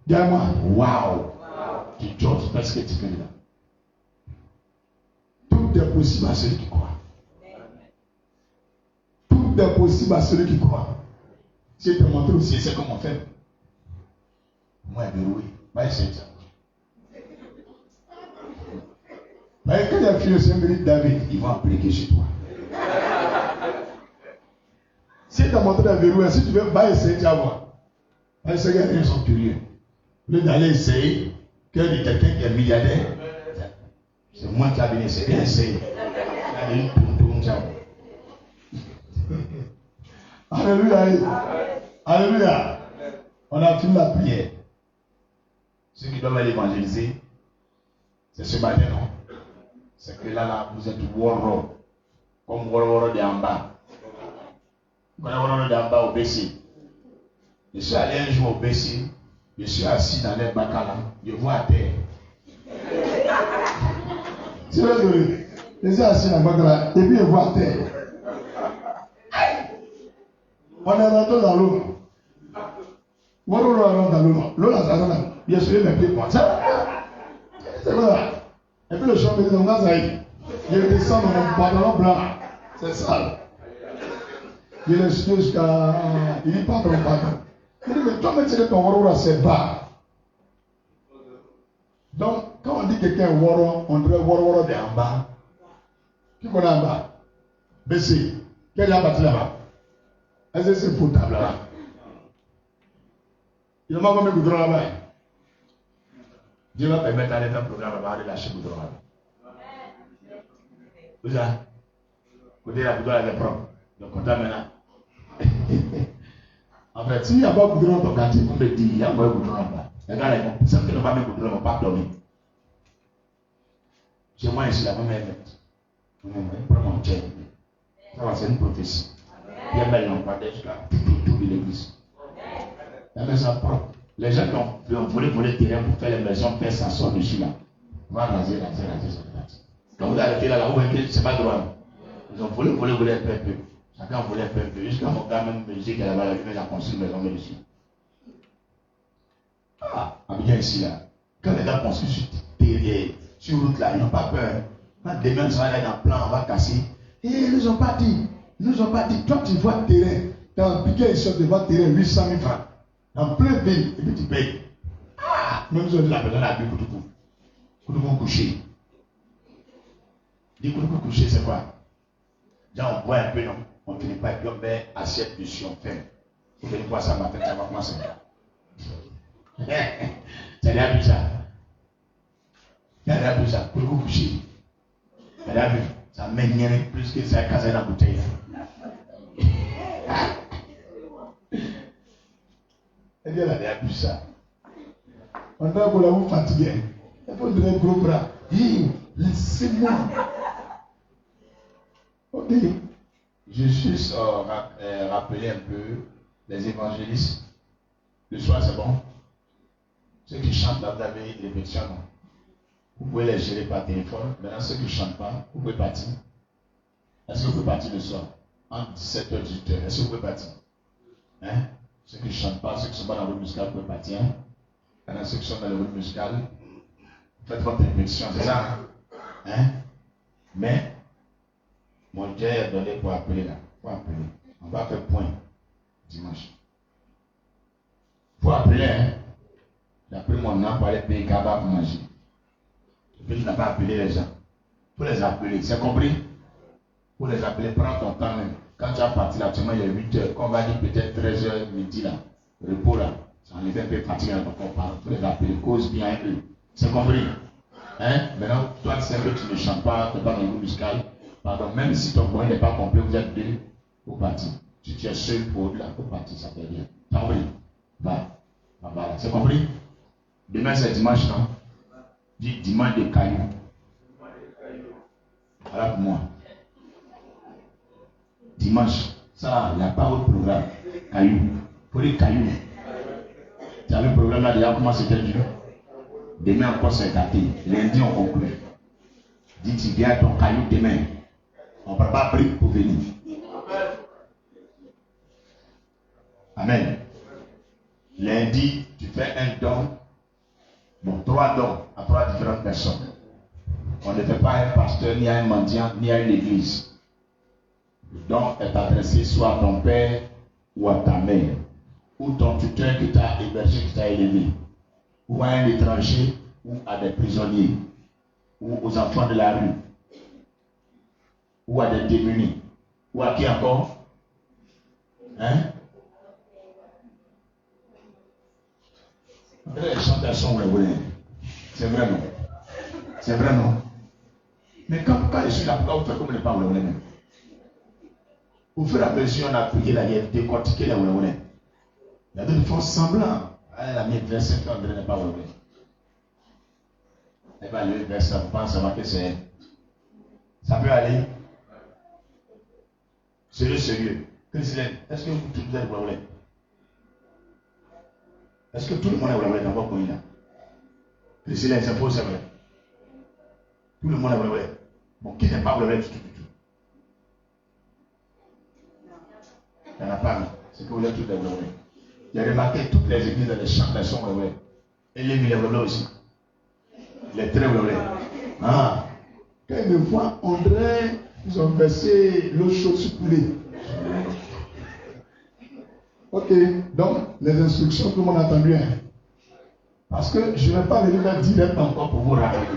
Dis-moi, waouh. Tu joses parce que tu fais là. Tout est possible à celui qui croit. Tout est possible à celui qui croit. Si tu te montres aussi, c'est comment faire. Moi, je vais rouler. Moi, je sais ça. Quand il y a fini le David, ils vont appliquer chez toi. Si tu as montré la verrouille, si tu veux, va essayer, tu vas voir. Va essayer, ils sont curieux. Au lieu d'aller essayer, que de quelqu'un qui est milliardaire, c'est moi qui a venu essayer. Viens essayer. Alléluia. Alléluia. On a fini la prière. Ceux qui doivent aller évangéliser, c'est ce matin, non? C'est que là, vous êtes woro. Comme woro de en bas. Woro de en bas au BC. Je suis allé un jour au BC. Je suis assis dans les bacs là. Je vois à terre. C'est vrai, je suis assis dans le bac là. Et puis je vois à terre. On est rentré dans l'eau. Woro rentre dans l'eau. L'eau là, ça là. Bien sûr, mes pieds comme ça. C'est vrai. Et puis le chant me dit, on a zaï. Je descends dans mon pantalon blanc. C'est sale. Je le suis jusqu'à. Il dit, pardon. Il dit, mais toi, tu sais que ton woro là, c'est bas. Donc, quand on dit quelqu'un est woro, on dirait woro de en bas. Qui connaît en bas? BC. Quel est en bas là-bas? Est-ce que c'est potable là? Il m'a combien de goudron là-bas? Dieu va permettre d'aller faire un programme là-bas, de lâcher le goudron là-bas. Vous avez côté la goudron elle est propre. Donc on t'a maintenant. En fait, s'il n'y a pas de goudron dans ton quartier, on me dit il y a pas de goudron là-bas. Les gars, ils vont ne pas mettre goudron, ils ne vont pas dormir. Chez moi ici, la même mettre. On prend mon tchèque. Ça va, c'est une prophétie. Il y a même l'empêche jusqu'à tout de l'église. La maison propre. Les gens qui ont volé le terrain pour faire les maisons, Père s'asseoir dessus là. On va raser. Quand vous arrêtez là, vous voyez que c'est pas droit. Ils ont volé un peu. Chacun a volé un peu. Jusqu'à mon gars même me dit qu'elle avait la construit une maison dessus. Ah, bien ici là. Quand les gars construisent sur route là, ils n'ont pas peur. Quand demain ça va aller dans le plan, on va casser. Et ils nous ont pas dit. Toi tu vois le terrain. Tu as piqué ici devant le terrain 800 000 francs. En plein ville, et puis tu payes. Ah, même si on dit la personne a bu Koutoukou. Koutoukou couché. Dit Koutoukou couché, c'est quoi? Déjà, on boit un peu, non? On ne finit pas, et puis on met assiette dessus, on fait. Vous venez voir ça matin, ça va commencer. C'est rien plus ça. Il y a rien plus ça. Koutoukou couché. Il y a rien plus. Ça mène plus que ça, casé dans la bouteille. Et bien, elle a plus ça. On a pour la vous fatiguer. Il faut donner un gros bras. Laissez-moi. Ok. Je juste rappeler un peu les évangélistes. Le soir, c'est bon. Ceux qui chantent là, vous avez des répétitions, non? Vous pouvez les gérer par téléphone. Maintenant, ceux qui ne chantent pas, vous pouvez partir. Est-ce que vous pouvez partir le soir? Entre 17h et 18h. Est-ce que vous pouvez partir? Hein? Ceux qui ne chantent pas, ceux qui ne sont pas dans le rythme musical, vous pouvez partir. Maintenant, ceux qui sont dans le rythme musical, faites votre répétition, c'est ça? Hein? Mais, mon Dieu est donné pour appeler là. Pour appeler. On va faire point dimanche. Pour appeler, hein? J'ai appelé mon nom pour aller payer Kaba pour manger. Et puis, tu n'as pas appelé les gens. Pour les appeler, c'est compris? Pour les appeler, prends ton temps même. Quand tu as parti là, actuellement, il y a 8 heures. Quand on va dire peut-être 13h, midi là, repos là, ça enlève un peu fatigué dans ton corps. Il faut les appeler, cause bien un peu. C'est compris? Hein? Maintenant, toi, tu sais que tu ne chantes pas, tu n'es pas dans le groupe musical. Pardon, même si ton point n'est pas complet, vous êtes deux, faut partir. Si tu es seul pour là, faut partir, ça fait rien. C'est compris? Va. C'est compris? Demain, c'est dimanche, non? Dis dimanche de cailloux. Voilà pour moi. Dimanche, ça, il n'y a pas autre programme. Caillou. Pour les cailloux. Tu as vu le programme là déjà, comment c'était dur? Demain encore c'est gâté. Lundi on conclut. Dis tu viens à ton caillou demain. On ne prend pas brique pour venir. Amen. Lundi, tu fais un don. Bon, 3 dons à 3 différentes personnes. On ne fait pas un pasteur, ni à un mendiant, ni à une église. Le don est adressé soit à ton père ou à ta mère, ou ton tuteur qui t'a hébergé, qui t'a élevé, ou à un étranger, ou à des prisonniers. ou aux enfants de la rue, ou à des démunis, ou à qui encore? Hein? Les chanteurs sont ouais. C'est vrai, non? C'est vrai, non? Mais quand je suis là, pourquoi vous faites comme les pas ouais même? Au fur et à mesure, on a prié la guerre, décortiqué les ouais. Il y a d'autres font semblant. Elle a mis 25 ans, elle n'est pas ouais. Elle va aller vers ça, vous pensez savoir que c'est. Ça peut aller. Sérieux. Christine, est-ce que vous êtes ouais? Est-ce que tout le monde est ouais dans votre pays là? Christine, c'est faux, c'est vrai. Tout le monde est ouais. Bon, qui n'est pas ouais du tout? Il n'y en a pas, c'est que vous êtes tous les ouais. J'ai remarqué toutes les églises dans les chants, elles sont ouais. Et les villes ouais aussi. Les très ouais. Ah, quand ils me voient, on dirait ils ont versé l'eau chaude sur poulet. Ok, donc les instructions, tout le monde a entendu. Hein? Parce que je ne vais pas venir faire direct encore pour vous rappeler.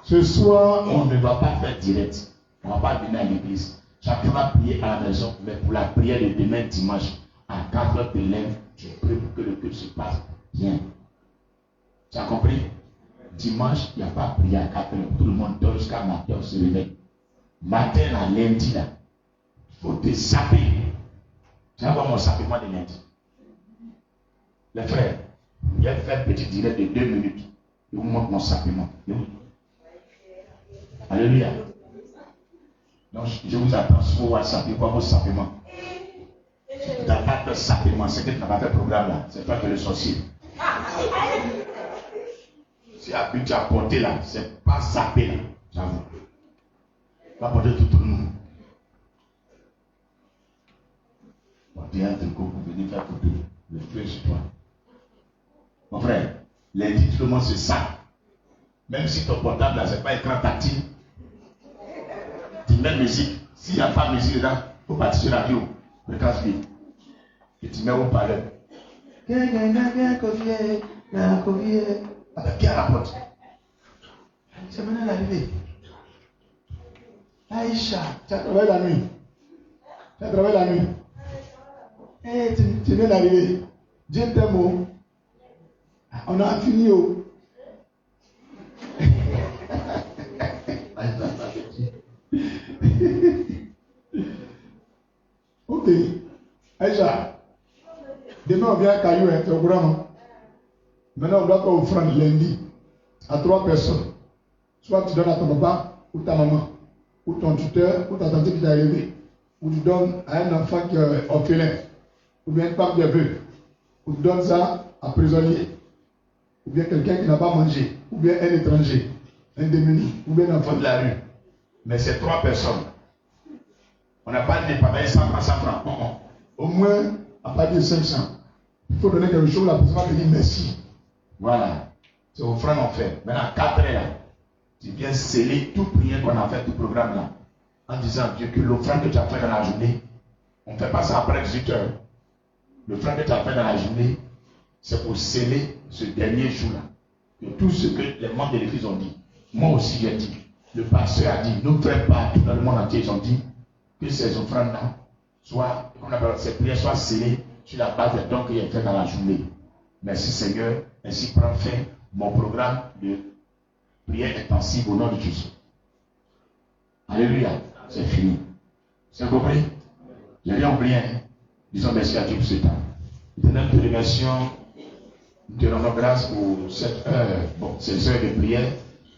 Ce soir, on ne va pas faire direct. On ne va pas venir à l'église. Chacun va prier à la maison, mais pour la prière de demain dimanche, à 4h de l'heure, je prie pour que le culte se passe bien. Tu as compris? Dimanche, il n'y a pas prié à 4h. Tout le monde dort jusqu'à matin, on se réveille. Matin à lundi, là, il faut te saper. Tu vas voir mon sapement de lundi. Les frères, il y a fait un petit direct de 2 minutes. Je vous montre mon sapement. Alléluia. Donc, je vous attends sur WhatsApp. Quoi vos sapements? Tu n'as pas fait sapement. C'est que tu n'as pas fait le programme là. C'est toi qui es le sorcier. Si tu as porté là, c'est pas sapé là. J'avoue. Va porter tout le monde. Porter un tricot pour venir faire couper le feu sur toi. Mon frère, lundi, tout le monde se sape. Même si ton portable là, c'est pas écran tactile. Tu mets musique. S'il n'y a pas de musique dedans, il faut partir sur la radio. Fréquence vide. Et tu mets au parleur. Avec qui à la porte? C'est maintenant l'arrivée. Aïcha, tu as travaillé la nuit. Eh, tu viens d'arriver. Dieu t'aime. Oh. On a fini. Oh. Ok. Aïcha, demain on vient à Caillou, c'est au courant. Maintenant on doit faire offrande lundi à 3 personnes. Soit tu donnes à ton papa ou ta maman, ou ton tuteur, ou ta tante qui t'est arrivée, ou tu donnes à un enfant qui est orphelin, ou bien une femme qui est veuve, ou tu donnes ça à un prisonnier, ou bien quelqu'un qui n'a pas mangé, ou bien un étranger, un démuni, ou bien un enfant de la rue. Mais c'est 3 personnes. On n'a pas dit pas 100 francs. Au moins, à partir de 500. Il faut donner quelque chose, la personne va te dire merci. Voilà. C'est offrande en fait. Maintenant, 4 heures là, tu viens sceller toute prière qu'on a fait, tout programme là, en disant Dieu que l'offrande que tu as fait dans la journée, on ne fait pas ça après 18 heures. L'offrande que tu as fait dans la journée, c'est pour sceller ce dernier jour-là. Que tout ce que les membres de l'église ont dit, moi aussi j'ai dit, le pasteur a dit, nos frères partout dans le monde entier, ils ont dit que ces offrandes-là soient, ces prières soient scellées sur la base des dons qu'il a fait dans la journée. Merci Seigneur, ainsi prend fin mon programme de prière intensive au nom de Jésus. Alléluia, c'est fini. C'est compris? Je n'ai rien oublié. Hein? Disons merci à Dieu pour ce temps. Nous te remercions, nous te rendons grâce pour cette heure, ces heures de prière.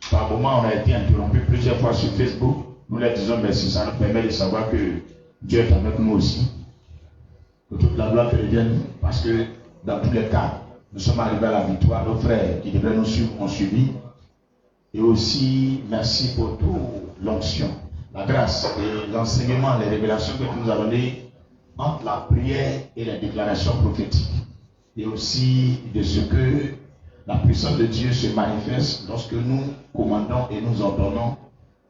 Par moment, on a été interrompu plusieurs fois sur Facebook. Nous leur disons merci, ça nous permet de savoir que Dieu est avec nous aussi. Que toute la gloire te revienne, parce que dans tous les cas, nous sommes arrivés à la victoire. Nos frères qui devraient nous suivre ont suivi. Et aussi, merci pour toute l'onction, la grâce et l'enseignement, les révélations que tu nous as données entre la prière et la déclaration prophétique. Et aussi de ce que la puissance de Dieu se manifeste lorsque nous commandons et nous ordonnons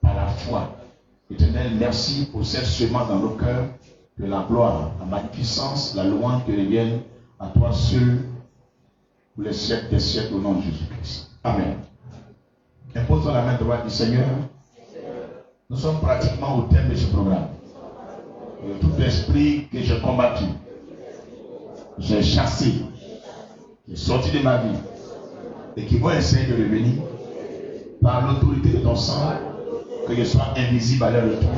par la foi. Éternel, merci pour cette semence dans nos cœurs, que la gloire, la magnificence, la louange te reviennent à toi seul pour les siècles des siècles au nom de Jésus-Christ. Amen. Imposons la main droite du Seigneur. Nous sommes pratiquement au terme de ce programme. Tout esprit que j'ai combattu, j'ai chassé, qui est sorti de ma vie et qui va essayer de revenir par l'autorité de ton sang, que je sois invisible à leur retour,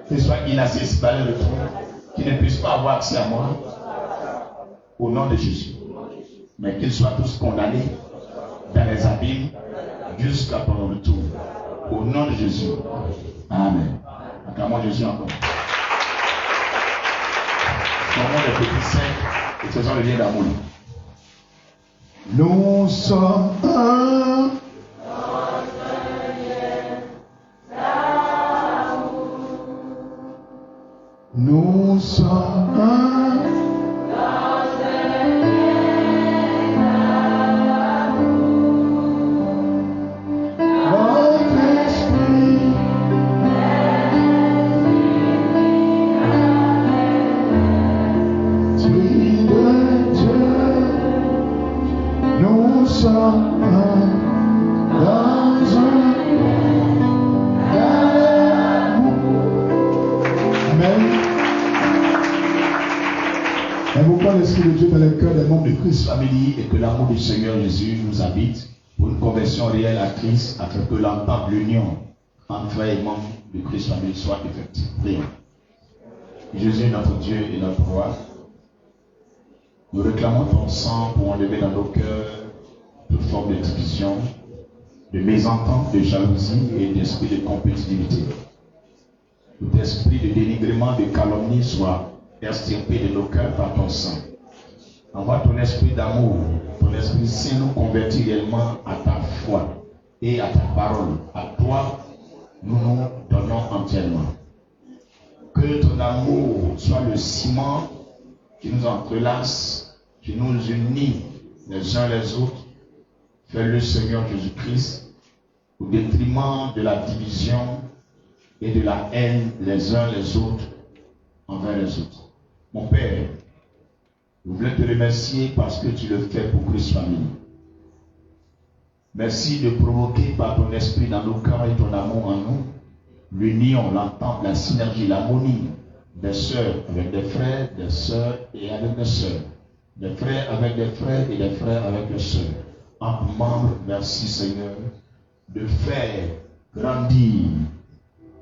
que je sois inaccessible à leur retour, qu'ils ne puissent pas avoir accès à moi, au nom de Jésus. Mais qu'ils soient tous condamnés dans les abîmes jusqu'à ton retour. Au nom de Jésus. Amen. Acclamons Jésus encore. Formons les petits saints et faisons le lien d'amour. Nous sommes un. Nous sommes un. L'Esprit de Dieu dans le cœur des membres de Christ Family et que l'amour du Seigneur Jésus nous habite pour une conversion réelle à Christ afin que l'entente, l'union entre frères et membres de Christ Family soit effective. Prions. Jésus, notre Dieu et notre roi, nous réclamons ton sang pour enlever dans nos cœurs toute forme de division, de mésentente, de jalousie et d'esprit de compétitivité. Tout esprit de dénigrement, de calomnie soit extirpé de nos cœurs par ton sang. Envoie ton esprit d'amour, ton esprit saint nous convertit réellement à ta foi et à ta parole. À toi, nous nous donnons entièrement. Que ton amour soit le ciment qui nous entrelace, qui nous unit les uns les autres. Fais-le, Seigneur Jésus-Christ, au détriment de la division et de la haine les uns les autres envers les autres. Mon Père, je voulais te remercier parce que tu le fais pour Christ Family. Merci de provoquer par ton esprit dans nos cœurs et ton amour en nous l'union, l'entente, la synergie, l'harmonie des sœurs avec des frères, des sœurs et avec des sœurs, des frères avec des frères et des frères avec des sœurs. En membres, merci Seigneur, de faire grandir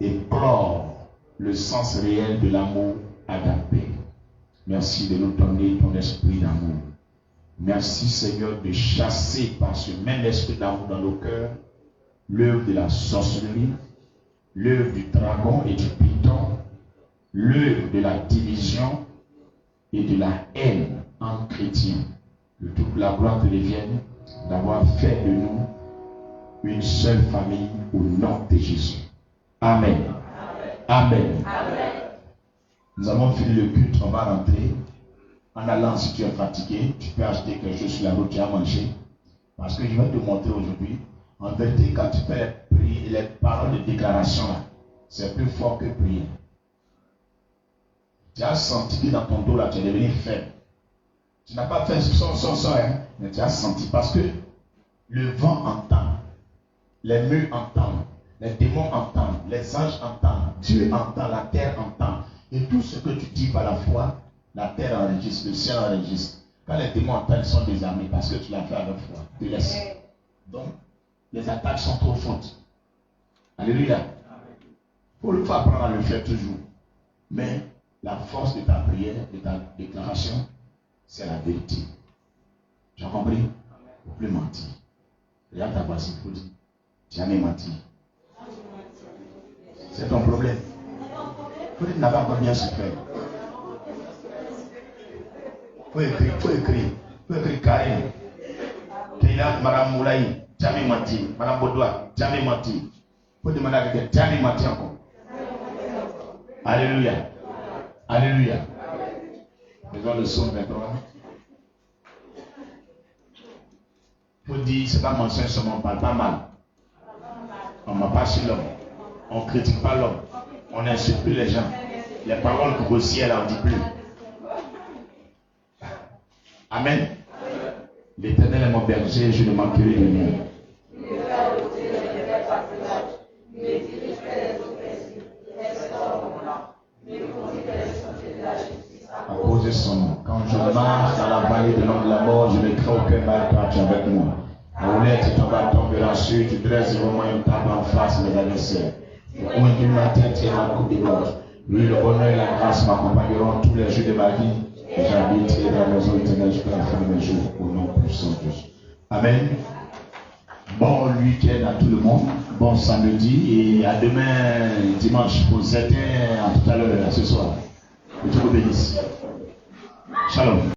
et clore le sens réel de l'amour agapé. Merci de nous donner ton esprit d'amour. Merci Seigneur de chasser par ce même esprit d'amour dans nos cœurs l'œuvre de la sorcellerie, l'œuvre du dragon et du python, l'œuvre de la division et de la haine entre chrétiens. Que toute la gloire te revienne d'avoir fait de nous une seule famille au nom de Jésus. Amen. Amen. Amen. Nous avons fini le culte, on va rentrer. En allant, si tu es fatigué, tu peux acheter quelque chose sur la route, tu as mangé. Parce que je vais te montrer aujourd'hui, en vérité, quand tu fais les paroles de déclaration, c'est plus fort que prier. Tu as senti que dans ton dos, là, tu es devenu faible. Tu n'as pas fait son, hein, mais tu as senti parce que le vent entend, les murs entendent, les démons entendent, les anges entendent, Dieu entend, la terre entend. Et tout ce que tu dis par la foi, la terre enregistre, le ciel enregistre. Quand les démons entendent, ils sont désarmés parce que tu l'as fait avec foi. Tu laisses. Donc, les attaques sont trop fortes. Alléluia. Il faut apprendre à le faire toujours. Mais la force de ta prière, de ta déclaration, c'est la vérité. Tu as compris? Il ne faut plus mentir. Regarde ta voisine, il faut dire, jamais menti. C'est ton problème. Il faut dire, tu n'as pas encore bien souffert. Il faut écrire Karim. Keila, Madame Moulaï, jamais menti. Madame Baudois, jamais menti. Il faut demander à quelqu'un, jamais menti encore. Alléluia. Alléluia. Faisons le psaume 23. Il faut dire, c'est pas mensonge seulement, on parle pas mal. On ne m'a pas sur l'homme. On ne critique pas l'homme. On n'insulte plus les gens. Les paroles grossières, là, on ne dit plus. Amen. L'Éternel est mon berger, je ne manquerai de rien. poser son nom. Quand je marche dans la vallée de l'ombre de la mort, je ne crains aucun mal, car tu es avec moi. La roulette et ton bâton me rassurent, tu dresses devant moi une table en face de mes adversaires. Au coin de ma tête, il y a ma coupe de gloire. Oui, le bonheur et la grâce m'accompagneront tous les jours de ma vie. Et j'habiterai dans la maison éternelle jusqu'à la fin de mes jours, au nom puissant de Dieu. Amen. Bon week-end à tout le monde. Bon samedi et à demain, dimanche, pour certains, à tout à l'heure, ce soir. Que Dieu vous bénisse. Shalom.